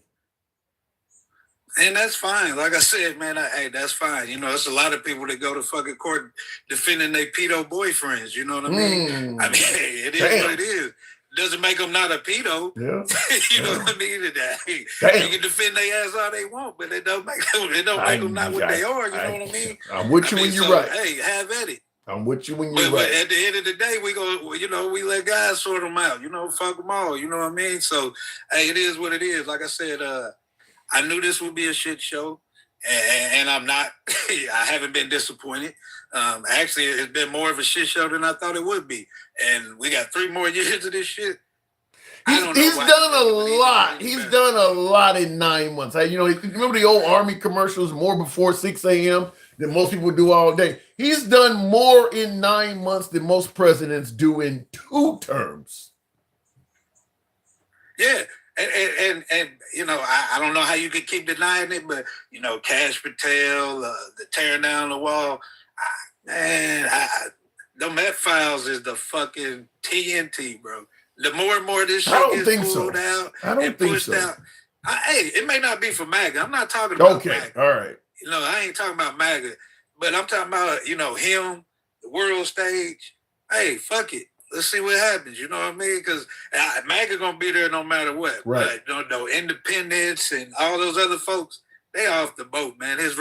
And that's fine. Like I said, man, hey, that's fine. You know, it's a lot of people that go to fucking court defending their pedo boyfriends. You know what I mean? I mean, hey, it is what it is. It doesn't make them not a pedo. Yeah. You know what I mean? They can defend their ass all they want, but it don't make them not what they are. You know what I mean? I'm with you when you're right. Hey, have at it. I'm with you when you're right. But at the end of the day, we let guys sort them out. You know, fuck them all. You know what I mean? So, hey, it is what it is. Like I said, I knew this would be a shit show, and I'm not. I haven't been disappointed. Actually, it's been more of a shit show than I thought it would be. And we got 3 more years of this shit. He's done a lot. He's done a lot in 9 months. Remember the old Army commercials, more before 6 a.m. than most people do all day. He's done more in 9 months than most presidents do in 2 terms. Yeah. And I don't know how you could keep denying it, but Kash Patel, the tearing down the wall, them F-Files is the fucking TNT, bro. The more and more this shit gets pulled out and pushed out. Hey, it may not be for MAGA. I'm not talking about MAGA. All right. I ain't talking about MAGA, but I'm talking about him, the world stage. Hey, fuck it. Let's see what happens. You know what I mean? Because MAGA gonna be there no matter what. Right. No independents and all those other folks, they off the boat, man. His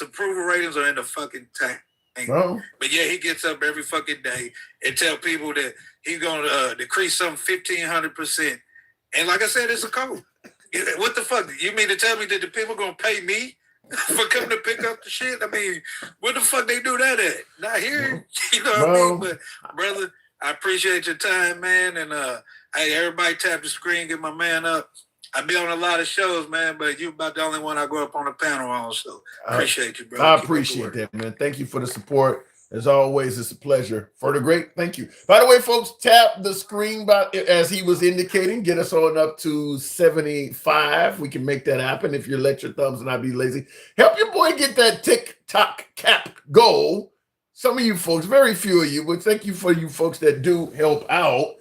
approval ratings are in the fucking tank. Well, but yeah, he gets up every fucking day and tell people that he's gonna decrease some 1,500%. And like I said, it's a code. What the fuck? You mean to tell me that the people gonna pay me for coming to pick up the shit? I mean, where the fuck they do that at? Not here. You know what I mean? But brother, I appreciate your time, man. And hey, everybody tap the screen, get my man up. I be on a lot of shows, man, but you about the only one I go up on the panel on. So appreciate you, bro. I appreciate that, man. Thank you for the support. As always, it's a pleasure. For the great, thank you. By the way, folks, tap the screen as he was indicating. Get us on up to 75. We can make that happen if you let your thumbs and not be lazy. Help your boy get that TikTok cap goal some of you folks, very few of you, but thank you for you folks that do help out.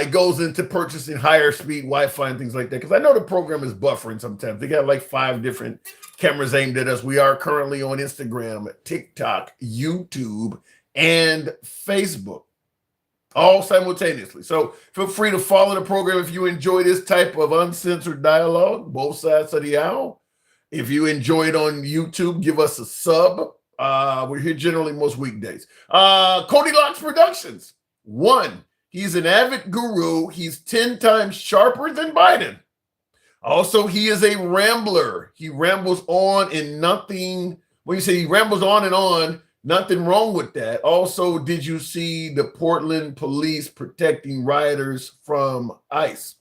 It goes into purchasing higher speed Wi-Fi and things like that. Because I know the program is buffering sometimes. They got like 5 different cameras aimed at us. We are currently on Instagram, TikTok, YouTube, and Facebook, all simultaneously. So feel free to follow the program if you enjoy this type of uncensored dialogue, both sides of the aisle. If you enjoy it on YouTube, give us a sub. We're here generally most weekdays. Cody Locks Productions. 1, he's an avid guru. He's 10 times sharper than Biden. Also, he is a rambler. He rambles on and nothing. When you say he rambles on and on, nothing wrong with that. Also, did you see the Portland police protecting rioters from ICE?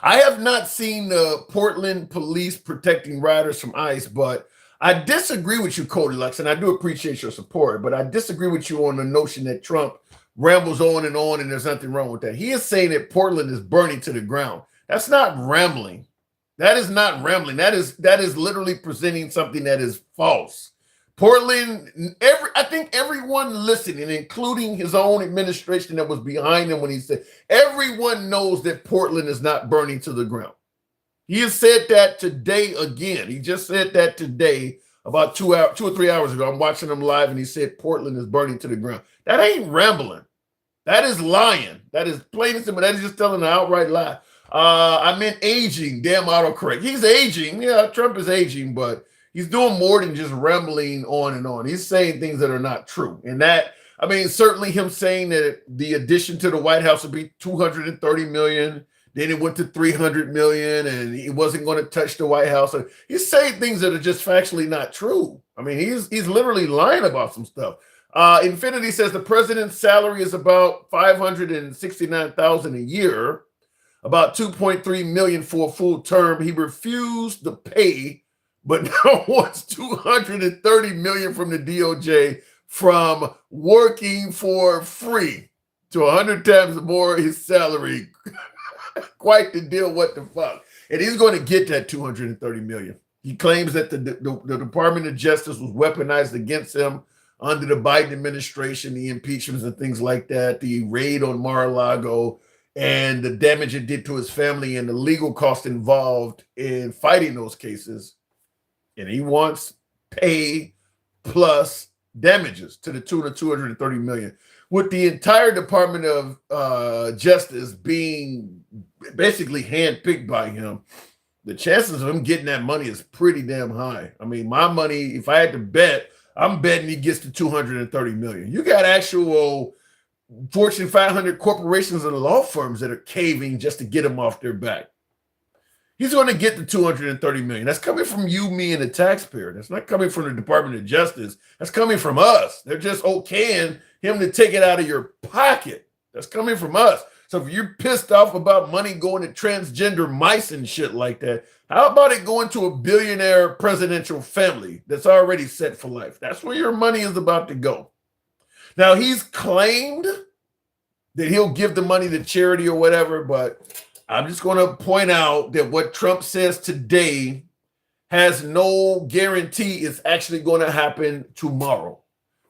I have not seen the Portland police protecting rioters from ICE, but I disagree with you, Cody Lux, and I do appreciate your support, but I disagree with you on the notion that Trump rambles on and there's nothing wrong with that. He is saying that Portland is burning to the ground. That's not rambling. That is not rambling. That is literally presenting something that is false. Portland, I think everyone listening, including his own administration that was behind him when he said, everyone knows that Portland is not burning to the ground. He has said that today again. He just said that today about 2 or 3 hours ago. I'm watching him live and he said Portland is burning to the ground. That ain't rambling. That is lying. That is plain and simple. That is just telling an outright lie. I meant aging. Damn autocorrect. He's aging. Yeah, Trump is aging, but he's doing more than just rambling on and on. He's saying things that are not true. And that, I mean, certainly him saying that the addition to the White House would be $230 million. Then it went to 300 million and he wasn't going to touch the White House. He's saying things that are just factually not true. I mean, he's literally lying about some stuff. Infinity says the president's salary is about $569,000 a year, about 2.3 million for a full term. He refused to pay, but now wants 230 million from the DOJ from working for free to 100 times more his salary. Quite the deal. What the fuck? And he's going to get that 230 million. He claims that the Department of Justice was weaponized against him under the Biden administration, the impeachments and things like that, the raid on Mar-a-Lago, and the damage it did to his family and the legal cost involved in fighting those cases. And he wants pay plus damages to the tune of 230 million. With the entire Department of Justice being basically handpicked by him, the chances of him getting that money is pretty damn high. I mean, my money, if I had to bet, I'm betting he gets to 230 million. You got actual Fortune 500 corporations and law firms that are caving just to get him off their back. He's going to get the 230 million. That's coming from you, me, and the taxpayer. That's not coming from the Department of Justice. That's coming from us. They're just okaying him to take it out of your pocket. That's coming from us. So if you're pissed off about money going to transgender mice and shit like that, how about it going to a billionaire presidential family that's already set for life? That's where your money is about to go. Now, he's claimed that he'll give the money to charity or whatever, but I'm just going to point out that what Trump says today has no guarantee it's actually going to happen tomorrow.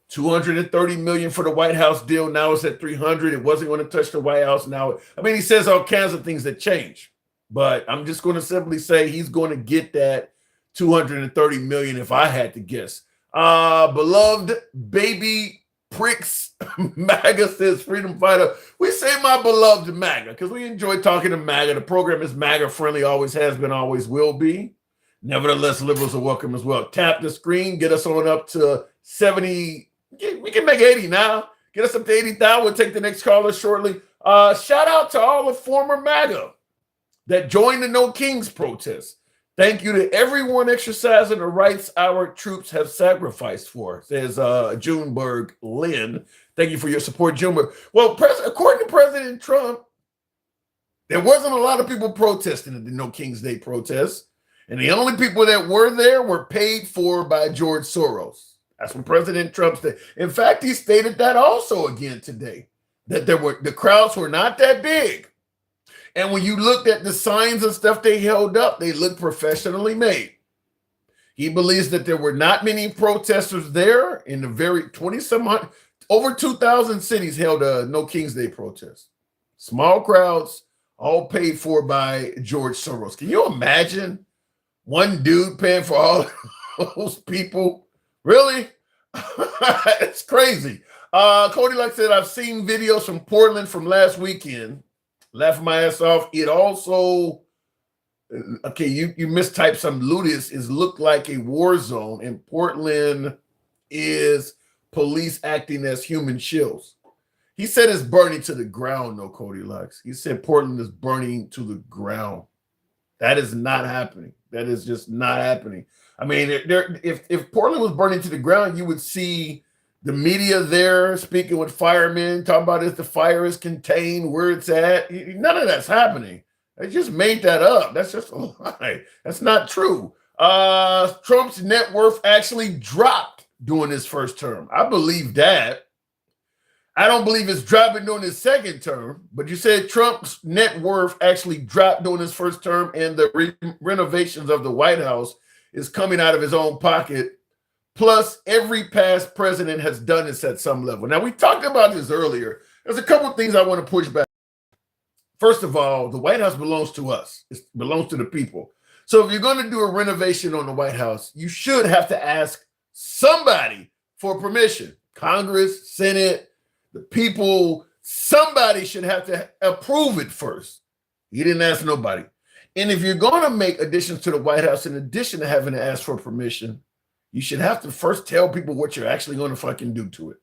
230 million for the White House deal. Now it's at 300. It wasn't going to touch the White House. Now, I mean, he says all kinds of things that change, but I'm just going to simply say he's going to get that 230 million if I had to guess. Beloved baby pricks MAGA says freedom fighter. We say my beloved MAGA because we enjoy talking to MAGA. The program is MAGA friendly, always has been, always will be. Nevertheless, liberals are welcome as well. Tap the screen, get us on up to 70. We can make 80 now. Get us up to 80,000. We'll take the next caller shortly. Shout out to all the former MAGA that joined the No Kings protest. Thank you to everyone exercising the rights our troops have sacrificed for, says Junebirg Lynn. Thank you for your support, Junebirg. Well, according to President Trump, there wasn't a lot of people protesting at the No King's Day protests. And the only people that were there were paid for by George Soros. That's what President Trump said. In fact, he stated that also again today, that the crowds were not that big. And when you looked at the signs and stuff they held up, they looked professionally made. He believes that there were not many protesters there in the very 20-some, over 2,000 cities held a No King's Day protest. Small crowds, all paid for by George Soros. Can you imagine one dude paying for all those people? Really? It's crazy. Cody, like I said, I've seen videos from Portland from last weekend. Laughing my ass off. It also, okay, you mistyped some. Ludus is looked like a war zone, and Portland is police acting as human shields. He said it's burning to the ground, though, Cody Lux. He said Portland is burning to the ground. That is not happening. That is just not happening. I mean, if Portland was burning to the ground, you would see the media there speaking with firemen, talking about if the fire is contained, where it's at. None of that's happening. They just made that up. That's just a lie. That's not true. Trump's net worth actually dropped during his first term. I believe that. I don't believe it's dropping during his second term, but you said Trump's net worth actually dropped during his first term, and the renovations of the White House is coming out of his own pocket. Plus, every past president has done this at some level. Now, we talked about this earlier. There's a couple of things I want to push back. First of all, the White House belongs to us. It belongs to the people. So if you're going to do a renovation on the White House, you should have to ask somebody for permission. Congress, Senate, the people, somebody should have to approve it first. He didn't ask nobody. And if you're going to make additions to the White House, in addition to having to ask for permission, you should have to first tell people what you're actually going to fucking do to it.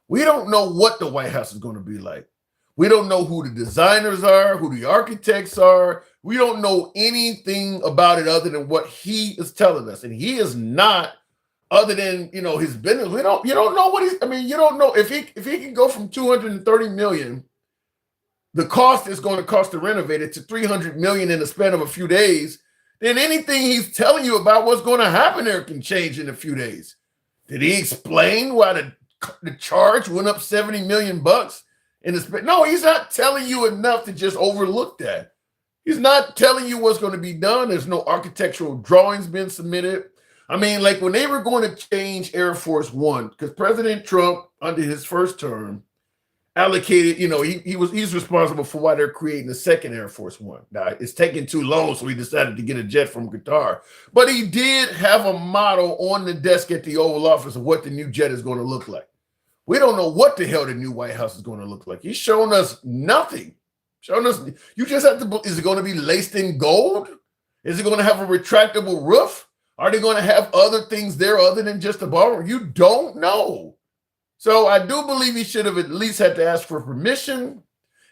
We don't know what the White House is going to be like. We don't know who the designers are, who the architects are. We don't know anything about it other than what he is telling us. And he is not, other than, you know, his business. You don't know what he's, I mean, you don't know if he can go from 230 million, the cost is going to cost to renovate it, to 300 million in the span of a few days. Then anything he's telling you about what's going to happen there can change in a few days. Did he explain why the charge went up 70 million bucks in the span? No, he's not telling you enough to just overlook that. He's not telling you what's going to be done. There's no architectural drawings being submitted. I mean, like when they were going to change Air Force One, because President Trump, under his first term, allocated, you know, he's responsible for why they're creating the second Air Force One. Now, it's taking too long, so he decided to get a jet from Qatar. But he did have a model on the desk at the Oval Office of what the new jet is going to look like. We don't know what the hell the new White House is going to look like. He's shown us nothing. Showing us, you just have to, is it going to be laced in gold? Is it going to have a retractable roof? Are they going to have other things there other than just a ballroom? You don't know. So I do believe he should have at least had to ask for permission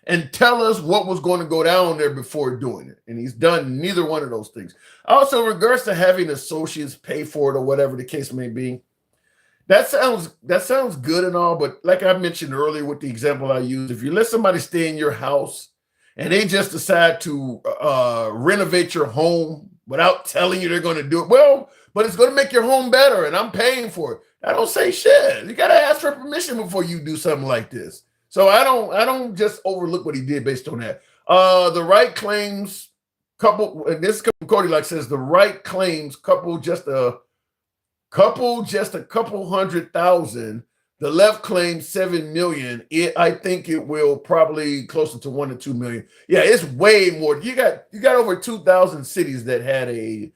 and tell us what was going to go down there before doing it. And he's done neither one of those things. Also, in regards to having associates pay for it or whatever the case may be, that sounds good and all, but like I mentioned earlier with the example I used, if you let somebody stay in your house and they just decide to renovate your home without telling you they're going to do it, well, but it's going to make your home better and I'm paying for it. I don't say shit. You got to ask for permission before you do something like this. So I don't just overlook what he did based on that. The right claims couple, and this Cody like says, the right claims couple just a couple 100,000. The left claims 7 million. I think it will probably closer to 1 to 2 million. Yeah, it's way more. You got over 2,000 cities that had a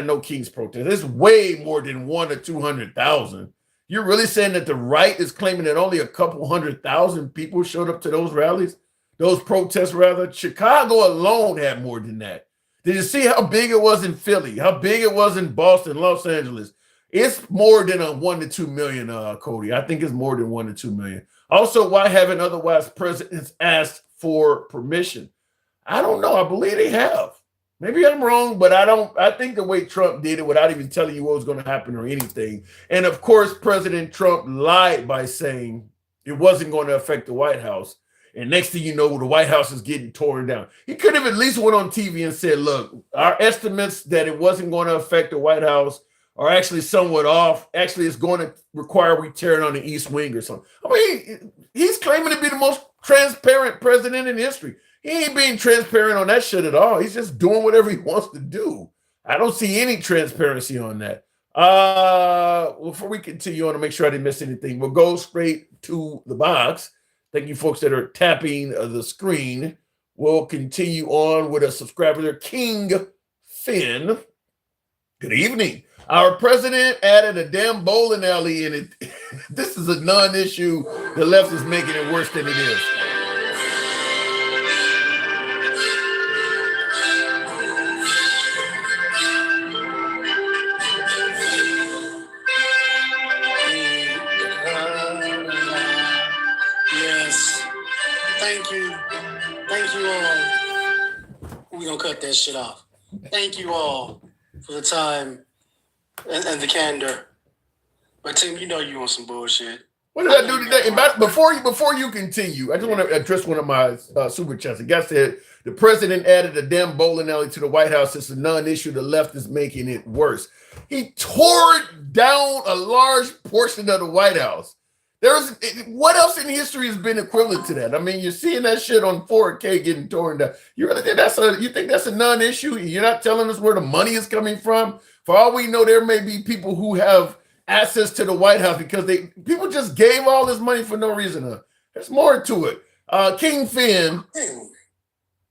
No Kings protest. It's way more than 1 to 200,000. You're really saying that the right is claiming that only a couple 100,000 people showed up to those rallies, those protests rather? Chicago alone had more than that. Did you see how big it was in Philly? How big it was in Boston, Los Angeles? It's more than a 1 to 2 million, Cody. I think it's more than 1 to 2 million. Also, why haven't otherwise presidents asked for permission? I don't know. I believe they have. Maybe I'm wrong, but I think the way Trump did it without even telling you what was going to happen or anything. And of course, President Trump lied by saying it wasn't going to affect the White House. And next thing you know, the White House is getting torn down. He could have at least went on TV and said, look, our estimates that it wasn't going to affect the White House are actually somewhat off. Actually, it's going to require we tear it on the East Wing or something. I mean, he's claiming to be the most transparent president in history. He ain't being transparent on that shit at all. He's just doing whatever he wants to do. I don't see any transparency on that. Before we continue on to make sure I didn't miss anything, we'll go straight to the box. Thank you, folks that are tapping the screen. We'll continue on with a subscriber there, King Finn. Good evening. Our president added a damn bowling alley in it. This is a non-issue. The left is making it worse than it is. Yes. Thank you. Thank you all. We're going to cut that shit off. Thank you all for the time and the candor. But Tim, you know you on some bullshit. What did I do today? Before you continue, I just want to address one of my super chats. The guy said the president added a damn bowling alley to the White House. It's a non-issue. The left is making it worse. He tore down a large portion of the White House. What else in history has been equivalent to that? I mean, you're seeing that shit on 4K getting torn down. You think that's a non-issue? You're not telling us where the money is coming from? For all we know, there may be people who have access to the White House because people just gave all this money for no reason. There's more to it. King Finn.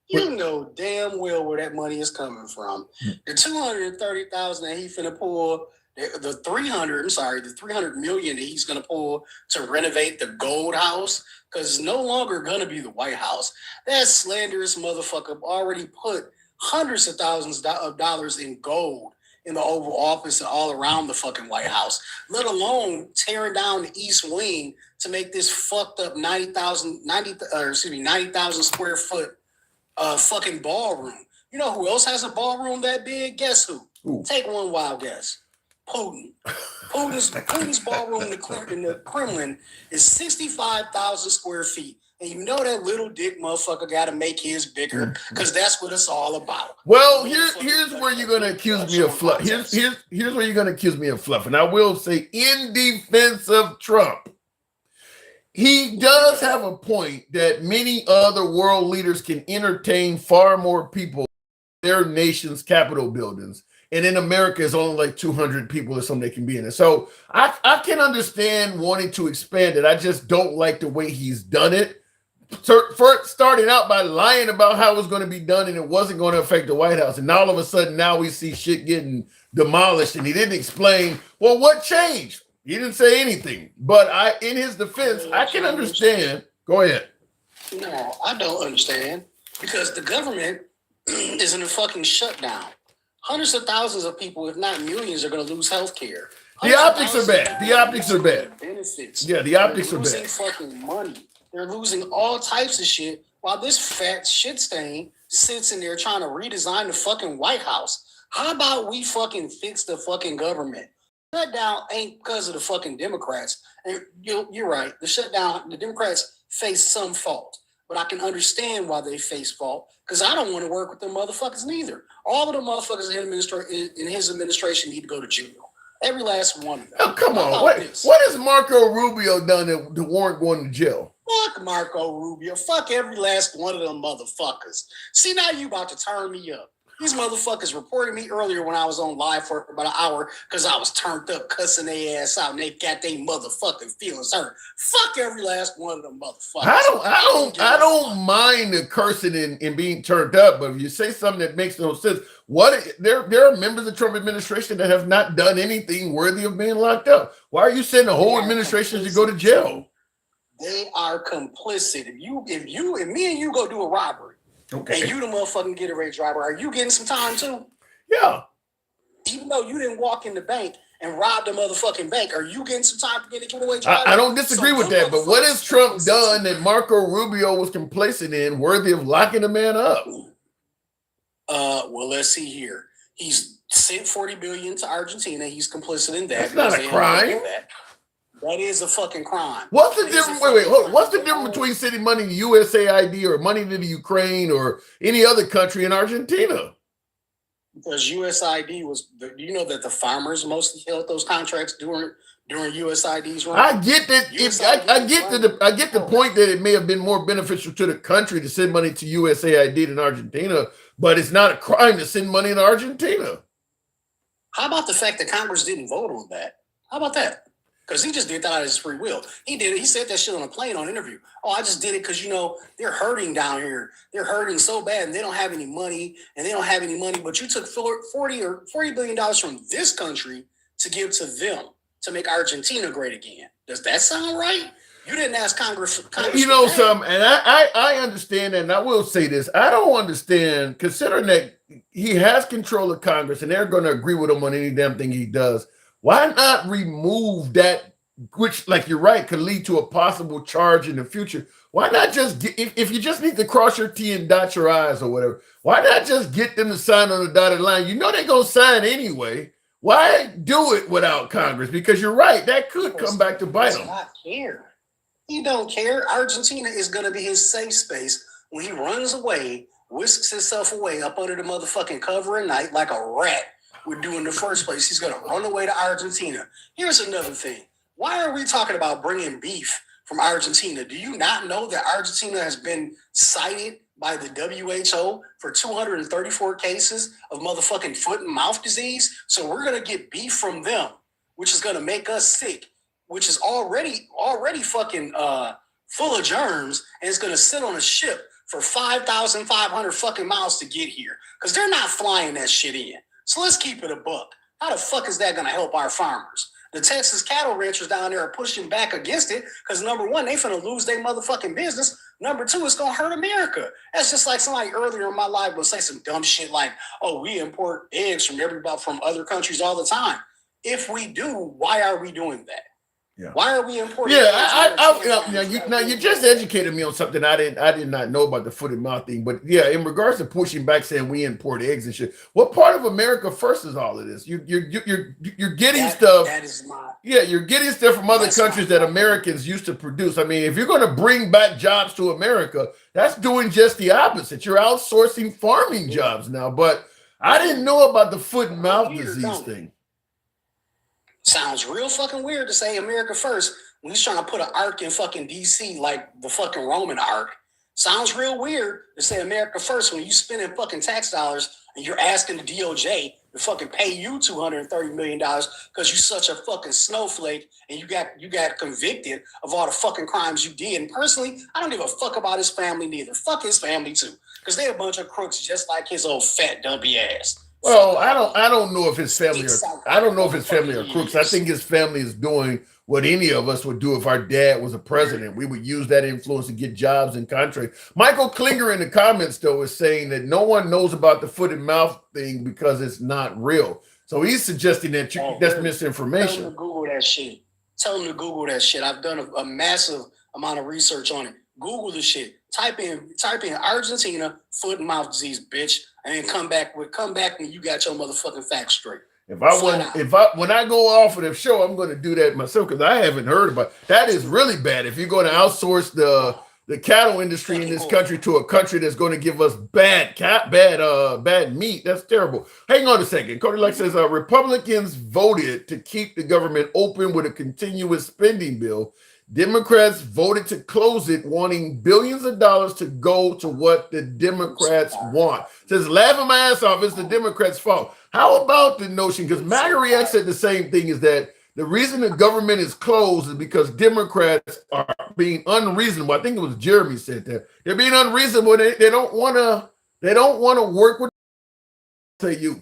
You know damn well where that money is coming from. The $230,000 that he finna pull, the $300 million that he's gonna pull to renovate the Gold House, because it's no longer gonna be the White House. That slanderous motherfucker already put hundreds of thousands of dollars in gold in the Oval Office and all around the fucking White House, let alone tearing down the East Wing to make this fucked up 90,000 square foot fucking ballroom. You know who else has a ballroom that big? Guess who? Ooh. Take one wild guess. Putin. Putin's ballroom in the Kremlin is 65,000 square feet. And you know that little dick motherfucker got to make his bigger because that's what it's all about. Well, here's where you're going to accuse me of fluff. Here's where you're going to accuse me of fluff. And I will say, in defense of Trump, he does have a point that many other world leaders can entertain far more people in their nation's Capitol buildings. And in America, it's only like 200 people or something that can be in it. So I can understand wanting to expand it. I just don't like the way he's done it. First, starting out by lying about how it was going to be done and it wasn't going to affect the White House. And all of a sudden, now we see shit getting demolished. And he didn't explain, well, what changed? He didn't say anything. But in his defense, I can understand. Go ahead. No, I don't understand. Because the government is in a fucking shutdown. Hundreds of thousands of people, if not millions, are going to lose health care. The optics are bad. The optics are bad. Benefits. Yeah, the optics are bad. They're losing fucking money. They're losing all types of shit while this fat shit stain sits in there trying to redesign the fucking White House. How about we fucking fix the fucking government? Shutdown ain't because of the fucking Democrats. And you're right. The Democrats face some fault. But I can understand why they face fault because I don't want to work with them motherfuckers neither. All of the motherfuckers in his administration need to go to jail. Every last one of them. Oh, come on. What has Marco Rubio done to warrant going to jail? Fuck Marco Rubio. Fuck every last one of them motherfuckers. See, now you about to turn me up. These motherfuckers reported me earlier when I was on live for about an hour because I was turned up cussing their ass out and they got their motherfucking feelings hurt. Fuck every last one of them motherfuckers. I don't mind the cursing and being turned up, but if you say something that makes no sense, there are members of the Trump administration that have not done anything worthy of being locked up. Why are you saying the whole administration should go to jail? They are complicit. If me and you go do a robbery, okay, and you the motherfucking getaway driver, are you getting some time too? Yeah. Even though you didn't walk in the bank and rob the motherfucking bank, are you getting some time to get a getaway driver? I don't disagree with that, but what has Trump done that Marco Rubio was complacent in, worthy of locking the man up? Well, let's see here. He's sent $40 billion to Argentina. He's complicit in that. That's not a crime. That is a fucking crime. What's the difference? Wait. Hold on. What's the difference between sending money to USAID or money to the Ukraine or any other country in Argentina? Because USAID was, you know, that the farmers mostly held those contracts during USAID's run. I get that. I get the point that it may have been more beneficial to the country to send money to USAID than Argentina, but it's not a crime to send money to Argentina. How about the fact that Congress didn't vote on that? How about that? Because he just did that out of his free will. He did it. He said that shit on a plane on interview. Oh, I just did it because, they're hurting down here. They're hurting so bad and they don't have any money But you took $40 billion from this country to give to them to make Argentina great again. Does that sound right? You didn't ask Congress. Something, and I understand that, and I will say this. I don't understand, considering that he has control of Congress and they're going to agree with him on any damn thing he does. Why not remove that, which, like you're right, could lead to a possible charge in the future? Why not just get, if you just need to cross your T and dot your I's or whatever, why not just get them to sign on the dotted line? They're going to sign anyway. Why do it without Congress? Because you're right, that could come back to bite him. Not care. He don't care. Argentina is going to be his safe space when he runs away, whisks himself away up under the motherfucking cover of night like a rat would do in the first place. He's going to run away to Argentina. Here's another thing. Why are we talking about bringing beef from Argentina? Do you not know that Argentina has been cited by the WHO for 234 cases of motherfucking foot and mouth disease? So we're going to get beef from them, which is going to make us sick, which is already fucking full of germs, and it's going to sit on a ship for 5,500 fucking miles to get here because they're not flying that shit in. So let's keep it a buck. How the fuck is that going to help our farmers? The Texas cattle ranchers down there are pushing back against it because, number one, they finna lose their motherfucking business. Number two, it's going to hurt America. That's just like somebody earlier in my life would say some dumb shit like, oh, we import eggs from other countries all the time. If we do, why are we doing that? Yeah. Why are we importing? You just educated me on something I did not know about the foot and mouth thing. But yeah, in regards to pushing back, saying we import eggs and shit, what part of America first is all of this? You're getting stuff. That is my. Yeah, you're getting stuff from other countries that Americans used to produce. I mean, if you're going to bring back jobs to America, that's doing just the opposite. You're outsourcing farming jobs now. But I didn't know about the foot and mouth disease thing. Sounds real fucking weird to say America first when he's trying to put an ark in fucking DC like the fucking Roman ark. Sounds real weird to say America first when you spending fucking tax dollars and you're asking the DOJ to fucking pay you $230 million because you're such a fucking snowflake and you got convicted of all the fucking crimes you did. And personally, I don't give a fuck about his family neither. Fuck his family too, because they're a bunch of crooks just like his old fat dumpy ass. Well, I don't know if his family are crooks. I think his family is doing what any of us would do if our dad was a president. We would use that influence to get jobs and contracts. Michael Klinger in the comments, though, is saying that no one knows about the foot and mouth thing because it's not real. So he's suggesting that that's misinformation. Tell him to Google that shit. Tell him to Google that shit. I've done a massive amount of research on it. Google the shit. Type in Argentina foot and mouth disease, bitch, and then come back when you got your motherfucking facts straight. When I go off of the show, I'm going to do that myself because I haven't heard about it. That is really bad. If you're going to outsource the cattle industry in this country to a country that's going to give us bad meat, that's terrible. Hang on a second. Cody Lex says Republicans voted to keep the government open with a continuous spending bill. Democrats voted to close it, wanting billions of dollars to go to what the Democrats want. Says, laughing my ass off, it's the Democrats' fault. How about the notion, because MAGA React said the same thing, is that the reason the government is closed is because Democrats are being unreasonable. I think it was Jeremy said that. They're being unreasonable. They don't want to work with you.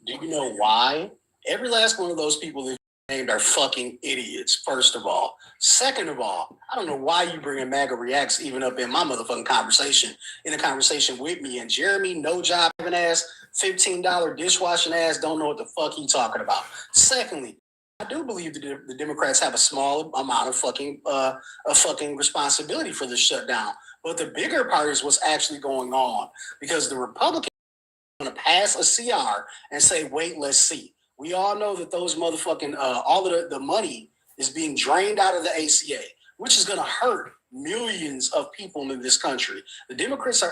Do you know why? Every last one of those people that named are fucking idiots, first of all. Second of all, I don't know why you bringing MAGA Reacts even up in my motherfucking conversation, in a conversation with me and Jeremy, no job having ass, $15 dishwashing ass, don't know what the fuck he talking about. Secondly, I do believe that the Democrats have a small amount of fucking responsibility for this shutdown. But the bigger part is what's actually going on, because the Republicans are going to pass a CR and say, wait, let's see. We all know that those motherfucking, all of the money is being drained out of the ACA, which is going to hurt millions of people in this country. The Democrats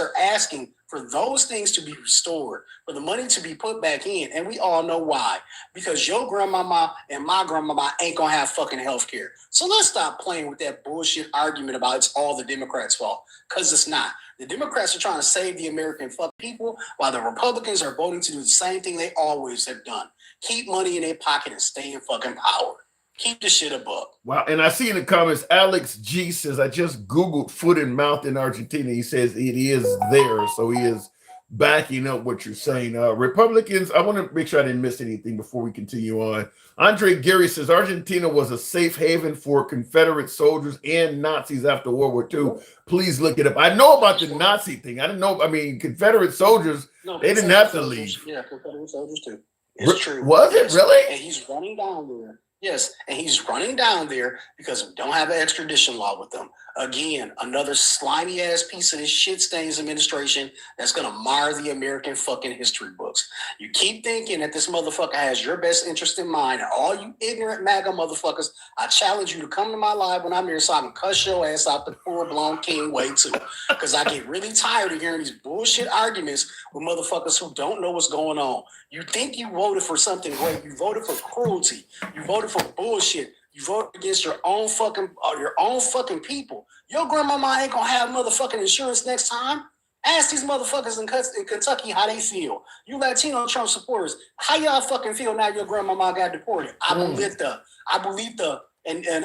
are asking for those things to be restored, for the money to be put back in. And we all know why. Because your grandmama and my grandmama ain't going to have fucking health care. So let's stop playing with that bullshit argument about it's all the Democrats' fault. Because it's not. The Democrats are trying to save the American people, while the Republicans are voting to do the same thing they always have done. Keep money in their pocket and stay in fucking power. Keep the shit above. Wow. And I see in the comments, Alex G says, I just Googled foot and mouth in Argentina. He says it is there. So he is backing up what you're saying. Republicans, I want to make sure I didn't miss anything before we continue on. Andre Gary says Argentina was a safe haven for Confederate soldiers and Nazis after World War II. Please look it up. I know about the Nazi thing. I didn't know. I mean, Confederate soldiers, they didn't have to leave. Yeah, Confederate soldiers too. It's true. Was it really? And he's running down there. Yes, and he's running down there because we don't have an extradition law with them. Again, another slimy ass piece of this shit stains administration that's gonna mar the American fucking history books. You keep thinking that this motherfucker has your best interest in mind, and all you ignorant MAGA motherfuckers, I challenge you to come to my live when I'm here so I can cuss your ass out the full-blown king way too. Because I get really tired of hearing these bullshit arguments with motherfuckers who don't know what's going on. You think you voted for something great, you voted for cruelty, you voted for bullshit. You vote against your own fucking people. Your grandmama ain't gonna have motherfucking insurance next time. Ask these motherfuckers in Kentucky how they feel. You Latino Trump supporters, how y'all fucking feel now your grandmama got deported? I believe and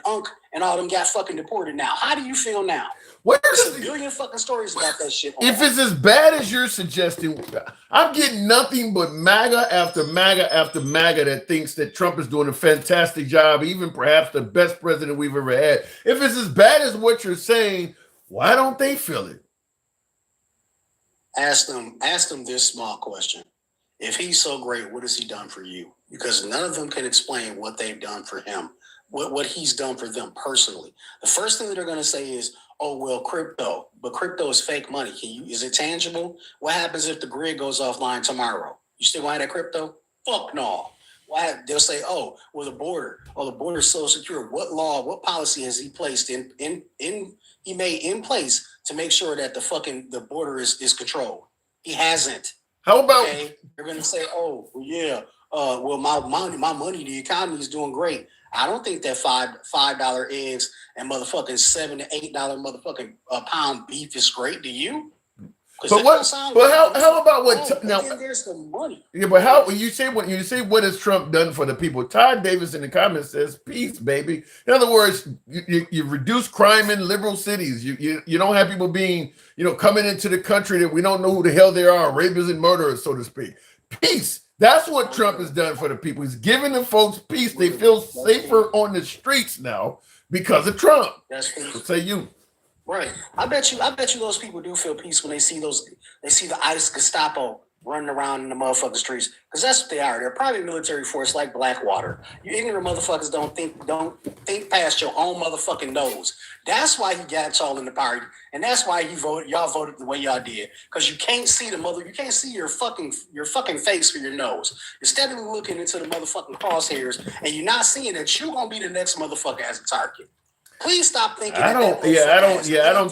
Unc and all them got fucking deported now. How do you feel now? There's a billion fucking stories about that shit. If it's as bad as you're suggesting, I'm getting nothing but MAGA after MAGA after MAGA that thinks that Trump is doing a fantastic job, even perhaps the best president we've ever had. If it's as bad as what you're saying, why don't they feel it? Ask them this small question. If he's so great, what has he done for you? Because none of them can explain what they've done for him, what he's done for them personally. The first thing that they're going to say is, oh, well, crypto. But crypto is fake money. Is it tangible? What happens if the grid goes offline tomorrow? You still want that crypto? Fuck no. They'll say, oh, well, the border. Oh, the border is so secure. What law, what policy has he placed he made in place to make sure that the border is controlled? He hasn't. How about They're gonna say, oh, well, yeah, well, my money, the economy is doing great. I don't think that $5 eggs and motherfucking $7 to $8 motherfucking pound beef is great. Do you? But what? But how about what? Now there's some money. Yeah, but how when you say what has Trump done for the people? Todd Davis in the comments says peace, baby. In other words, you reduce crime in liberal cities. You don't have people being coming into the country that we don't know who the hell they are, rapists and murderers, so to speak. Peace. That's what Trump has done for the people. He's giving the folks peace. They feel safer on the streets now because of Trump. That's so say you. Right. I bet you those people do feel peace when they see the ICE Gestapo running around in the motherfucking streets. Because that's what they are. They're a private military force like Blackwater. You ignorant motherfuckers don't think past your own motherfucking nose. That's why he got y'all in the party. And that's why y'all voted the way y'all did. Because you can't see you can't see your fucking face for your nose. You're steadily looking into the motherfucking crosshairs and you're not seeing that you're gonna be the next motherfucker as a target. Please stop thinking. I don't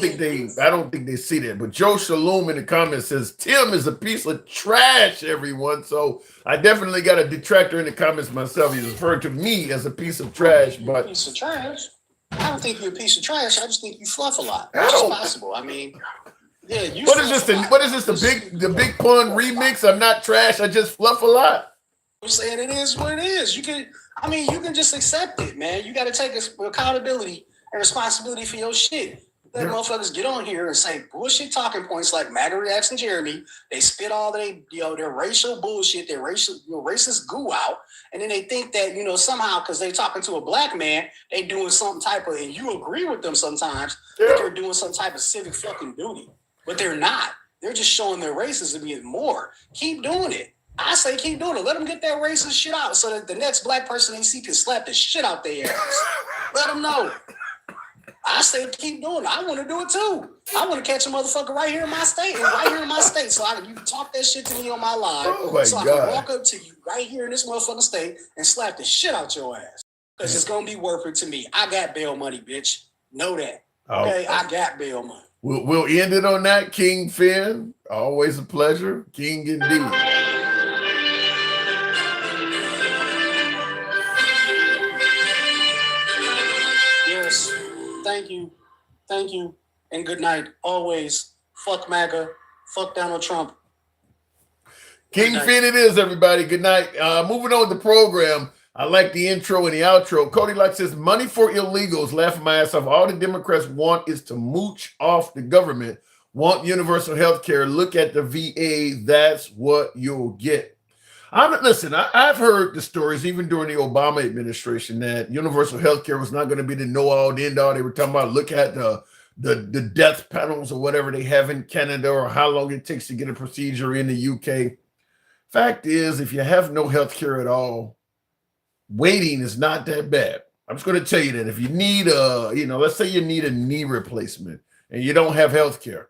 think they see that. But Joe Shalom in the comments says Tim is a piece of trash, everyone. So I definitely got a detractor in the comments myself. He's referring to me as a piece of trash. But piece of trash. I don't think you're a piece of trash. I just think you fluff a lot. Which is possible. I mean, yeah. What is this? The big pun remix? I'm not trash. I just fluff a lot. I'm saying it is what it is. You can just accept it, man. You got to take accountability and responsibility for your shit. Let motherfuckers get on here and say bullshit talking points like MAGA Reaction Jeremy. They spit all their racial bullshit, their racist goo out, and then they think that somehow because they're talking to a black man, they doing some type of, and you agree with them sometimes that they're doing some type of civic fucking duty, but they're not. They're just showing their racism even more. Keep doing it. I say keep doing it. Let them get that racist shit out so that the next black person they see can slap the shit out their ass. Let them know. I say keep doing it. I want to do it too. I want to catch a motherfucker right here in my state. So you can talk that shit to me on my live. I can walk up to you right here in this motherfucking state and slap the shit out your ass. Because it's going to be worth it to me. I got bail money, bitch. Know that. Okay? I got bail money. We'll end it on that, King Finn. Always a pleasure. King indeed. Thank you. and good night. Always, fuck MAGA, fuck Donald Trump. King Finn it is, everybody. Good night. Moving on with the program. I like the intro and the outro. Cody Luck says, money for illegals. Laughing my ass off. All the Democrats want is to mooch off the government. Want universal health care. Look at the VA. That's what you'll get. Listen, I've heard the stories, even during the Obama administration, that universal health care was not going to be the know-all, the end-all. They were talking about, look at the death panels or whatever they have in Canada, or how long it takes to get a procedure in the UK. Fact is, if you have no health care at all, waiting is not that bad. I'm just going to tell you that if you need let's say you need a knee replacement and you don't have health care,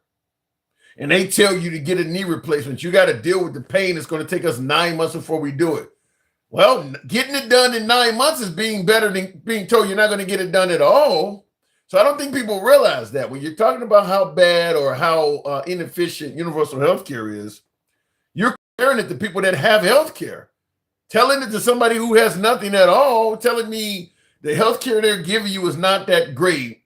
and they tell you to get a knee replacement, you got to deal with the pain. It's going to take us 9 months before we do it. Well, getting it done in 9 months is being better than being told you're not going to get it done at all. So I don't think people realize that when you're talking about how bad or how inefficient universal health care is, you're comparing it to people that have health care. Telling it to somebody who has nothing at all, telling me the health care they're giving you is not that great.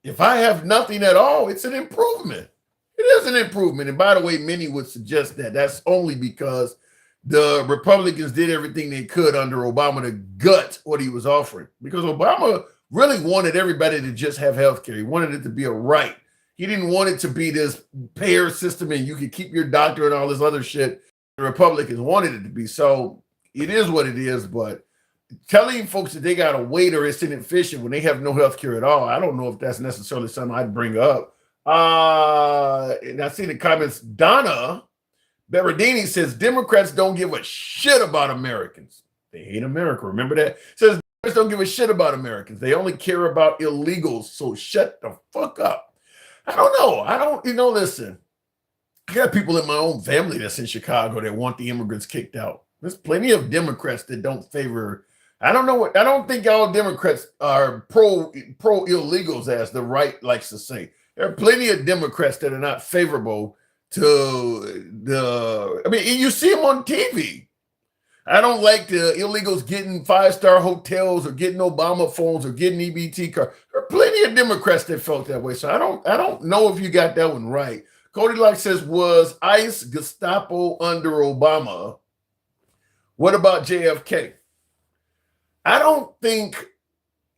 If I have nothing at all, it's an improvement. It is an improvement. And by the way, many would suggest that that's only because the Republicans did everything they could under Obama to gut what he was offering. Because Obama really wanted everybody to just have health care. He wanted it to be a right. He didn't want it to be this payer system and you could keep your doctor and all this other shit the Republicans wanted it to be. So it is what it is, but telling folks that they got to wait or it's inefficient when they have no health care at all, I don't know if that's necessarily something I'd bring up. And I see the comments. Donna Berardini says Democrats don't give a shit about Americans. They hate America. Remember that? Says Democrats don't give a shit about Americans. They only care about illegals. So shut the fuck up. I don't know. Listen, I got people in my own family that's in Chicago that want the immigrants kicked out. There's plenty of Democrats that don't favor. I don't think all Democrats are pro illegals, as the right likes to say. There are plenty of Democrats that are not favorable to you see them on TV. I don't like the illegals getting 5-star hotels or getting Obama phones or getting EBT cards. There are plenty of Democrats that felt that way. So I don't know if you got that one right. Cody Lock says, was ICE Gestapo under Obama? What about JFK? I don't think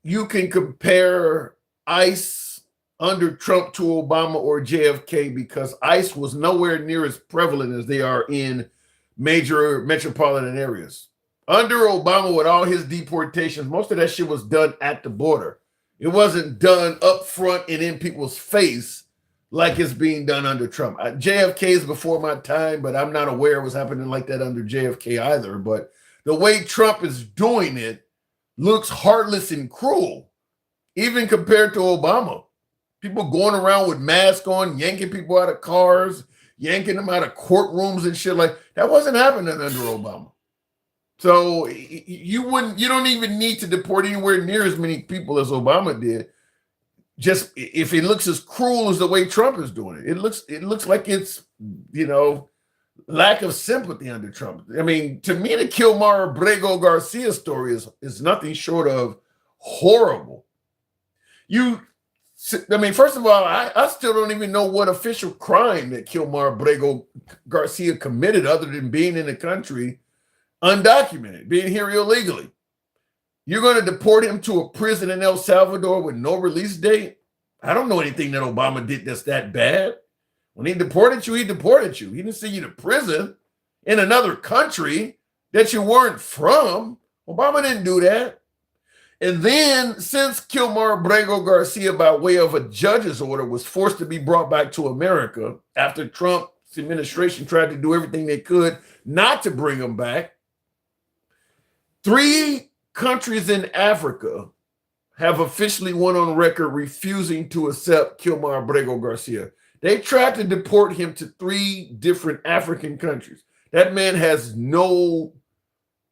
you can compare ICE under Trump to Obama or JFK because ICE was nowhere near as prevalent as they are in major metropolitan areas. Under Obama, with all his deportations, most of that shit was done at the border. It wasn't done up front and in people's face like it's being done under Trump. JFK is before my time, but I'm not aware it was happening like that under JFK either. But the way Trump is doing it looks heartless and cruel, even compared to Obama. People going around with masks on, yanking people out of cars, yanking them out of courtrooms and shit like that wasn't happening under Obama. So you don't even need to deport anywhere near as many people as Obama did. Just if it looks as cruel as the way Trump is doing it, it looks like it's, lack of sympathy under Trump. I mean, to me, the Kilmar Abrego Garcia story is nothing short of horrible. First of all, I still don't even know what official crime that Kilmar Abrego Garcia committed other than being in the country undocumented, being here illegally. You're going to deport him to a prison in El Salvador with no release date? I don't know anything that Obama did that's that bad. When he deported you, he deported you. He didn't send you to prison in another country that you weren't from. Obama didn't do that. And then, since Kilmar Abrego Garcia, by way of a judge's order, was forced to be brought back to America after Trump's administration tried to do everything they could not to bring him back, 3 countries in Africa have officially went on record refusing to accept Kilmar Abrego Garcia. They tried to deport him to 3 different African countries. That man has no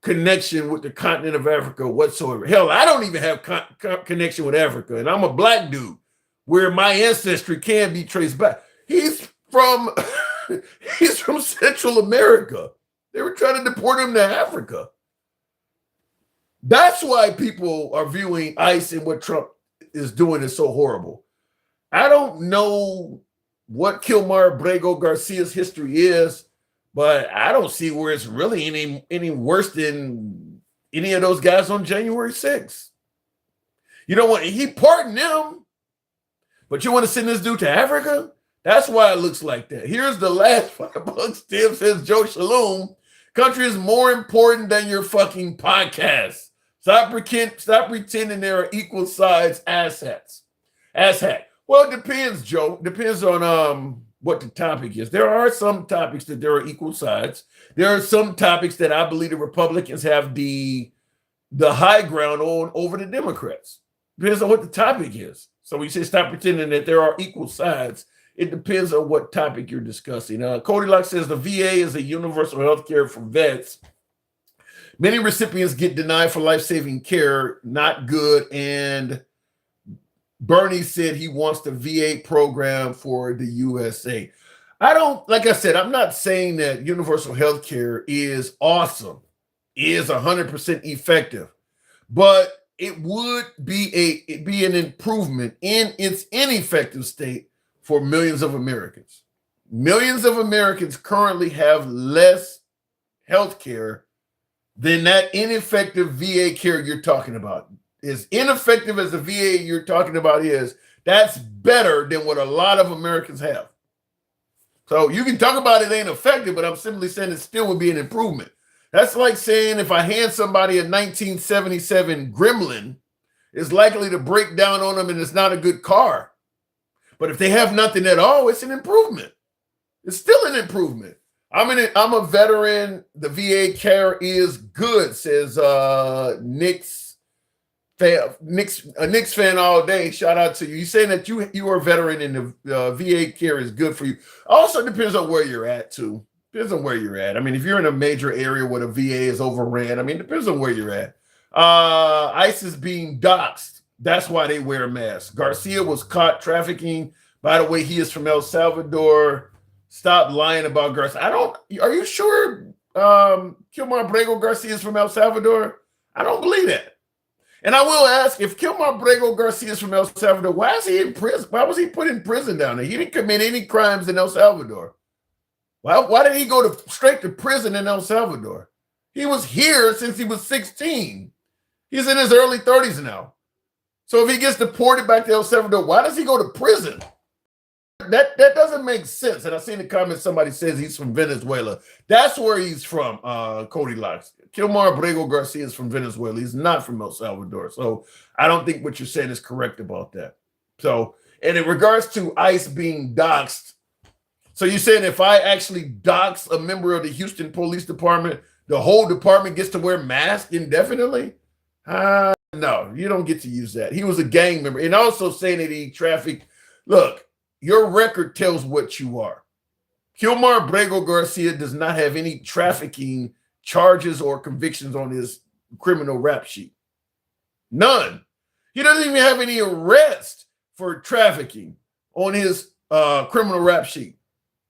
connection with the continent of Africa whatsoever. Hell, I don't even have connection with Africa, and I'm a black dude where my ancestry can be traced back. He's from Central America. They were trying to deport him to Africa. That's why people are viewing ICE and what Trump is doing is so horrible. I don't know what Kilmar Brego Garcia's history is, but I don't see where it's really any worse than any of those guys on January 6th. You know what? He pardoned them, but you want to send this dude to Africa? That's why it looks like that. Here's the last $5. Tim says, Joe Shalom, country is more important than your fucking podcast. Stop pretending there are equal size assets. Asshat. Well, it depends, Joe. Depends on what the topic is. There are some topics that there are equal sides. There are some topics that I believe the Republicans have the high ground on over the Democrats. Depends on what the topic is. So when you say stop pretending that there are equal sides, it depends on what topic you're discussing. Cody Locke says the VA is a universal health care for vets. Many recipients get denied for life-saving care, not good. And Bernie said he wants the VA program for the USA. Like I said, I'm not saying that universal health care is awesome, is 100% effective, but it would be an improvement in its ineffective state for millions of Americans. Millions of Americans currently have less health care than that ineffective VA care you're talking about. As ineffective as the VA you're talking about is, that's better than what a lot of Americans have. So you can talk about it ain't effective, but I'm simply saying it still would be an improvement. That's like saying if I hand somebody a 1977 Gremlin, it's likely to break down on them and it's not a good car. But if they have nothing at all, it's an improvement. It's still an improvement. I'm a veteran. The VA care is good, says Knicks fan all day. Shout out to you. You saying that you are a veteran and the VA care is good for you. Also depends on where you're at too. Depends on where you're at. I mean, if you're in a major area where the VA is overran, I mean, depends on where you're at. ICE is being doxxed. That's why they wear masks. Garcia was caught trafficking. By the way, he is from El Salvador. Stop lying about Garcia. Are you sure Kilmar Brego Garcia is from El Salvador? I don't believe that. And I will ask, if Kilmar Brego Garcia is from El Salvador, why is he in prison? Why was he put in prison down there? He didn't commit any crimes in El Salvador. Why did he go straight to prison in El Salvador? He was here since he was 16. He's in his early 30s now. So if he gets deported back to El Salvador, why does he go to prison? That doesn't make sense. And I seen the comment somebody says he's from Venezuela. That's where he's from, Cody Locke. Kilmar Brego Garcia is from Venezuela. He's not from El Salvador. So I don't think what you're saying is correct about that. So, and in regards to ICE being doxxed, so you're saying if I actually dox a member of the Houston Police Department, the whole department gets to wear masks indefinitely? No, you don't get to use that. He was a gang member. And also saying that he trafficked. Look, your record tells what you are. Kilmar Brego Garcia does not have any trafficking charges or convictions on his criminal rap sheet. None. He doesn't even have any arrests for trafficking on his criminal rap sheet.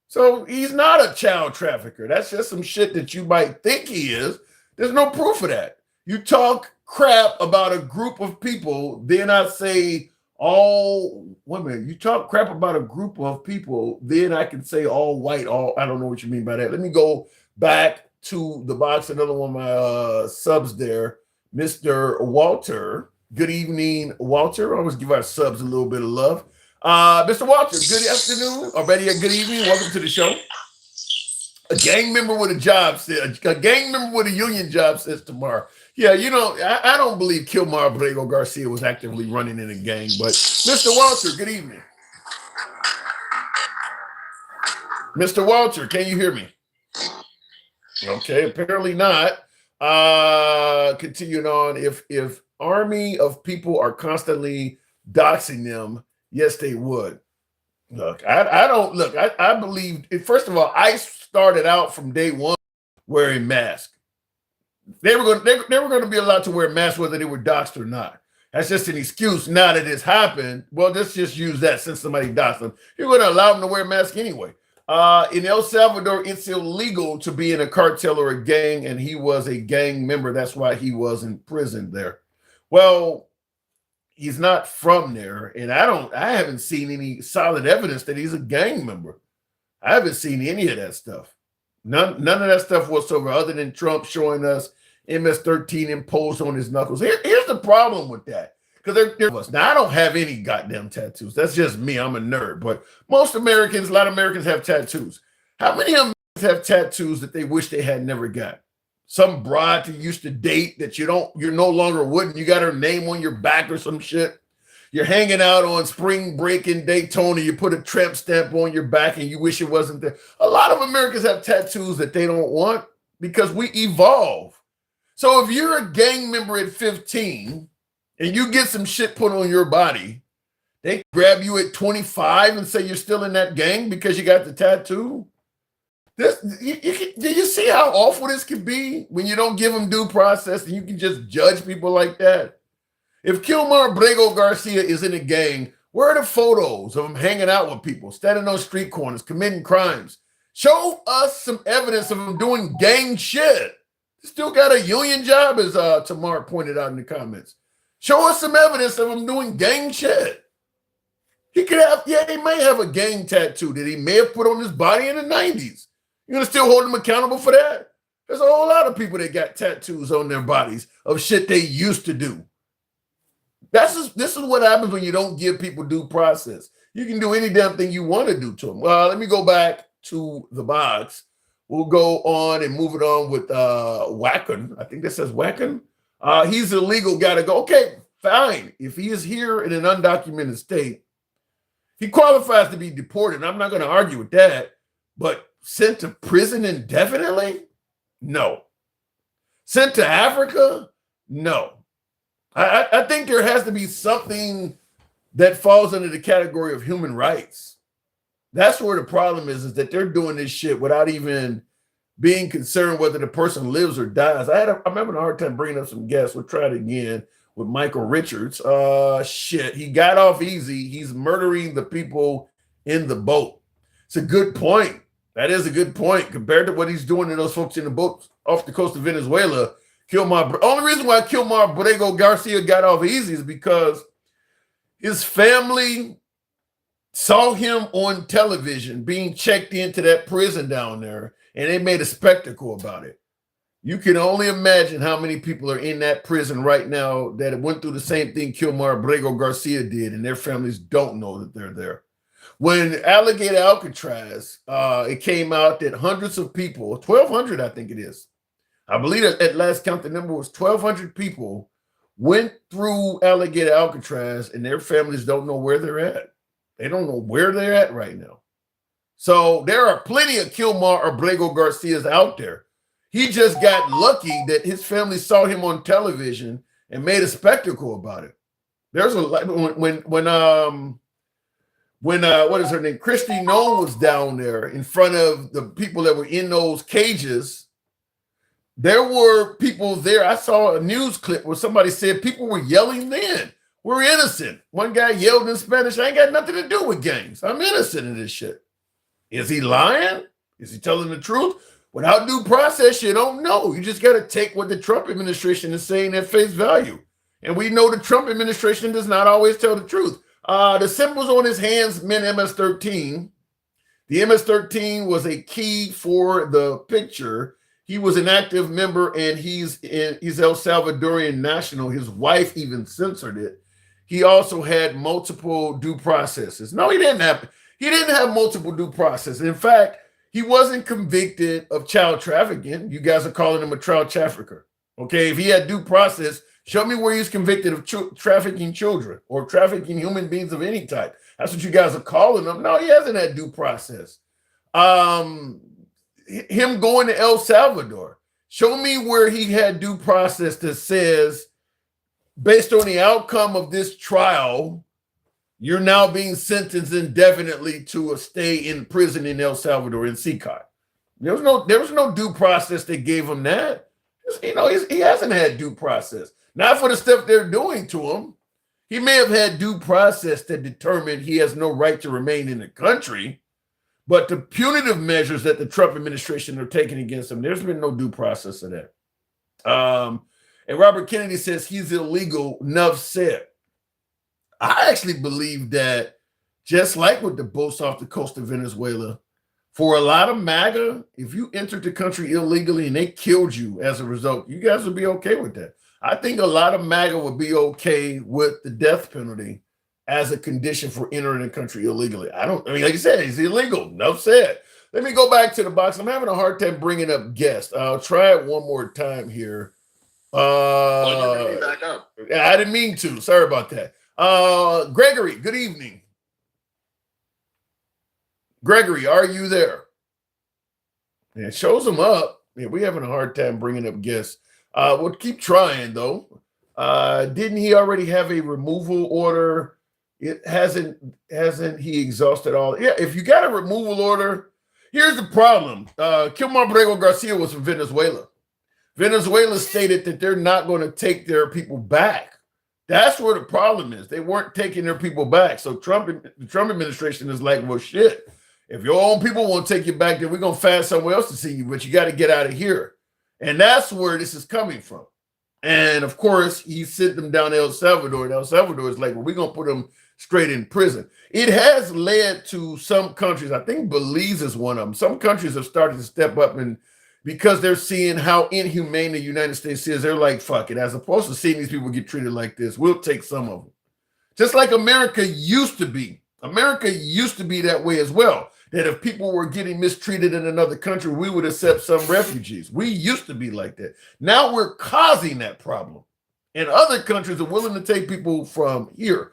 So he's not a child trafficker. That's just some shit that you might think he is. There's no proof of that. You talk crap about a group of people, then I say you talk crap about a group of people, then I can say all white, I don't know what you mean by that. Let me go back to the box. Another one of my subs there, Mr. Walter. Good evening, Walter. I always give our subs a little bit of love. Mr. Walter, good afternoon, or better yet, good evening. Welcome to the show. A gang member with a job says, a gang member with a union job says tomorrow. Yeah, you know, I don't believe Kilmar Brego Garcia was actively running in a gang, but Mr. Walter, good evening. Mr. Walter, can you hear me? Okay, apparently not. Continuing on, if army of people are constantly doxing them, yes, they would. Look, I believe, first of all, I started out from day one wearing masks. They were going to be allowed to wear masks whether they were doxxed or not. That's just an excuse now that it's happened. Well, let's just use that since somebody doxxed them. You're going to allow them to wear masks anyway. In El Salvador, it's illegal to be in a cartel or a gang, and he was a gang member. That's why he was in prison there. Well, he's not from there, and I haven't seen any solid evidence that he's a gang member. I haven't seen any of that stuff. None of that stuff whatsoever, other than Trump showing us MS-13 imposed on his knuckles. Here's the problem with that. Because now I don't have any goddamn tattoos. That's just me. I'm a nerd. But most Americans, a lot of Americans have tattoos. How many Americans have tattoos that they wish they had never got? Some broad you used to date that you're no longer with, and you got her name on your back or some shit. You're hanging out on spring break in Daytona. You put a tramp stamp on your back and you wish it wasn't there. A lot of Americans have tattoos that they don't want because we evolve. So if you're a gang member at 15 and you get some shit put on your body, they grab you at 25 and say you're still in that gang because you got the tattoo. Do you see how awful this can be when you don't give them due process and you can just judge people like that? If Kilmar Brego Garcia is in a gang, where are the photos of him hanging out with people, standing on street corners, committing crimes? Show us some evidence of him doing gang shit. Still got a union job, as Tamar pointed out in the comments. Show us some evidence of him doing gang shit. He could have, he may have a gang tattoo that he may have put on his body in the 90s. You're going to still hold him accountable for that? There's a whole lot of people that got tattoos on their bodies of shit they used to do. This is what happens when you don't give people due process. You can do any damn thing you want to do to them. Well, let me go back to the box. We'll go on and move it on with Wacken. I think that says Wacken. He's illegal, got to go. Okay, fine. If he is here in an undocumented state, he qualifies to be deported. I'm not going to argue with that. But sent to prison indefinitely? No. Sent to Africa? No. I think there has to be something that falls under the category of human rights. That's where the problem is that they're doing this shit without even being concerned whether the person lives or dies. I'm having a hard time bringing up some guests. We'll try it again with Michael Richards. Shit, he got off easy. He's murdering the people in the boat. It's a good point. That is a good point compared to what he's doing to those folks in the boat off the coast of Venezuela. Only reason why Kilmar Brego Garcia got off easy is because his family saw him on television being checked into that prison down there, and they made a spectacle about it. You can only imagine how many people are in that prison right now that went through the same thing Kilmar Brego Garcia did, and their families don't know that they're there. When Alligator Alcatraz, it came out that hundreds of people, 1,200 I think it is, I believe at last count the number was 1,200 people went through Alligator Alcatraz, and their families don't know where they're at. They don't know where they're at right now. So there are plenty of Kilmar or Brego Garcias out there. He just got lucky that his family saw him on television and made a spectacle about it. There's a when what is her name? Christy Nome was down there in front of the people that were in those cages. There were people there. I saw a news clip where somebody said people were yelling then. We're innocent. One guy yelled in Spanish, I ain't got nothing to do with gangs. I'm innocent in this shit. Is he lying? Is he telling the truth? Without due process, you don't know. You just got to take what the Trump administration is saying at face value. And we know the Trump administration does not always tell the truth. The symbols on his hands meant MS-13. The MS-13 was a key for the picture. He was an active member, and he's El Salvadorian national. His wife even censored it. He also had multiple due processes. No, he didn't have multiple due processes. In fact, he wasn't convicted of child trafficking. You guys are calling him a child trafficker. Okay, if he had due process, show me where he's convicted of trafficking children or trafficking human beings of any type. That's what you guys are calling him. No, he hasn't had due process. Him going to El Salvador, show me where he had due process that says, based on the outcome of this trial, you're now being sentenced indefinitely to a stay in prison in El Salvador in CICOT. There was no due process that gave him that. He hasn't had due process. Not for the stuff they're doing to him. He may have had due process that determined he has no right to remain in the country. But the punitive measures that the Trump administration are taking against him, there's been no due process of that. And Robert Kennedy says he's illegal. Enough said. I actually believe that just like with the boats off the coast of Venezuela, for a lot of MAGA, if you entered the country illegally and they killed you as a result, you guys would be okay with that. I think a lot of MAGA would be okay with the death penalty as a condition for entering the country illegally. I mean, like you said, it's illegal. Enough said. Let me go back to the box. I'm having a hard time bringing up guests. I'll try it one more time here. Back up. I didn't mean to. Sorry about that. Gregory, good evening. Gregory, are you there? Yeah, it shows him up. Yeah, we're having a hard time bringing up guests. We'll keep trying, though. Didn't he already have a removal order? It hasn't he exhausted all? Yeah, if you got a removal order, here's the problem. Kilmar Borrego Garcia was from Venezuela. Venezuela stated that they're not going to take their people back. That's where the problem is. They weren't taking their people back. So the Trump administration is like, well, shit. If your own people won't take you back, then we're going to find somewhere else to see you, but you got to get out of here. And that's where this is coming from. And, of course, he sent them down to El Salvador, and El Salvador is like, well, we're going to put them straight in prison. It has led to some countries, I think Belize is one of them, some countries have started to step up, and because they're seeing how inhumane the United States is, they're like, fuck it, as opposed to seeing these people get treated like this, we'll take some of them. Just like America used to be. America used to be that way as well, that if people were getting mistreated in another country, we would accept some refugees. We used to be like that. Now we're causing that problem. And other countries are willing to take people from here.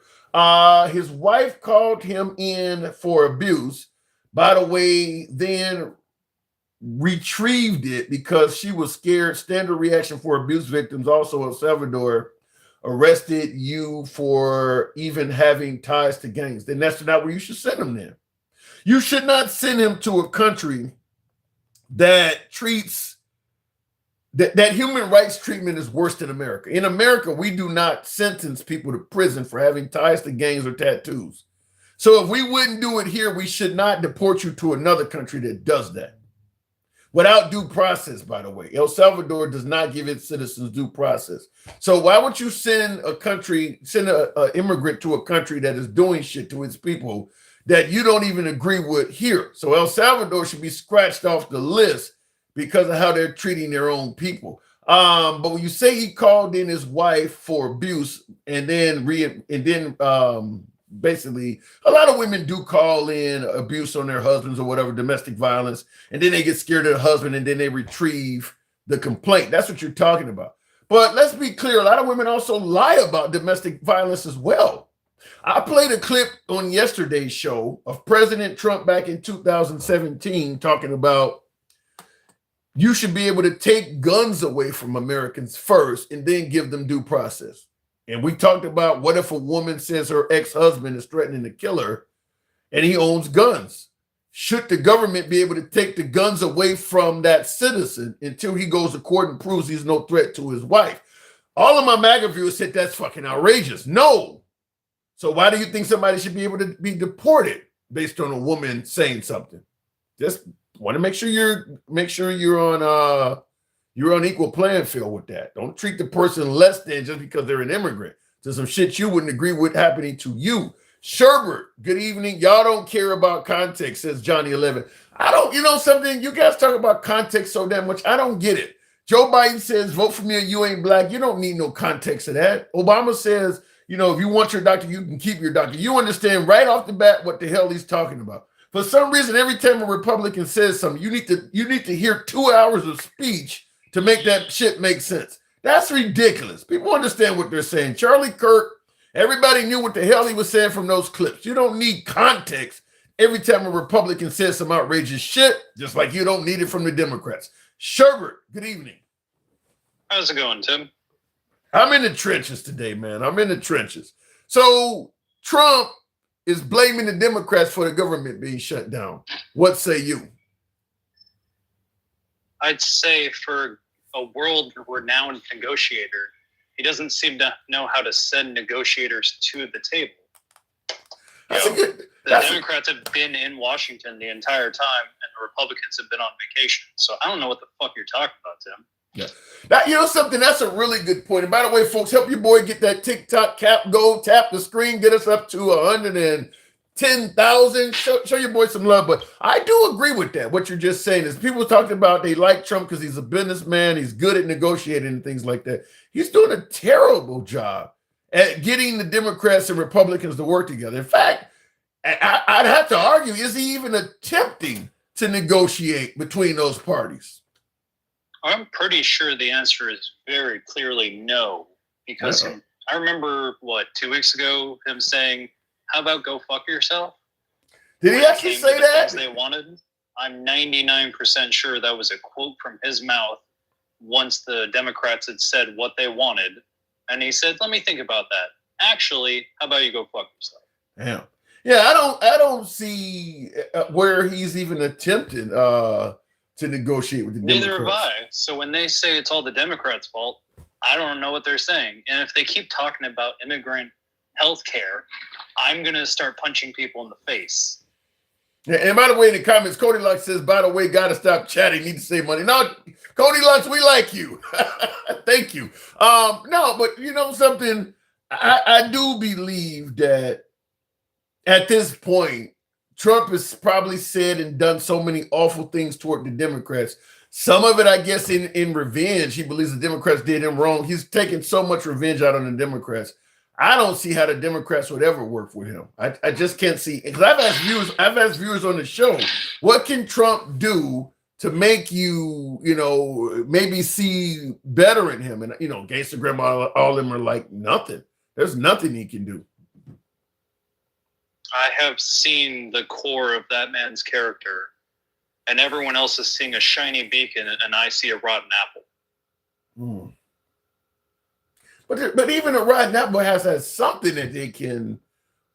His wife called him in for abuse. By the way, then retrieved it because she was scared. Standard reaction for abuse victims. Also, El Salvador arrested you for even having ties to gangs. Then that's not where you should send him then. You should not send him to a country that treats that human rights treatment is worse than America. In America, we do not sentence people to prison for having ties to gangs or tattoos. So if we wouldn't do it here, we should not deport you to another country that does that. Without due process, by the way. El Salvador does not give its citizens due process. So why would you send an immigrant to a country that is doing shit to its people that you don't even agree with here? So El Salvador should be scratched off the list because of how they're treating their own people. But when you say he called in his wife for abuse and then basically, a lot of women do call in abuse on their husbands or whatever, domestic violence, and then they get scared of the husband and then they retrieve the complaint. That's what you're talking about. But let's be clear, a lot of women also lie about domestic violence as well. I played a clip on yesterday's show of President Trump back in 2017 talking about you should be able to take guns away from Americans first and then give them due process. And we talked about what if a woman says her ex-husband is threatening to kill her and he owns guns? Should the government be able to take the guns away from that citizen until he goes to court and proves he's no threat to his wife? All of my MAGA viewers said that's fucking outrageous. No. So why do you think somebody should be able to be deported based on a woman saying something? Just want to make sure you're on equal playing field with that. Don't treat the person less than just because they're an immigrant to some shit you wouldn't agree with happening to you. Sherbert, good evening. Y'all don't care about context, says Johnny 11. I don't, something, you guys talk about context so damn much. I don't get it. Joe Biden says, vote for me or you ain't black. You don't need no context of that. Obama says, if you want your doctor, you can keep your doctor. You understand right off the bat what the hell he's talking about. For some reason, every time a Republican says something, you need to hear 2 hours of speech to make that shit make sense. That's ridiculous. People understand what they're saying. Charlie Kirk, everybody knew what the hell he was saying from those clips. You don't need context every time a Republican says some outrageous shit, just like you don't need it from the Democrats. Sherbert, good evening. How's it going, Tim? I'm in the trenches today, man. I'm in the trenches. So Trump is blaming the Democrats for the government being shut down. What say you? I'd say for a world-renowned negotiator, he doesn't seem to know how to send negotiators to the table. The Democrats have been in Washington the entire time, and the Republicans have been on vacation. So I don't know what the fuck you're talking about, Tim. Yeah. That, you know something, that's a really good point. And by the way, folks, help your boy get that TikTok cap go, tap the screen, get us up to 110,000. Show your boy some love. But I do agree with that. What you're just saying is people talking about they like Trump because he's a businessman, he's good at negotiating and things like that. He's doing a terrible job at getting the Democrats and Republicans to work together. In fact, I'd have to argue, is he even attempting to negotiate between those parties? I'm pretty sure the answer is very clearly no, because I remember 2 weeks ago him saying, "How about go fuck yourself?" Did he actually say that? They wanted. I'm 99% sure that was a quote from his mouth once the Democrats had said what they wanted, and he said, "Let me think about that. Actually, how about you go fuck yourself?" Yeah. I don't see where he's even attempted to negotiate with the Democrats. Neither have I. So when they say it's all the Democrats' fault, I don't know what they're saying. And if they keep talking about immigrant health care, I'm going to start punching people in the face. Yeah, and by the way, in the comments, Cody Lux says, by the way, got to stop chatting, need to save money. No, Cody Lux, we like you. Thank you. No, but you know something? I do believe that at this point, Trump has probably said and done so many awful things toward the Democrats. Some of it, I guess, in revenge. He believes the Democrats did him wrong. He's taking so much revenge out on the Democrats. I don't see how the Democrats would ever work with him. I just can't see. Because I've asked viewers on the show, what can Trump do to make you, maybe see better in him? And, Gangsta Grandma, all of them are like, nothing. There's nothing he can do. I have seen the core of that man's character, and everyone else is seeing a shiny beacon, and I see a rotten apple. But even a rotten apple has something that they can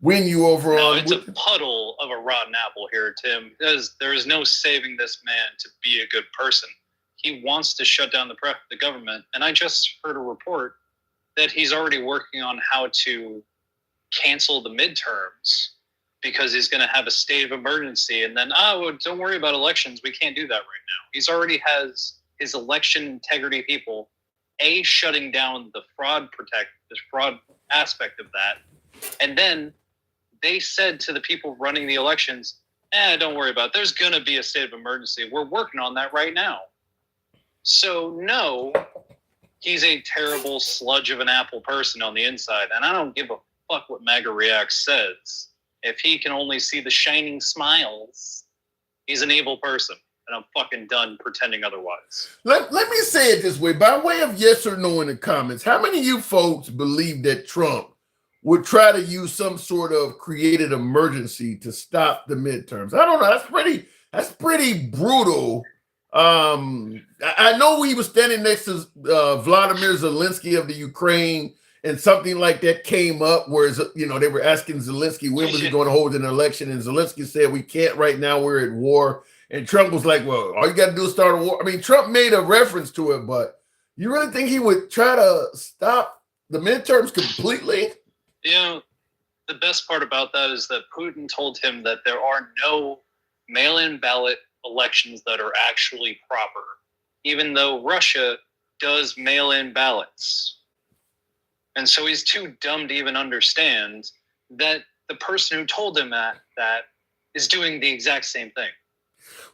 win you over on. No, it's a puddle of a rotten apple here, Tim. There is no saving this man to be a good person. He wants to shut down the government, and I just heard a report that he's already working on how to cancel the midterms because he's going to have a state of emergency, and then, don't worry about elections. We can't do that right now. He's already has his election integrity people, shutting down the fraud aspect of that. And then they said to the people running the elections, don't worry about it. There's going to be a state of emergency. We're working on that right now. So no, he's a terrible sludge of an apple person on the inside. And I don't give a fuck what MAGA Reacts says. If he can only see the shining smiles, he's an evil person. And I'm fucking done pretending otherwise. Let me say it this way. By way of yes or no in the comments, how many of you folks believe that Trump would try to use some sort of created emergency to stop the midterms? I don't know. That's pretty brutal. I know he was standing next to Vladimir Zelensky of the Ukraine, and something like that came up where, they were asking Zelensky, when was he going to hold an election? And Zelensky said, we can't right now. We're at war. And Trump was like, well, all you got to do is start a war. I mean, Trump made a reference to it, but you really think he would try to stop the midterms completely? The best part about that is that Putin told him that there are no mail-in ballot elections that are actually proper, even though Russia does mail-in ballots. And so he's too dumb to even understand that the person who told him that is doing the exact same thing.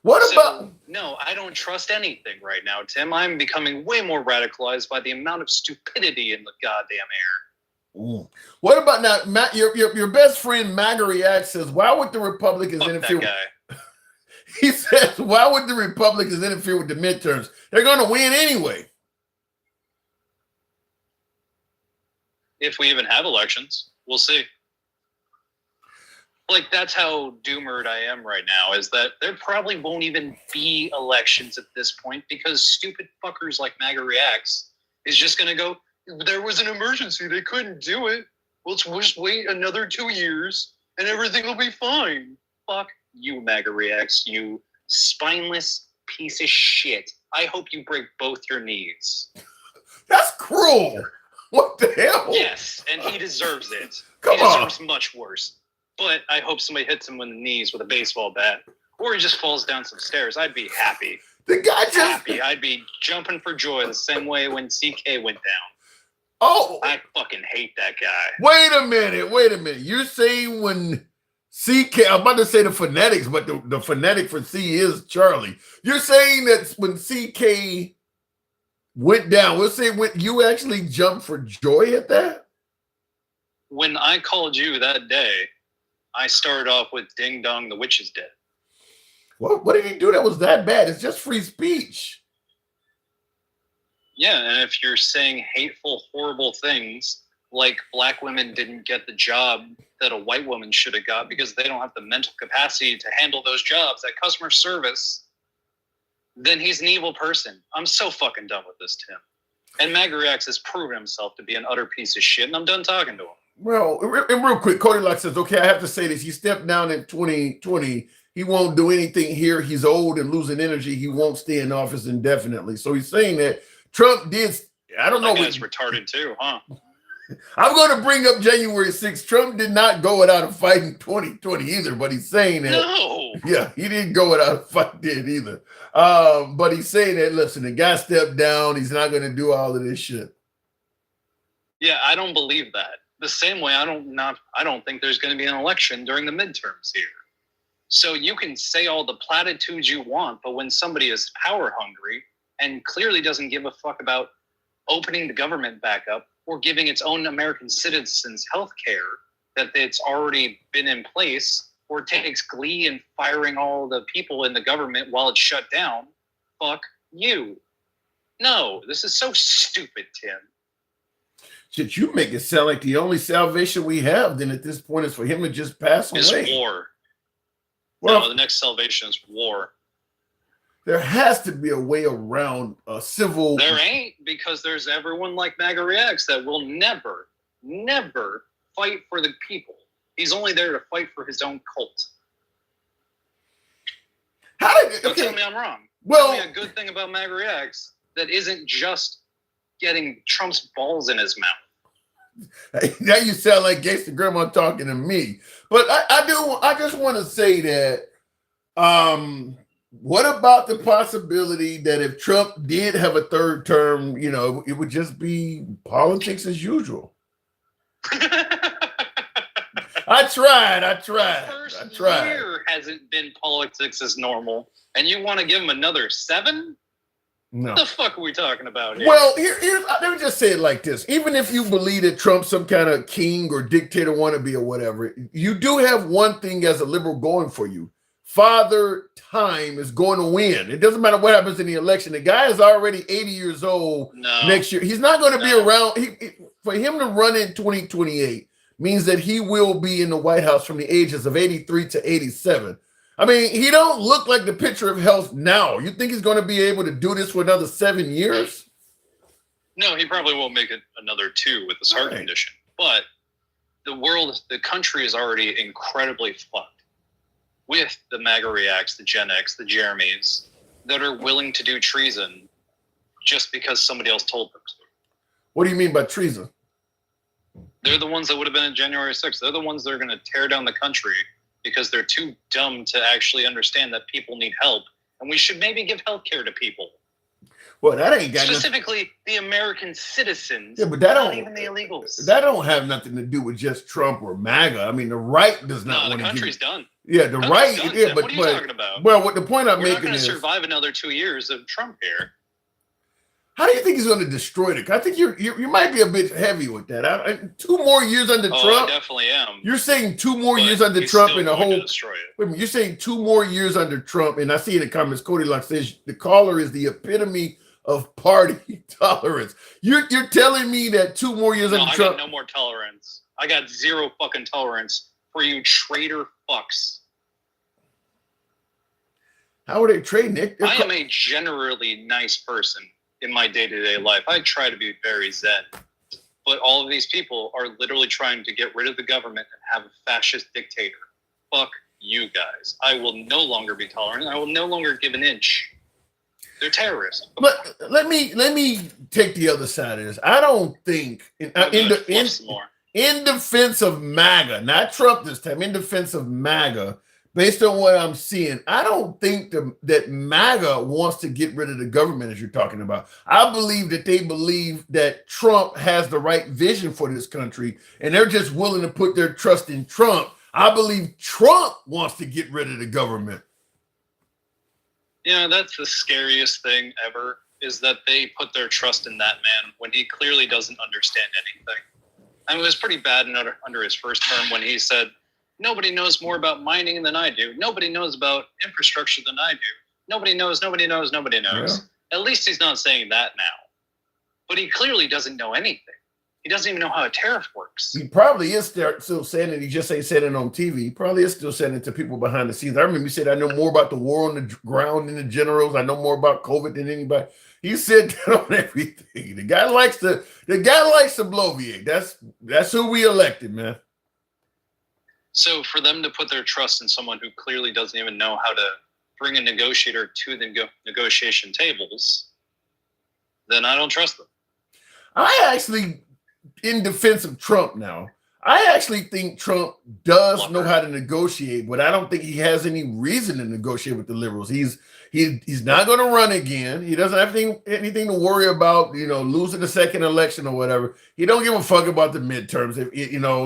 No, I don't trust anything right now, Tim. I'm becoming way more radicalized by the amount of stupidity in the goddamn air. Ooh. What about now, Matt? Your best friend MAGA React says, "Why would the Republicans interfere?" That guy. He says, "Why would the Republicans interfere with the midterms? They're going to win anyway." If we even have elections, we'll see. Like, that's how doomered I am right now, is that there probably won't even be elections at this point because stupid fuckers like MAGA Reacts is just going to go, there was an emergency, they couldn't do it. We'll just wait another 2 years and everything will be fine. Fuck you, MAGA Reacts, you spineless piece of shit. I hope you break both your knees. That's cruel. What the hell? Yes, and he deserves it. He deserves much worse. But I hope somebody hits him in the knees with a baseball bat, or he just falls down some stairs. I'd be happy. The guy just happy. I'd be jumping for joy the same way when CK went down. Oh, I fucking hate that guy. Wait a minute. You're saying when CK, I'm about to say the phonetics, but the phonetic for C is Charlie. You're saying that when CK went down, we'll say when you actually jumped for joy at that? When I called you that day, I started off with Ding Dong, the witch is dead. What did he do that was that bad? It's just free speech. Yeah, and if you're saying hateful, horrible things, like black women didn't get the job that a white woman should have got because they don't have the mental capacity to handle those jobs, that customer service, then he's an evil person. I'm so fucking done with this, Tim. And MAGA Reacts has proven himself to be an utter piece of shit, and I'm done talking to him. Well, and real quick, Cody Locke says, okay, I have to say this. He stepped down in 2020. He won't do anything here. He's old and losing energy. He won't stay in office indefinitely. So he's saying that Trump did, I don't know. That guy's retarded too, huh? I'm going to bring up January 6th. Trump did not go without a fight in 2020 either, but he's saying that. No. Yeah, he didn't go without a fight did either. But he's saying that, listen, the guy stepped down. He's not going to do all of this shit. Yeah, I don't believe that. The same way I don't think there's going to be an election during the midterms here. So you can say all the platitudes you want, but when somebody is power hungry and clearly doesn't give a fuck about opening the government back up or giving its own American citizens health care that it's already been in place, or takes glee in firing all the people in the government while it's shut down, fuck you. No, this is so stupid, Tim. Shit, you make it sound like the only salvation we have then at this point is for him to just pass away. Is war. Well, no, the next salvation is war. There has to be a way around a civil. There ain't, because there's everyone like MAGA Reacts that will never fight for the people. He's only there to fight for his own cult. Don't tell me I'm wrong. Well, tell me a good thing about MAGA Reacts that isn't just getting Trump's balls in his mouth. Now you sound like Gangsta Grandma talking to me. But I just want to say that what about the possibility that if Trump did have a third term, you know, it would just be politics as usual? I tried. First year hasn't been politics as normal, and you want to give him another 7? No. What the fuck are we talking about here? Well, let me just say it like this. Even if you believe that Trump's some kind of king or dictator wannabe or whatever, you do have one thing as a liberal going for you. Father Time is going to win. It doesn't matter what happens in the election. The guy is already 80 years old next year. He's not going to be around. For him to run in 2028 means that he will be in the White House from the ages of 83 to 87. I mean, he don't look like the picture of health now. You think he's going to be able to do this for another 7 years? No, he probably won't make it another 2 with this heart condition. But the country is already incredibly fucked with the MAGA Reacts, the Gen X, the Jeremys that are willing to do treason just because somebody else told them to. What do you mean by treason? They're the ones that would have been in January 6th. They're the ones that are going to tear down the country because they're too dumb to actually understand that people need help. And we should maybe give health care to people. Well, that ain't got specifically the American citizens. Yeah, but that not don't even the illegals. That don't have nothing to do with just Trump or MAGA. I mean, the right does not want to. The country's done. Yeah, the right. Done, yeah, what are you talking about? Well, what the point I'm making is, we're not going to survive another 2 years of Trump here. How do you think he's going to destroy it? I think you might be a bit heavy with that. 2 more years under Trump. I definitely am. You're saying 2 more years under Trump and the whole. Destroy it. Wait a minute, you're saying 2 more years under Trump, and I see in the comments, Cody Locke says the caller is the epitome of party tolerance. You're telling me that 2 more years under Trump. I got no more tolerance. I got 0 fucking tolerance for you traitor fucks. How are they trading it? I am a generally nice person in my day-to-day life. I try to be very zen. But all of these people are literally trying to get rid of the government and have a fascist dictator. Fuck you guys. I will no longer be tolerant. I will no longer give an inch. They're terrorists. But let me take the other side of this. I don't think in defense of MAGA, not Trump this time, in defense of MAGA, based on what I'm seeing, I don't think that MAGA wants to get rid of the government as you're talking about. I believe that they believe that Trump has the right vision for this country, and they're just willing to put their trust in Trump. I believe Trump wants to get rid of the government. Yeah, that's the scariest thing ever, is that they put their trust in that man when he clearly doesn't understand anything. I mean, it was pretty bad under his first term when he said, nobody knows more about mining than I do. Nobody knows about infrastructure than I do. Nobody knows. Yeah. At least he's not saying that now. But he clearly doesn't know anything. He doesn't even know how a tariff works. He probably is still saying it. He just ain't saying it on TV. He probably is still saying it to people behind the scenes. I remember he said, I know more about the war on the ground than the generals. I know more about COVID than anybody. He said that on everything. The guy likes to bloviate. That's who we elected, man. So for them to put their trust in someone who clearly doesn't even know how to bring a negotiator to the negotiation tables, then I don't trust them. I actually, in defense of Trump now, I actually think Trump does know how to negotiate, but I don't think he has any reason to negotiate with the liberals. He's not going to run again. He doesn't have anything to worry about, losing the second election or whatever. He don't give a fuck about the midterms.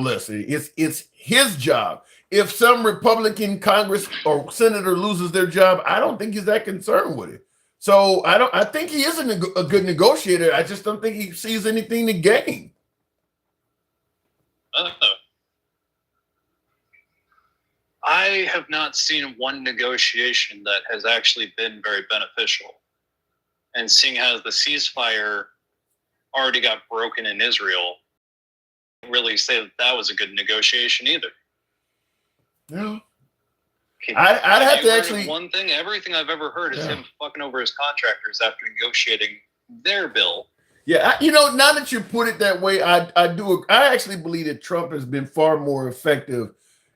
Listen, it's his job. If some Republican Congress or senator loses their job, I don't think he's that concerned with it. So I think he is a good negotiator. I just don't think he sees anything to gain. I have not seen one negotiation that has actually been very beneficial. And seeing as the ceasefire already got broken in Israel, I can't really say that was a good negotiation either. No. I'd have to actually. One thing, everything I've ever heard is him fucking over his contractors after negotiating their bill. Yeah, now that you put it that way, I actually believe that Trump has been far more effective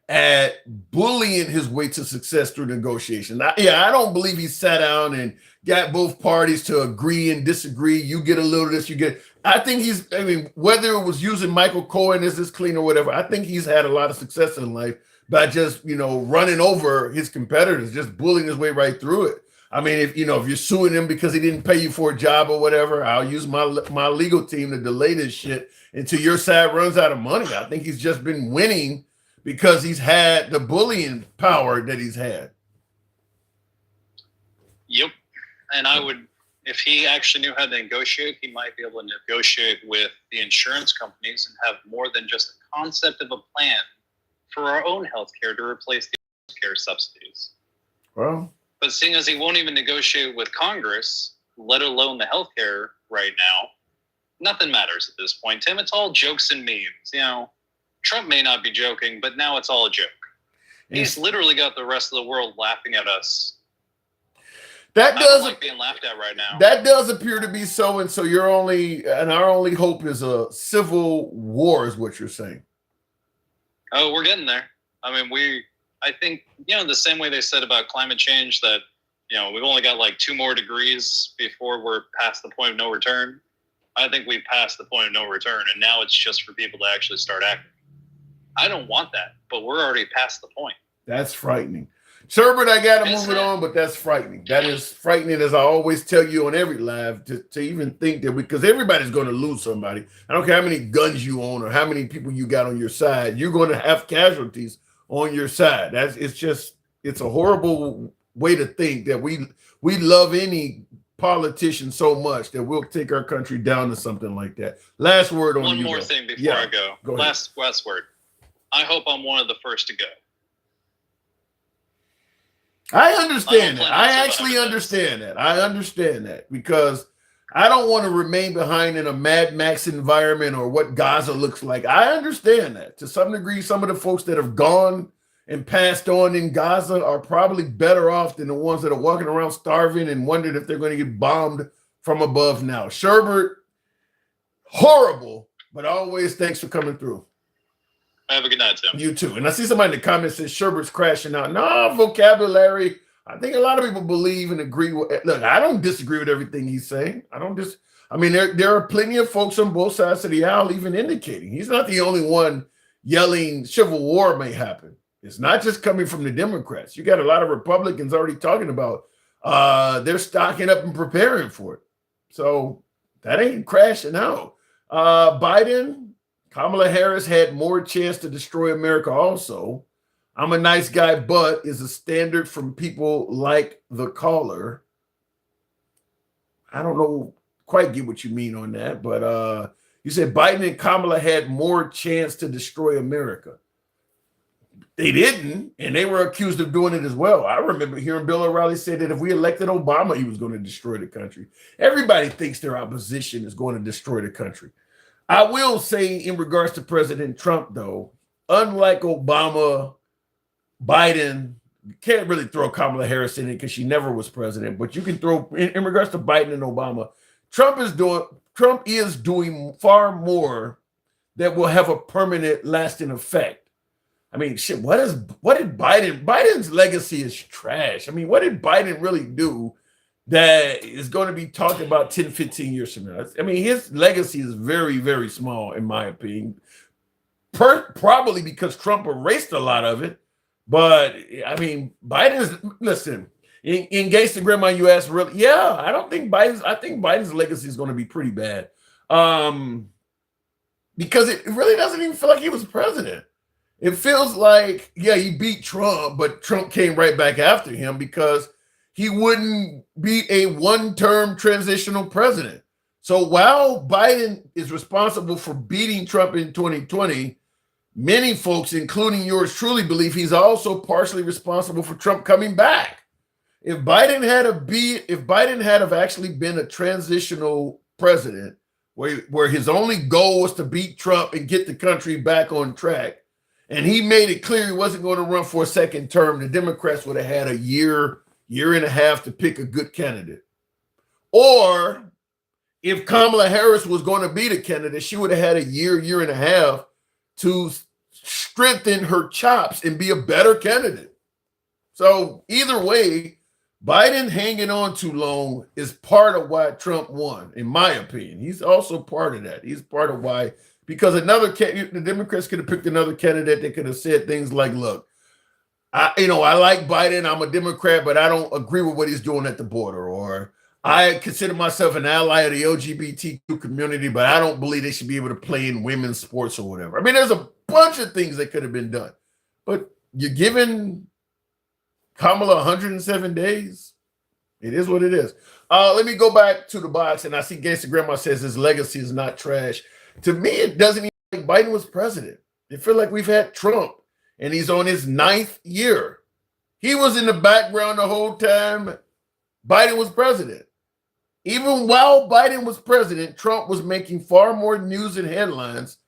at bullying his way to success through negotiation. I don't believe he sat down and got both parties to agree and disagree. You get a little of this, you get. I think whether it was using Michael Cohen as his clean or whatever, I think he's had a lot of success in life by just, running over his competitors, just bullying his way right through it. I mean, if you're suing him because he didn't pay you for a job or whatever, I'll use my legal team to delay this shit until your side runs out of money. I think he's just been winning because he's had the bullying power that he's had. Yep. And if he actually knew how to negotiate, he might be able to negotiate with the insurance companies and have more than just a concept of a plan for our own healthcare to replace the healthcare subsidies. Well, but seeing as he won't even negotiate with Congress, let alone the healthcare right now, nothing matters at this point, Tim. It's all jokes and memes. Trump may not be joking, but now it's all a joke. He's literally got the rest of the world laughing at us. That does like being laughed at right now. That does appear to be so, and so our only hope is a civil war, is what you're saying. Oh, we're getting there. I mean, I think, the same way they said about climate change that, we've only got like 2 more degrees before we're past the point of no return. I think we've passed the point of no return, and now it's just for people to actually start acting. I don't want that, but we're already past the point. That's frightening. Sherbert, I got to move it on, but that's frightening. That is frightening, as I always tell you on every live, to even think that, because everybody's going to lose somebody. I don't care how many guns you own or how many people you got on your side. You're going to have casualties on your side. It's a horrible way to think that we love any politician so much that we'll take our country down to something like that. Last word on one more thing before I go. Last word. I hope I'm one of the first to go. I understand that. I actually understand that. I understand that because I don't want to remain behind in a Mad Max environment or what Gaza looks like. I understand that. To some degree, some of the folks that have gone and passed on in Gaza are probably better off than the ones that are walking around starving and wondering if they're going to get bombed from above now. Sherbert, horrible, but always thanks for coming through. Have a good night, Tim. You too. And I see somebody in the comments says Sherbert's crashing out. No, vocabulary. I think a lot of people believe and agree with. Look, I don't disagree with everything he's saying. There are plenty of folks on both sides of the aisle even indicating he's not the only one yelling civil war may happen. It's not just coming from the Democrats. You got a lot of Republicans already talking about they're stocking up and preparing for it. So that ain't crashing out. Biden, Kamala Harris had more chance to destroy America also. I'm a nice guy, but is a standard from people like the caller. I don't know quite get what you mean on that, but you said Biden and Kamala had more chance to destroy America. They didn't, and they were accused of doing it as well. I remember hearing Bill O'Reilly say that if we elected Obama, he was going to destroy the country. Everybody thinks their opposition is going to destroy the country. I will say in regards to President Trump, though, unlike Obama, Biden, you can't really throw Kamala Harris in it because she never was president, but you can throw, in regards to Biden and Obama, Trump is doing far more that will have a permanent lasting effect. I mean, shit, what did Biden's legacy is trash. I mean, what did Biden really do that is going to be talked about 10, 15 years from now? I mean, his legacy is very, very small, in my opinion. Probably because Trump erased a lot of it. But, I mean, listen, in Gates and Grandma, you asked, really? Yeah, I think Biden's legacy is going to be pretty bad. Because it really doesn't even feel like he was president. It feels like, yeah, he beat Trump, but Trump came right back after him because he wouldn't be a one-term transitional president. So while Biden is responsible for beating Trump in 2020, many folks, including yours truly, believe he's also partially responsible for Trump coming back. If Biden had have actually been a transitional president where his only goal was to beat Trump and get the country back on track, and he made it clear he wasn't going to run for a second term, the Democrats would have had a year and a half to pick a good candidate. Or if Kamala Harris was going to be the candidate, she would have had a year and a half to strengthen her chops and be a better candidate. So either way, Biden hanging on too long is part of why Trump won, in my opinion. He's also part of that. He's part of why. Because the Democrats could have picked another candidate that could have said things like, look, I like Biden, I'm a Democrat, but I don't agree with what he's doing at the border. Or I consider myself an ally of the LGBTQ community, but I don't believe they should be able to play in women's sports or whatever. I mean, there's a bunch of things that could have been done. But you're giving Kamala 107 days. It is what it is. Let me go back to the box, and I see Gangsta Grandma says his legacy is not trash. To me, it doesn't even feel like Biden was president. It feels like we've had Trump, and he's on his 9th year. He was in the background the whole time Biden was president. Even while Biden was president, Trump was making far more news and headlines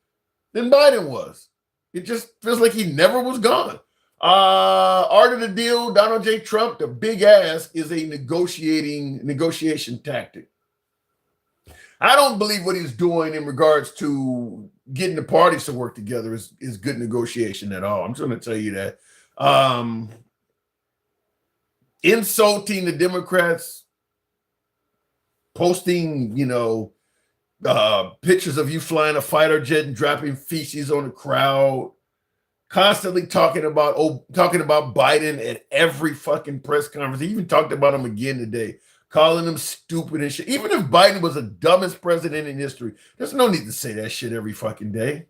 than Biden was. It just feels like he never was gone. Art of the deal, Donald J. Trump, the big ass, is a negotiation tactic. I don't believe what he's doing in regards to getting the parties to work together is good negotiation at all. I'm just going to tell you that. Insulting the Democrats, posting, pictures of you flying a fighter jet and dropping feces on the crowd, constantly talking about Biden at every fucking press conference. He even talked about him again today, calling him stupid and shit. Even if Biden was the dumbest president in history, there's no need to say that shit every fucking day.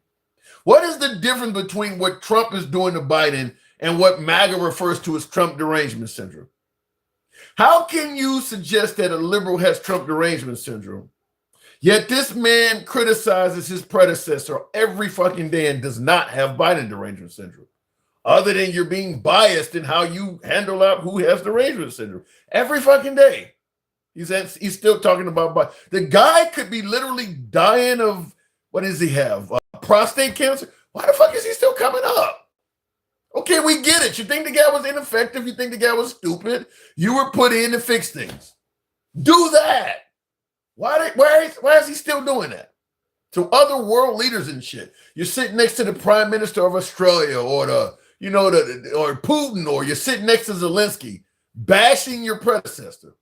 What is the difference between what Trump is doing to Biden and what MAGA refers to as Trump derangement syndrome? How can you suggest that a liberal has Trump derangement syndrome, yet this man criticizes his predecessor every fucking day and does not have Biden derangement syndrome? Other than you're being biased in how you handle out who has derangement syndrome every fucking day. He's still talking about Biden. The guy could be literally dying of, what does he have? Prostate cancer? Why the fuck is he still coming up? Okay, we get it. You think the guy was ineffective? You think the guy was stupid? You were put in to fix things. Do that. Why is he still doing that? To other world leaders and shit. You're sitting next to the Prime Minister of Australia or or Putin, or you're sitting next to Zelensky, bashing your predecessor.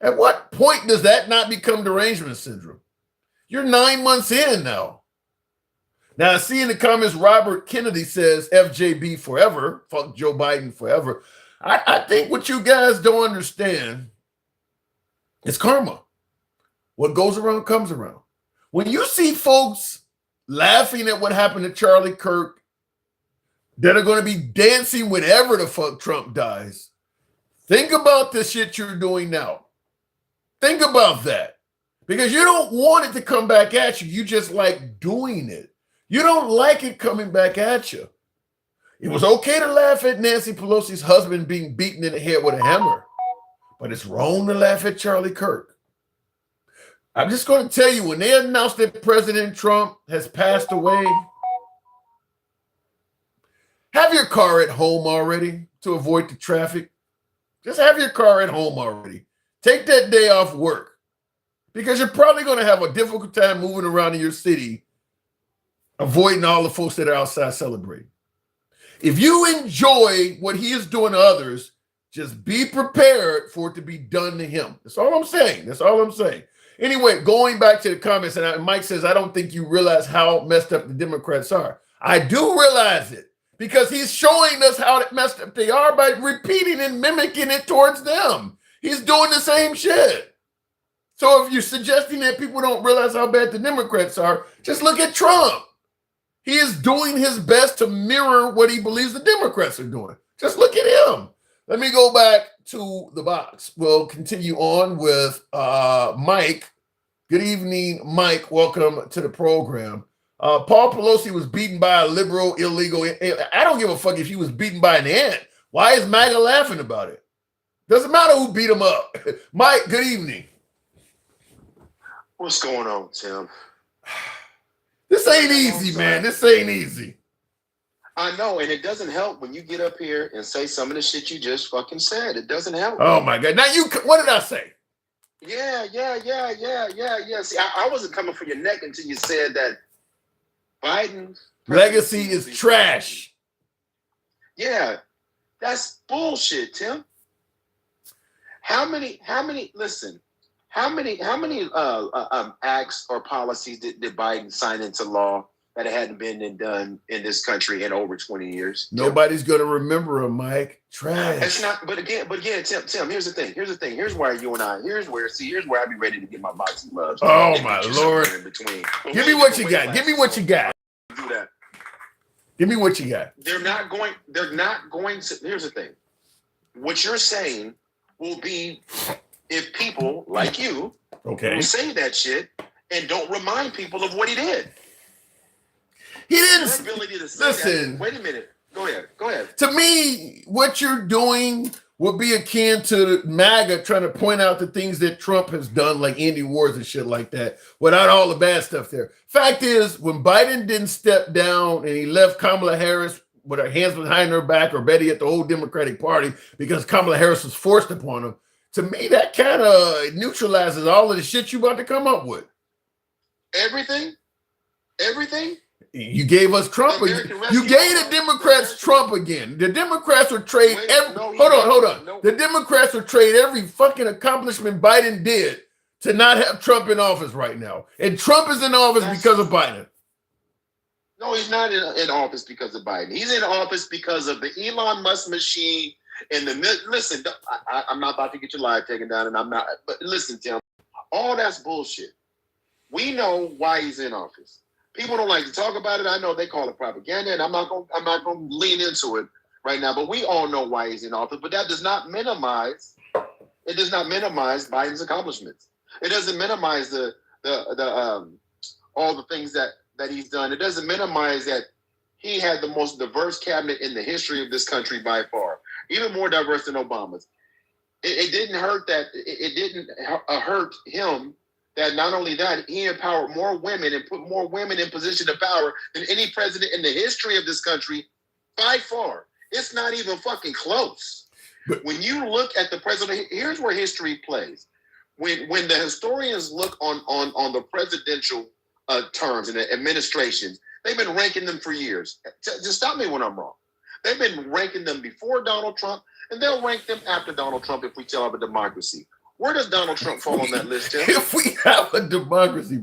At what point does that not become derangement syndrome? You're 9 months in now. Now, I see in the comments, Robert Kennedy says FJB forever. Fuck Joe Biden forever. I think what you guys don't understand is karma. What goes around comes around. When you see folks laughing at what happened to Charlie Kirk that are going to be dancing whenever the fuck Trump dies, think about the shit you're doing now. Think about that. Because you don't want it to come back at you. You just like doing it. You don't like it coming back at you. It was okay to laugh at Nancy Pelosi's husband being beaten in the head with a hammer, but it's wrong to laugh at Charlie Kirk. I'm just going to tell you, when they announced that President Trump has passed away, have your car at home already to avoid the traffic. Just have your car at home already. Take that day off work because you're probably going to have a difficult time moving around in your city, avoiding all the folks that are outside celebrating. If you enjoy what he is doing to others, just be prepared for it to be done to him. That's all I'm saying. That's all I'm saying. Anyway, going back to the comments, and Mike says, I don't think you realize how messed up the Democrats are. I do realize it because he's showing us how messed up they are by repeating and mimicking it towards them. He's doing the same shit. So if you're suggesting that people don't realize how bad the Democrats are, just look at Trump. He is doing his best to mirror what he believes the Democrats are doing. Just look at him. Let me go back to the box. We'll continue on with Mike. Good evening, Mike. Welcome to the program. Paul Pelosi was beaten by a liberal illegal. I don't give a fuck if he was beaten by an ant. Why is MAGA laughing about it? Doesn't matter who beat him up. Mike, good evening. What's going on, Tim? This ain't easy, man. This ain't easy. I know, and it doesn't help when you get up here and say some of the shit you just fucking said. It doesn't help. Oh my God! Now what did I say? Yeah. See, I wasn't coming for your neck until you said that Biden's legacy is trash. Yeah, that's bullshit, Tim. How many? Listen. How many acts or policies did Biden sign into law that hadn't been done in this country in over 20 years? Nobody's going to remember him, Mike. Trash. It's not. But again, Tim. Here's the thing. Here's where you and I. Here's where I be ready to get my boxing gloves. Oh my Lord! In between. Give me what you got. Give me what you got. Do that. Give me what you got. They're not going to. Here's the thing. What you're saying will be. If people like you who say that shit and don't remind people of what he did. He didn't. Your ability to say listen. That, wait a minute. Go ahead. To me, what you're doing would be akin to MAGA trying to point out the things that Trump has done, like Andy Wars and shit like that, without all the bad stuff there. Fact is, when Biden didn't step down and he left Kamala Harris with her hands behind her back, or better yet, the whole Democratic Party, because Kamala Harris was forced upon him, to me, that kind of neutralizes all of the shit you about to come up with. Everything? You gave us Trump again. You gave the Democrats Trump again. The Democrats would trade hold on. No. The Democrats would trade every fucking accomplishment Biden did to not have Trump in office right now. And Trump is in office because of Biden. No, he's not in office because of Biden. He's in office because of the Elon Musk machine. And listen, I'm not about to get your live taken down, and I'm not. But listen, Tim, all that's bullshit. We know why he's in office. People don't like to talk about it. I know they call it propaganda, and I'm not going to lean into it right now. But we all know why he's in office. But that does not minimize. It does not minimize Biden's accomplishments. It doesn't minimize the all the things that he's done. It doesn't minimize that he had the most diverse cabinet in the history of this country by far. Even more diverse than Obama's. It didn't hurt that. It didn't hurt him that not only that, he empowered more women and put more women in position of power than any president in the history of this country by far. It's not even fucking close. When you look at the president, here's where history plays. When the historians look on the presidential terms and the administrations, they've been ranking them for years. Just stop me when I'm wrong. They've been ranking them before Donald Trump, and they'll rank them after Donald Trump if we still have a democracy. Where does Donald Trump fall on that list, Tim? If we have a democracy,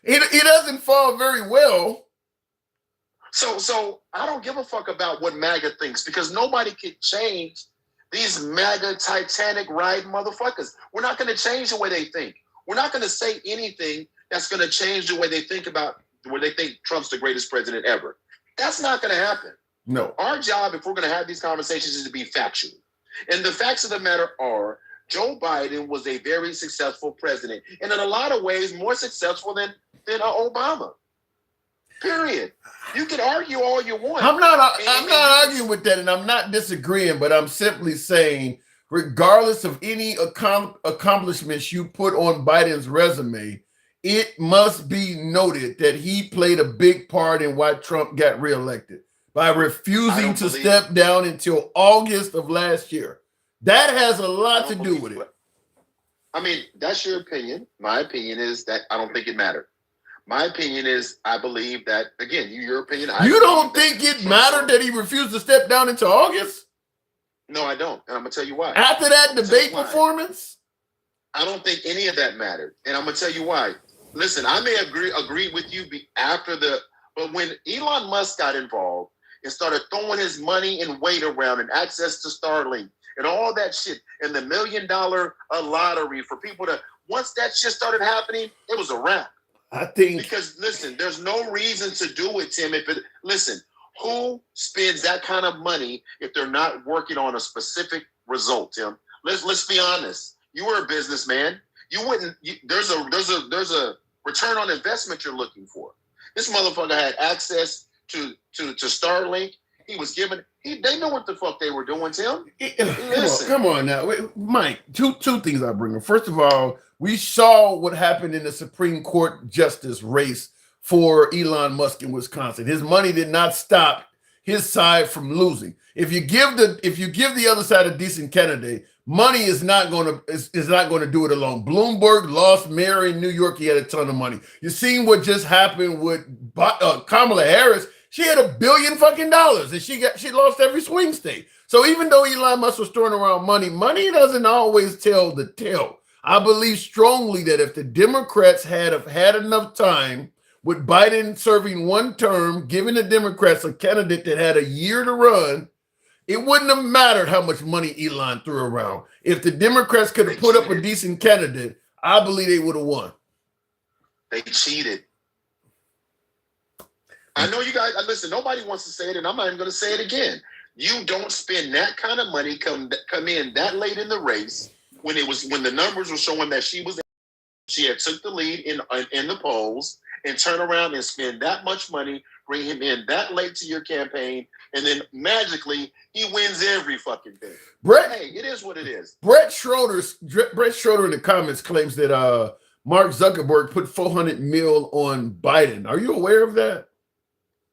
it doesn't fall very well. So I don't give a fuck about what MAGA thinks because nobody can change these MAGA Titanic ride motherfuckers. We're not going to change the way they think. We're not going to say anything that's going to change the way they think about where they think Trump's the greatest president ever. That's not going to happen. No. Our job, if we're going to have these conversations, is to be factual. And the facts of the matter are Joe Biden was a very successful president, and in a lot of ways more successful than Obama. Period. You can argue all you want. I'm not arguing with that, and I'm not disagreeing, but I'm simply saying, regardless of any accomplishments you put on Biden's resume, it must be noted that he played a big part in why Trump got reelected by refusing to step down until August of last year. That has a lot to do with it. I mean, that's your opinion. My opinion is that I don't think it mattered. My opinion is I believe that, again, your opinion. You don't think it mattered that he refused to step down until August? No, I don't. And I'm going to tell you why. After that debate performance? I don't think any of that mattered. And I'm going to tell you why. Listen, I may agree with you but when Elon Musk got involved and started throwing his money and weight around and access to Starlink and all that shit and the $1 million lottery for people to, once that shit started happening, it was a wrap. I think because listen, there's no reason to do it, Tim. Listen, who spends that kind of money if they're not working on a specific result, Tim? Let's be honest. You were a businessman. You wouldn't. There's a return on investment you're looking for. This motherfucker had access to Starlink. He was given. They know what the fuck they were doing, Tim. Come on now, wait, Mike. Two things I bring up. First of all, we saw what happened in the Supreme Court justice race for Elon Musk in Wisconsin. His money did not stop his side from losing. If you give the other side a decent candidate, money is not going to do it alone. Bloomberg lost mayor in New York. He had a ton of money. You seen what just happened with Kamala Harris. She had $1 billion and she lost every swing state. So even though Elon Musk was throwing around money doesn't always tell the tale. I believe strongly that if the Democrats had enough time with Biden serving one term, giving the Democrats a candidate that had a year to run, it wouldn't have mattered how much money Elon threw around. If the Democrats could have put up a decent candidate, I believe they would have won. They cheated. I know you guys, listen, nobody wants to say it, and I'm not even going to say it again. You don't spend that kind of money, come in that late in the race, when the numbers were showing that she had took the lead in the polls, and turn around and spend that much money, bring him in that late to your campaign, and then magically he wins every fucking thing. Hey, it is what it is. Brett Schroeder in the comments claims that Mark Zuckerberg put $400 million on Biden. Are you aware of that?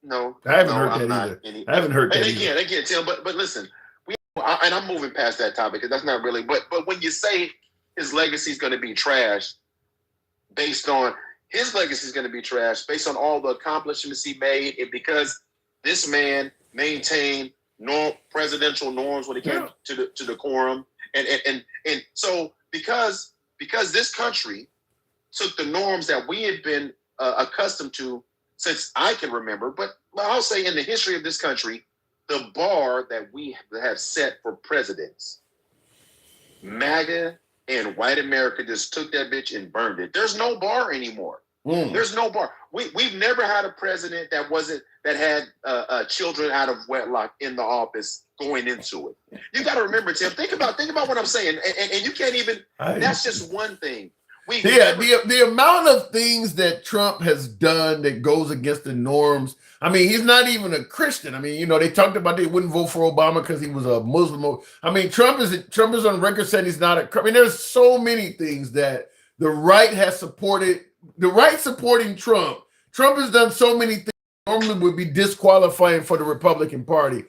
No, I haven't heard that either. I haven't heard that either. Again, Tim, but listen, and I'm moving past that topic because that's not really. But when you say his legacy is going to be trashed, based on all the accomplishments he made, and because this man maintained presidential norms when it came to decorum, and so because this country took the norms that we had been accustomed to since I can remember, but I'll say in the history of this country, the bar that we have set for presidents, MAGA and white America just took that bitch and burned it. There's no bar anymore. There's no bar. We've never had a president that had children out of wedlock in the office going into it. You got to remember, Tim. Think about what I'm saying, and you can't even. That's just one thing. The amount of things that Trump has done that goes against the norms. I mean, he's not even a Christian. I mean, they talked about they wouldn't vote for Obama because he was a Muslim. I mean, Trump is on record saying he's not a. I mean, there's so many things that the right has supported. The right supporting Trump. Trump has done so many things that normally would be disqualifying for the Republican Party.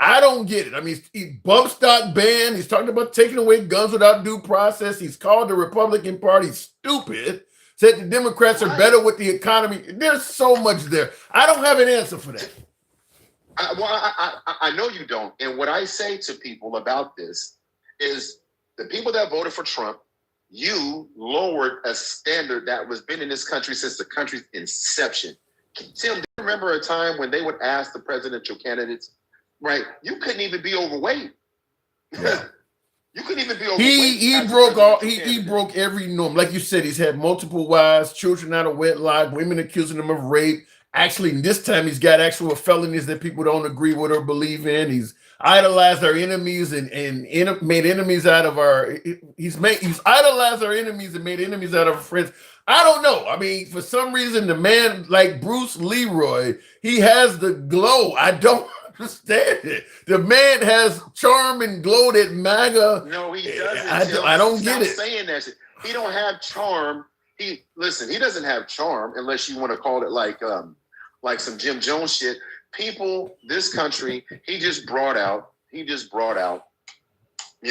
I don't get it. I mean, he bump stock ban. He's talking about taking away guns without due process. He's called the Republican Party stupid. Said the Democrats are better with the economy. There's so much there. I don't have an answer for that. I know you don't. And what I say to people about this is the people that voted for Trump, you lowered a standard that was been in this country since the country's inception. Tim, do you remember a time when they would ask the presidential candidates, right? You couldn't even be overweight. Yeah. You couldn't even be overweight. He broke every norm. Like you said, he's had multiple wives, children out of wedlock, women accusing him of rape. Actually, this time he's got actual felonies that people don't agree with or believe in. He's idolized our enemies and made enemies out of our. He's idolized our enemies and made enemies out of our friends. I don't know. I mean, for some reason, the man like Bruce Leroy, he has the glow. I don't understand it. The man has charm and glow that MAGA. No, he doesn't. I don't get it. Saying that shit. He don't have charm. He doesn't have charm unless you want to call it like some Jim Jones shit. People, this country, he just brought out, you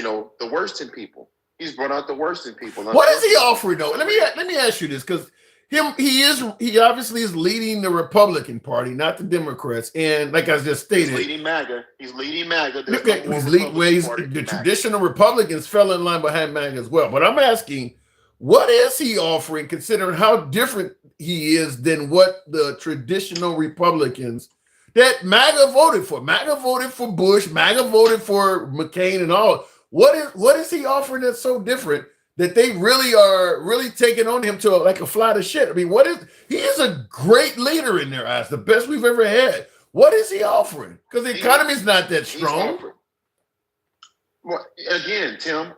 know, the worst in people. He's brought out the worst in people. What is he offering though? Let me ask you this, because he obviously is leading the Republican Party, not the Democrats. And like I just stated, he's leading MAGA. He's leading MAGA. The traditional Republicans fell in line behind MAGA as well. But I'm asking, what is he offering, considering how different he is than what the traditional Republicans that MAGA voted for? MAGA voted for Bush. MAGA voted for McCain and all. What is he offering that's so different that they really are taking on him to like a flight of shit? I mean, he is a great leader in their eyes, the best we've ever had. What is he offering? Because the economy's not that strong. Well, again, Tim,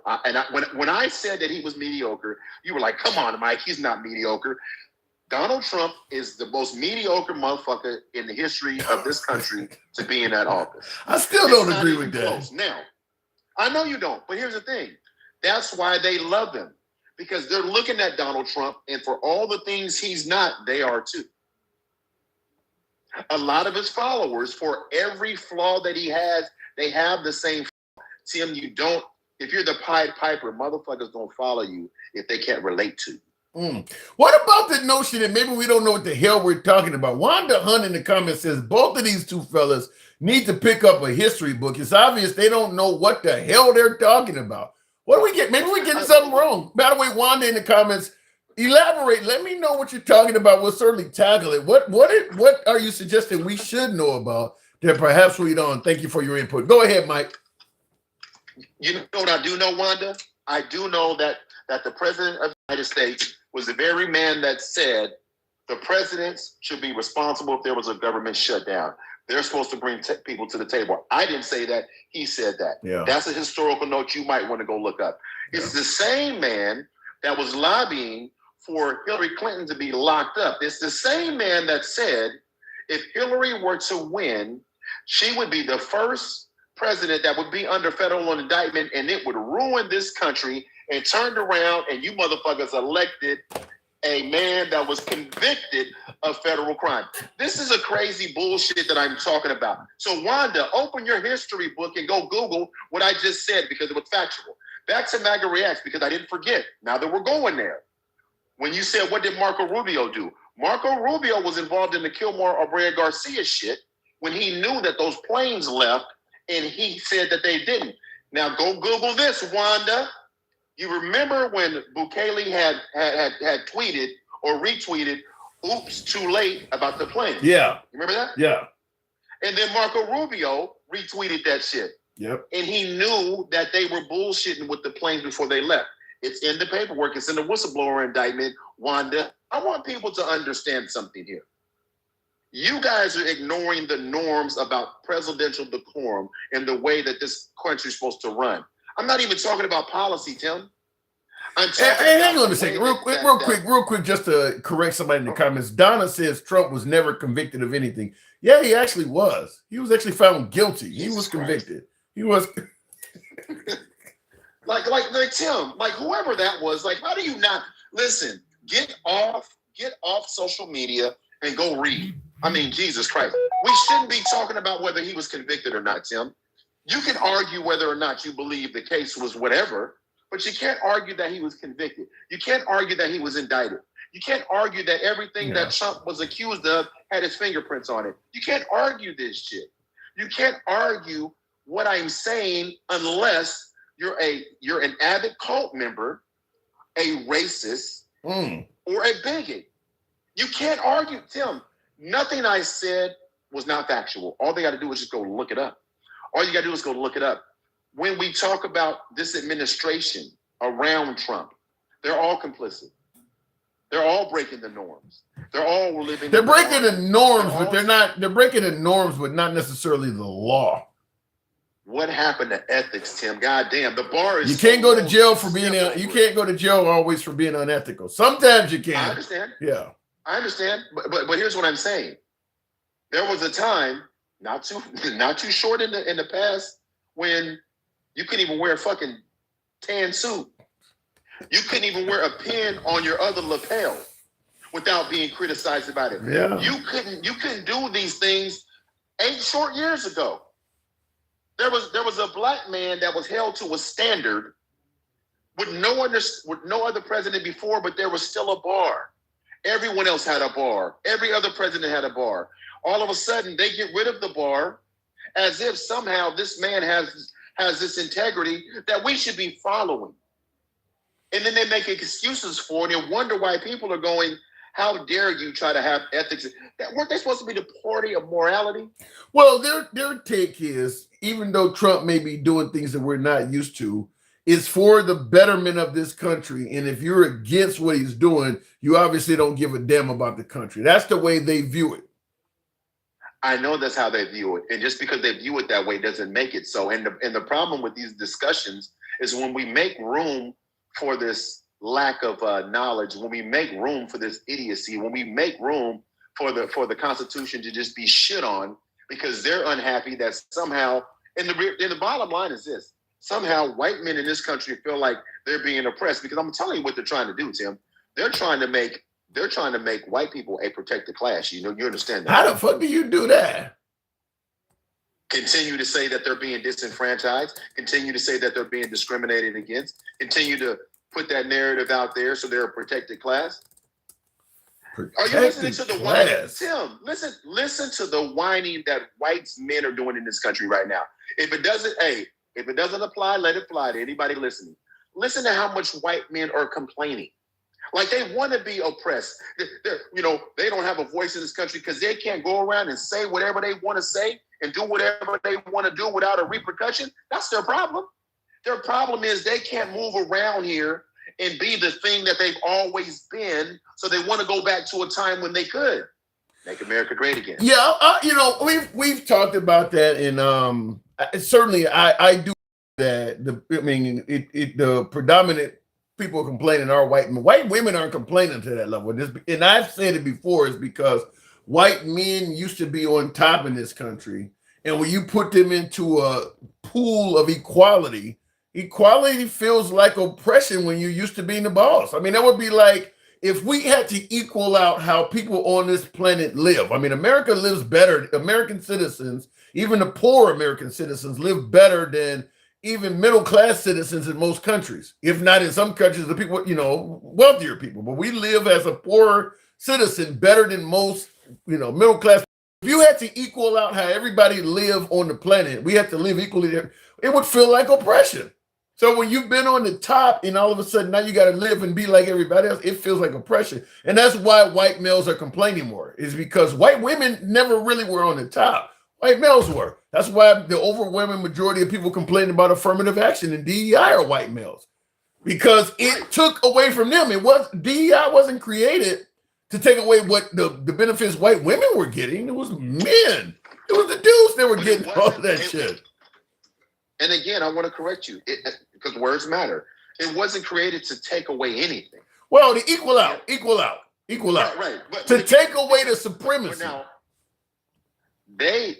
when I said that he was mediocre, you were like, come on, Mike, he's not mediocre. Donald Trump is the most mediocre motherfucker in the history of this country to be in that office. I still don't agree with that. Close. Now, I know you don't, but here's the thing. That's why they love him, because they're looking at Donald Trump, and for all the things he's not, they are too. A lot of his followers, for every flaw that he has, they have the same. Tim, if you're the Pied Piper, motherfuckers don't follow you if they can't relate to you. What about the notion that maybe we don't know what the hell we're talking about? Wanda Hunt in the comments says both of these two fellas need to pick up a history book. It's obvious they don't know what the hell they're talking about. What do we get? Maybe we're getting something wrong. By the way, Wanda in the comments, elaborate. Let me know what you're talking about. We'll certainly tackle it. What are you suggesting we should know about that perhaps we don't? Thank you for your input. Go ahead, Mike. You know what I do know, Wanda? I do know that the president of the United States was the very man that said the presidents should be responsible if there was a government shutdown. They're supposed to bring people to the table. I didn't say that. He said that. Yeah. That's a historical note you might want to go look up. It's the same man that was lobbying for Hillary Clinton to be locked up. It's the same man that said if Hillary were to win, she would be the first president that would be under federal indictment, and it would ruin this country, and turned around and you motherfuckers elected a man that was convicted of federal crime. This is a crazy bullshit that I'm talking about. So Wanda, open your history book and go Google what I just said, because it was factual. Back to MAGA Reacts, because I didn't forget. Now that we're going there. When you said, what did Marco Rubio do? Marco Rubio was involved in the Kilmore Abreu Garcia shit when he knew that those planes left, and he said that they didn't. Now go Google this, Wanda. You remember when Bukele had tweeted or retweeted, oops, too late, about the plane? Yeah. You remember that? Yeah. And then Marco Rubio retweeted that shit. Yep. And he knew that they were bullshitting with the planes before they left. It's in the paperwork. It's in the whistleblower indictment. Wanda, I want people to understand something here. You guys are ignoring the norms about presidential decorum and the way that this country is supposed to run. I'm not even talking about policy, Tim. Hang on a second, real quick, just to correct somebody in the comments. Donna says Trump was never convicted of anything. Yeah, he actually was. He was actually found guilty. He was convicted. He was like Tim, like whoever that was. Like, how do you not listen? Get off social media and go read. I mean, Jesus Christ. We shouldn't be talking about whether he was convicted or not, Tim. You can argue whether or not you believe the case was whatever, but you can't argue that he was convicted. You can't argue that he was indicted. You can't argue that everything that Trump was accused of had his fingerprints on it. You can't argue this shit. You can't argue what I'm saying unless you're an avid cult member, a racist, or a bigot. You can't argue, Tim. Nothing I said was not factual. All they got to do is just go look it up. All you got to do is go look it up. When we talk about this administration around Trump, they're all complicit. They're all breaking the norms. They're all living. They're breaking the norms, but they're breaking the norms, but not necessarily the law. What happened to ethics, Tim? God damn, the bar is. You can't go to jail for being. You can't go to jail always for being unethical. Sometimes you can. I understand. Yeah, I understand. But here's what I'm saying. There was a time, not too short in the past, when you couldn't even wear a fucking tan suit. You couldn't even wear a pin on your other lapel without being criticized about it. Yeah. You couldn't do these things 8 short years ago. There was a black man that was held to a standard with no other president before, but there was still a bar. Everyone else had a bar. Every other president had a bar. All of a sudden, they get rid of the bar as if somehow this man has this integrity that we should be following. And then they make excuses for it and wonder why people are going, how dare you try to have ethics? Weren't they supposed to be the party of morality? Well, their take is, even though Trump may be doing things that we're not used to, it's for the betterment of this country. And if you're against what he's doing, you obviously don't give a damn about the country. That's the way they view it. I know that's how they view it. And just because they view it that way doesn't make it so. And the problem with these discussions is when we make room for this lack of knowledge, when we make room for this idiocy, when we make room for the Constitution to just be shit on because they're unhappy that somehow, and the bottom line is this, somehow white men in this country feel like they're being oppressed, because I'm telling you what they're trying to do, Tim. They're trying to make white people a protected class. You understand that? How the fuck do you do that? Continue to say that they're being disenfranchised, continue to say that they're being discriminated against, continue to put that narrative out there so they're a protected class. Are you listening to the whining? Tim, listen to the whining that white men are doing in this country right now. If it doesn't apply, let it fly to anybody listening. Listen to how much white men are complaining. Like they want to be oppressed. They don't have a voice in this country because they can't go around and say whatever they want to say and do whatever they want to do without a repercussion. That's their problem. Their problem is they can't move around here and be the thing that they've always been. So they want to go back to a time when they could make America great again. Yeah, we've talked about that, and certainly I do that. The predominant people complaining are white men. White women aren't complaining to that level. And I've said it before, is because white men used to be on top in this country, and when you put them into a pool of equality feels like oppression when you're used to being the boss. I mean, that would be like if we had to equal out how people on this planet live. I mean, America lives better. American citizens, even the poor American citizens, live better than even middle-class citizens in most countries. If not in some countries, the people, wealthier people. But we live as a poor citizen better than most, middle-class. If you had to equal out how everybody live on the planet, we have to live equally there, it would feel like oppression. So when you've been on the top and all of a sudden now you got to live and be like everybody else, it feels like oppression. And that's why white males are complaining more, is because white women never really were on the top. White males were. That's why the overwhelming majority of people complaining about affirmative action and DEI are white males, because it took away from them. DEI wasn't created to take away what the benefits white women were getting. It was men. It was the dudes that were getting all of that shit. And again, I want to correct you, because words matter. It wasn't created to take away anything. Well, to equal out. Right. To take away the supremacy. Now, they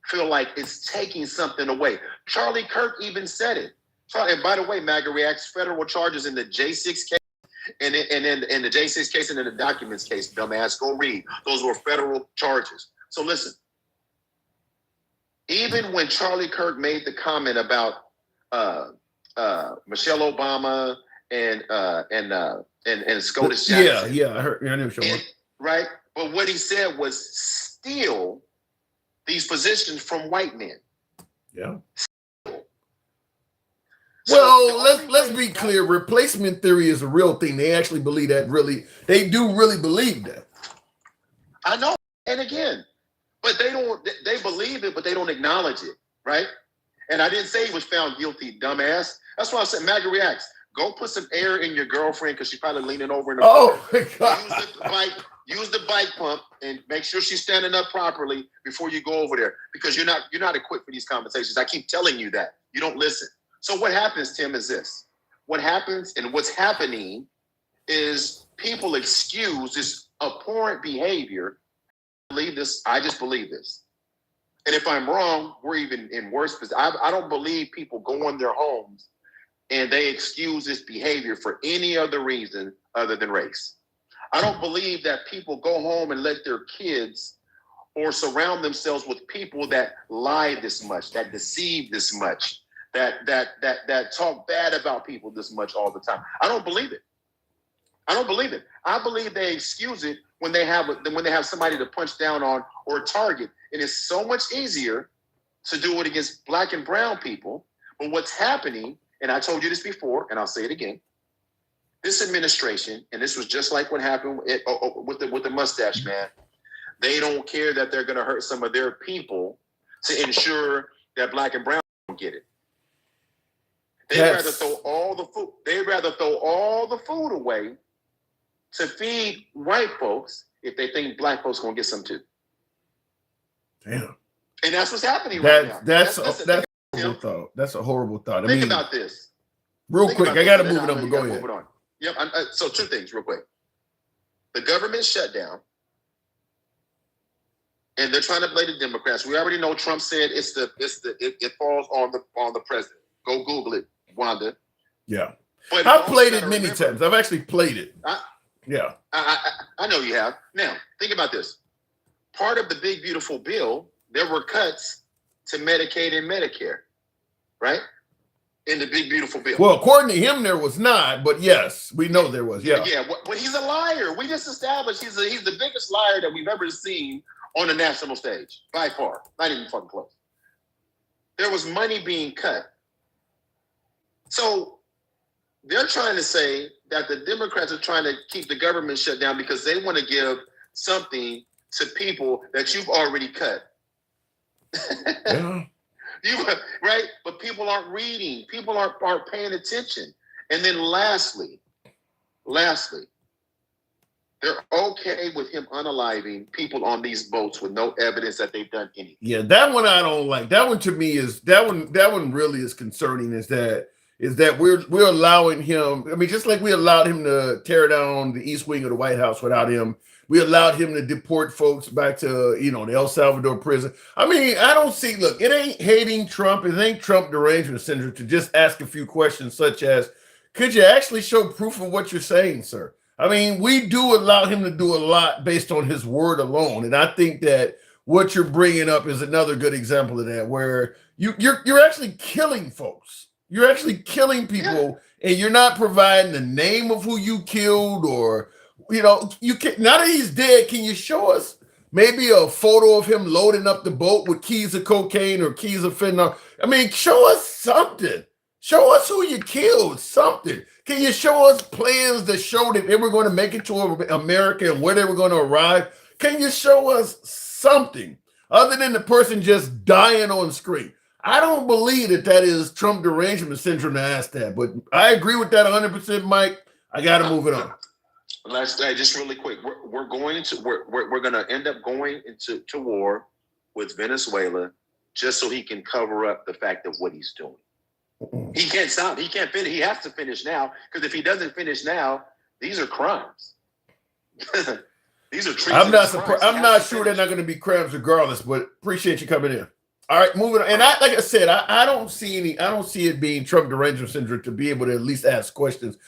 feel like it's taking something away. Charlie Kirk even said it. And by the way, MAGA reacts, federal charges in the J6 case, and in the J6 case and in the documents case, dumbass, go read. Those were federal charges. So listen. Even when Charlie Kirk made the comment about Michelle Obama and SCOTUS Jackson. Yeah, I heard. I know right, but what he said was steal these positions from white men. Yeah. Well, let's be clear. Replacement theory is a real thing. They actually believe that. They do really believe that. I know. And again, but they believe it, but they don't acknowledge it, right? And I didn't say he was found guilty, dumbass. That's why I said, MAGA reacts. Go put some air in your girlfriend because she's probably leaning over in the my God. Use the bike pump and make sure she's standing up properly before you go over there, because you're not equipped for these conversations. I keep telling you that. You don't listen. So what happens, Tim, is this. What happens and what's happening is people excuse this abhorrent behavior. I just believe this. And if I'm wrong, we're even in worse position. I don't believe people go in their homes and they excuse this behavior for any other reason other than race. I don't believe that people go home and let their kids or surround themselves with people that lie this much, that deceive this much, that talk bad about people this much all the time. I don't believe it. I don't believe it. I believe they excuse it when they have somebody to punch down on or target. It is so much easier to do it against black and brown people. But what's happening, and I told you this before, and I'll say it again, this administration, and this was just like what happened with the mustache man, they don't care that they're going to hurt some of their people to ensure that black and brown don't get it. They'd rather throw all the food. They'd rather throw all the food away to feed white folks if they think black folks gonna get some too. Damn. And that's what's happening right now. That's a horrible thought. That's a horrible thought. Think about this. Real quick, I gotta move it on, but go ahead. Yep. So two things real quick. The government shut down, and they're trying to blame the Democrats. We already know Trump said it falls on the president. Go Google it, Wanda. Yeah. But I've played it many times. I've actually played it. Yeah. I know you have. Now, think about this. Part of the big, beautiful bill, there were cuts to Medicaid and Medicare, right? In the big, beautiful bill. Well, according to him, there was not, but yes, we know there was. Yeah. Yeah, but he's a liar. We just established he's the biggest liar that we've ever seen on the national stage, by far. Not even fucking close. There was money being cut. So they're trying to say that the Democrats are trying to keep the government shut down because they want to give something to people that you've already cut. Yeah. Right? But people aren't reading. People aren't paying attention. And then lastly, they're okay with him unaliving people on these boats with no evidence that they've done anything. Yeah, that one I don't like. That one to me is that one really is concerning. Is that we're allowing him. I mean, just like we allowed him to tear down the East Wing of the White House without him, we allowed him to deport folks back to the El Salvador prison. I mean, I don't see. Look, it ain't hating Trump. It ain't Trump derangement syndrome to just ask a few questions such as, "Could you actually show proof of what you're saying, sir?" I mean, we do allow him to do a lot based on his word alone, and I think that what you're bringing up is another good example of that, where you're actually killing folks. You're actually killing people, and you're not providing the name of who you killed, or you can. Now that he's dead, can you show us maybe a photo of him loading up the boat with keys of cocaine or keys of fentanyl? I mean, show us something. Show us who you killed. Something. Can you show us plans that show that they were going to make it to America and where they were going to arrive? Can you show us something other than the person just dying on screen? I don't believe that is Trump derangement syndrome to ask that, but I agree with that 100%, Mike. I got to move it on. Let's just really quick. We're going to end up going into war with Venezuela just so he can cover up the fact of what he's doing. He can't stop. He can't finish. He has to finish now, because if he doesn't finish now, these are crimes. These are treason. I'm not sure they're not going to be crimes regardless, but appreciate you coming in. All right, moving on. And like I said, I don't see it being Trump derangement syndrome to be able to at least ask questions.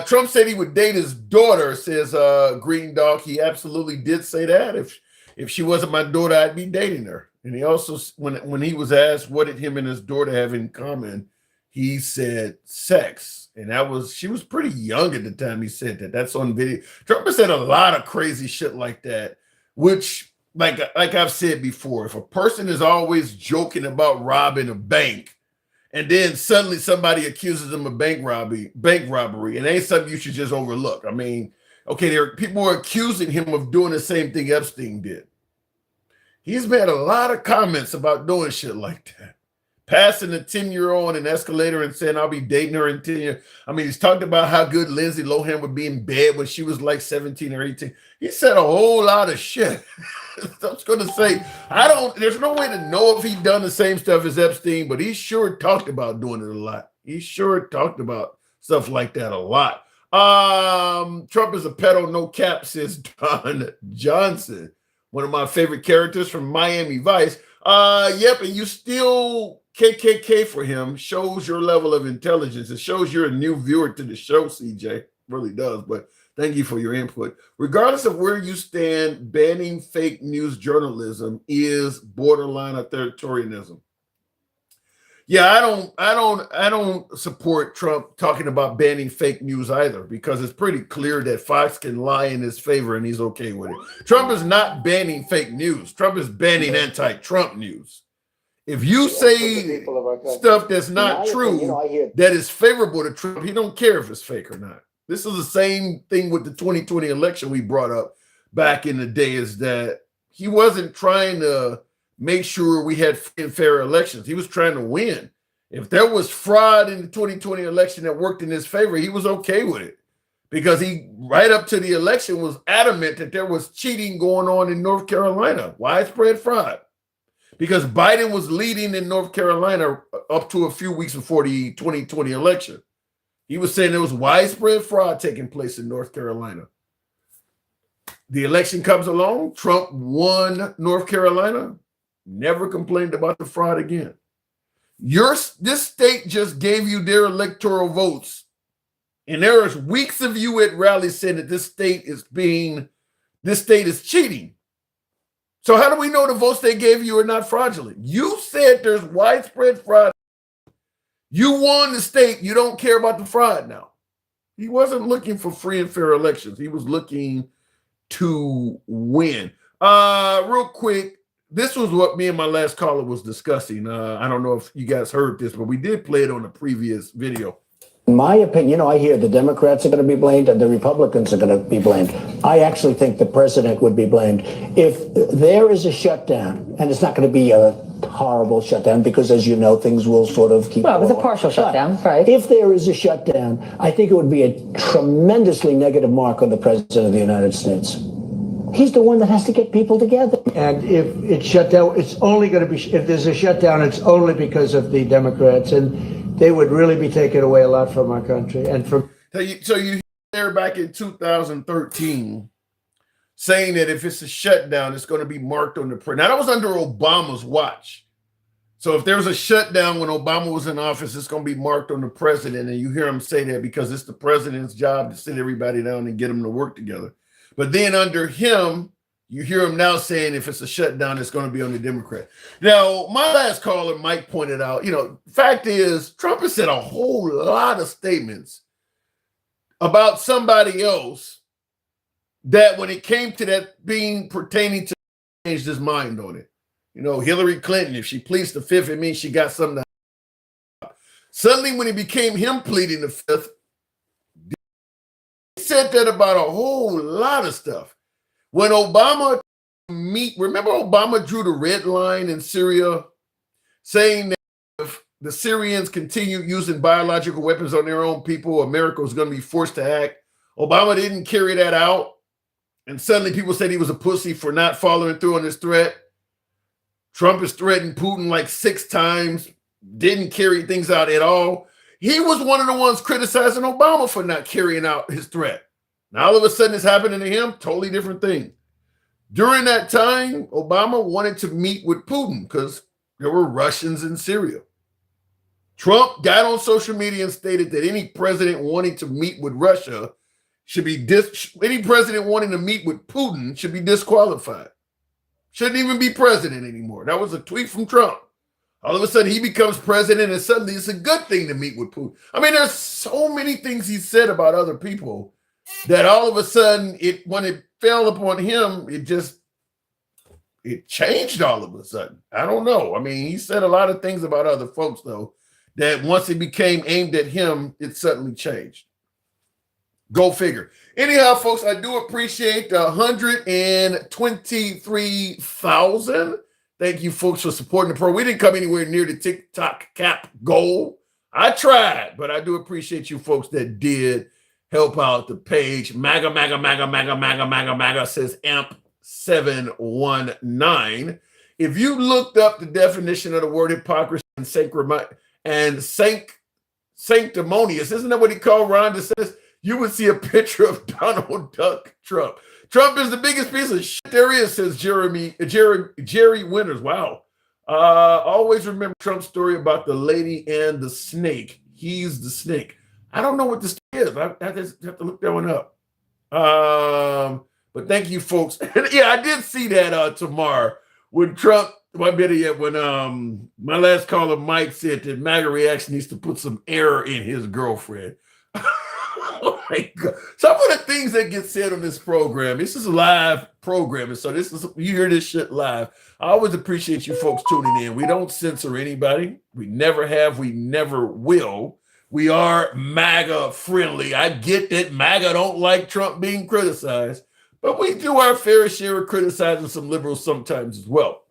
Trump said he would date his daughter, says Green Dog. He absolutely did say that. If she wasn't my daughter, I'd be dating her. And he also, when he was asked what did him and his daughter have in common, he said sex. And she was pretty young at the time he said that. That's on video. Trump has said a lot of crazy shit like that, which, like I've said before, if a person is always joking about robbing a bank, and then suddenly somebody accuses them of bank robbery, it ain't something you should just overlook. I mean, Okay, people are accusing him of doing the same thing Epstein did. He's made a lot of comments about doing shit like that. Passing a 10-year-old on an escalator and saying, I'll be dating her in 10 years. I mean, he's talked about how good Lindsay Lohan would be in bed when she was like 17 or 18. He said a whole lot of shit. I was going to say, there's no way to know if he'd done the same stuff as Epstein, but he sure talked about doing it a lot. He sure talked about stuff like that a lot. Trump is a pedo, no cap, says Don Johnson, one of my favorite characters from Miami Vice. Yep, and you still KKK for him. Shows your level of intelligence. It shows you're a new viewer to the show, CJ. It really does, but thank you for your input. Regardless of where you stand, banning fake news journalism is borderline authoritarianism. Yeah, I don't support Trump talking about banning fake news either, because it's pretty clear that Fox can lie in his favor and he's okay with it. Trump is not banning fake news. Trump is banning anti-Trump news. If you say stuff that's not true, that is favorable to Trump, he don't care if it's fake or not. This is the same thing with the 2020 election we brought up back in the day, is that he wasn't trying to make sure we had free and fair elections. He was trying to win. If there was fraud in the 2020 election that worked in his favor, he was okay with it, because he, right up to the election, was adamant that there was cheating going on in North Carolina, widespread fraud, because Biden was leading in North Carolina up to a few weeks before the 2020 election. He was saying there was widespread fraud taking place in North Carolina. The election comes along, Trump won North Carolina, never complained about the fraud again. This state just gave you their electoral votes, and there is weeks of you at rallies saying that this state is cheating. So how do we know the votes they gave you are not fraudulent? You said there's widespread fraud. You won the state. You don't care about the fraud now. He wasn't looking for free and fair elections. He was looking to win. Real quick, this was what me and my last caller was discussing. I don't know if you guys heard this, but we did play it on a previous video. In my opinion, I hear the Democrats are going to be blamed and the Republicans are going to be blamed. I actually think the president would be blamed. If there is a shutdown, and it's not going to be a horrible shutdown, because as you know, things will sort of keep going. Well, it was a partial shutdown, right? If there is a shutdown, I think it would be a tremendously negative mark on the president of the United States. He's the one that has to get people together. And if it's shut down, it's only going to be, if there's a shutdown, it's only because of the Democrats. And they would really be taking away a lot from our country. And from So you there back in 2013 saying that if it's a shutdown, it's going to be marked on the print. Now, that was under Obama's watch. So if there was a shutdown when Obama was in office, it's going to be marked on the president. And you hear him say that because it's the president's job to sit everybody down and get them to work together. But then under him, you hear him now saying if it's a shutdown, it's going to be on the Democrat. Now, my last caller, Mike, pointed out, fact is, Trump has said a whole lot of statements about somebody else that when it came to that being pertaining to, changed his mind on it. Hillary Clinton, if she pleads the fifth, it means she got something to. Suddenly, when it became him pleading the fifth, he said that about a whole lot of stuff. When Obama remember Obama drew the red line in Syria, saying that if the Syrians continue using biological weapons on their own people, America was going to be forced to act. Obama didn't carry that out. And suddenly people said he was a pussy for not following through on this threat. Trump has threatened Putin like 6 times, didn't carry things out at all. He was one of the ones criticizing Obama for not carrying out his threat. Now, all of a sudden, it's happening to him. Totally different thing. During that time, Obama wanted to meet with Putin because there were Russians in Syria. Trump got on social media and stated that any president wanting to meet with Russia should be any president wanting to meet with Putin should be disqualified. Shouldn't even be president anymore. That was a tweet from Trump. All of a sudden, he becomes president, and suddenly it's a good thing to meet with Putin. I mean, there's so many things he said about other people that all of a sudden, when it fell upon him, it changed all of a sudden. I don't know. I mean, he said a lot of things about other folks, though, that once it became aimed at him, it suddenly changed. Go figure. Anyhow, folks, I do appreciate 123,000. Thank you, folks, for supporting the program. We didn't come anywhere near the TikTok cap goal. I tried, but I do appreciate you folks that did help out the page. MAGA, MAGA, MAGA, MAGA, MAGA, MAGA, MAGA, says AMP719. If you looked up the definition of the word hypocrisy and sanctimonious, isn't that what he called Ron DeSantis? You would see a picture of Donald Duck Trump. Trump is the biggest piece of shit there is, says Jerry Winters. Wow. Always remember Trump's story about the lady and the snake. He's the snake. I don't know what this is. I just have to look that one up. But thank you, folks. Yeah, I did see that tomorrow when Trump, when my last caller, Mike, said that MAGA Reaction needs to put some error in his girlfriend. Oh my God. Some of the things that get said on this program, this is a live programming, so you hear this shit live. I always appreciate you folks tuning in. We don't censor anybody. We never have. We never will. We are MAGA friendly. I get that MAGA don't like Trump being criticized, but we do our fair share of criticizing some liberals sometimes as well.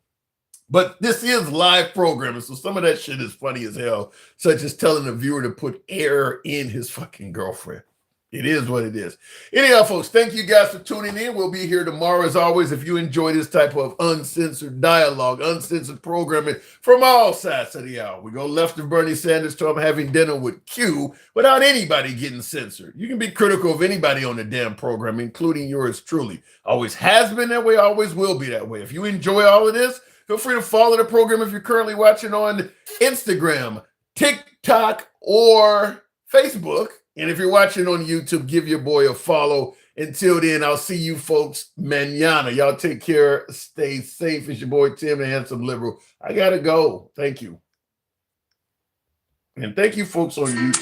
But this is live programming, so some of that shit is funny as hell, such as telling a viewer to put air in his fucking girlfriend. It is what it is. Anyhow, folks, thank you guys for tuning in. We'll be here tomorrow as always. If you enjoy this type of uncensored dialogue, uncensored programming from all sides of the aisle. We go left of Bernie Sanders to I'm having dinner with Q without anybody getting censored. You can be critical of anybody on the damn program, including yours truly. Always has been that way, always will be that way. If you enjoy all of this, feel free to follow the program if you're currently watching on Instagram, TikTok, or Facebook. And if you're watching on YouTube, give your boy a follow. Until then, I'll see you folks mañana. Y'all take care. Stay safe. It's your boy Tim, the Handsome Liberal. I got to go. Thank you. And thank you folks on YouTube.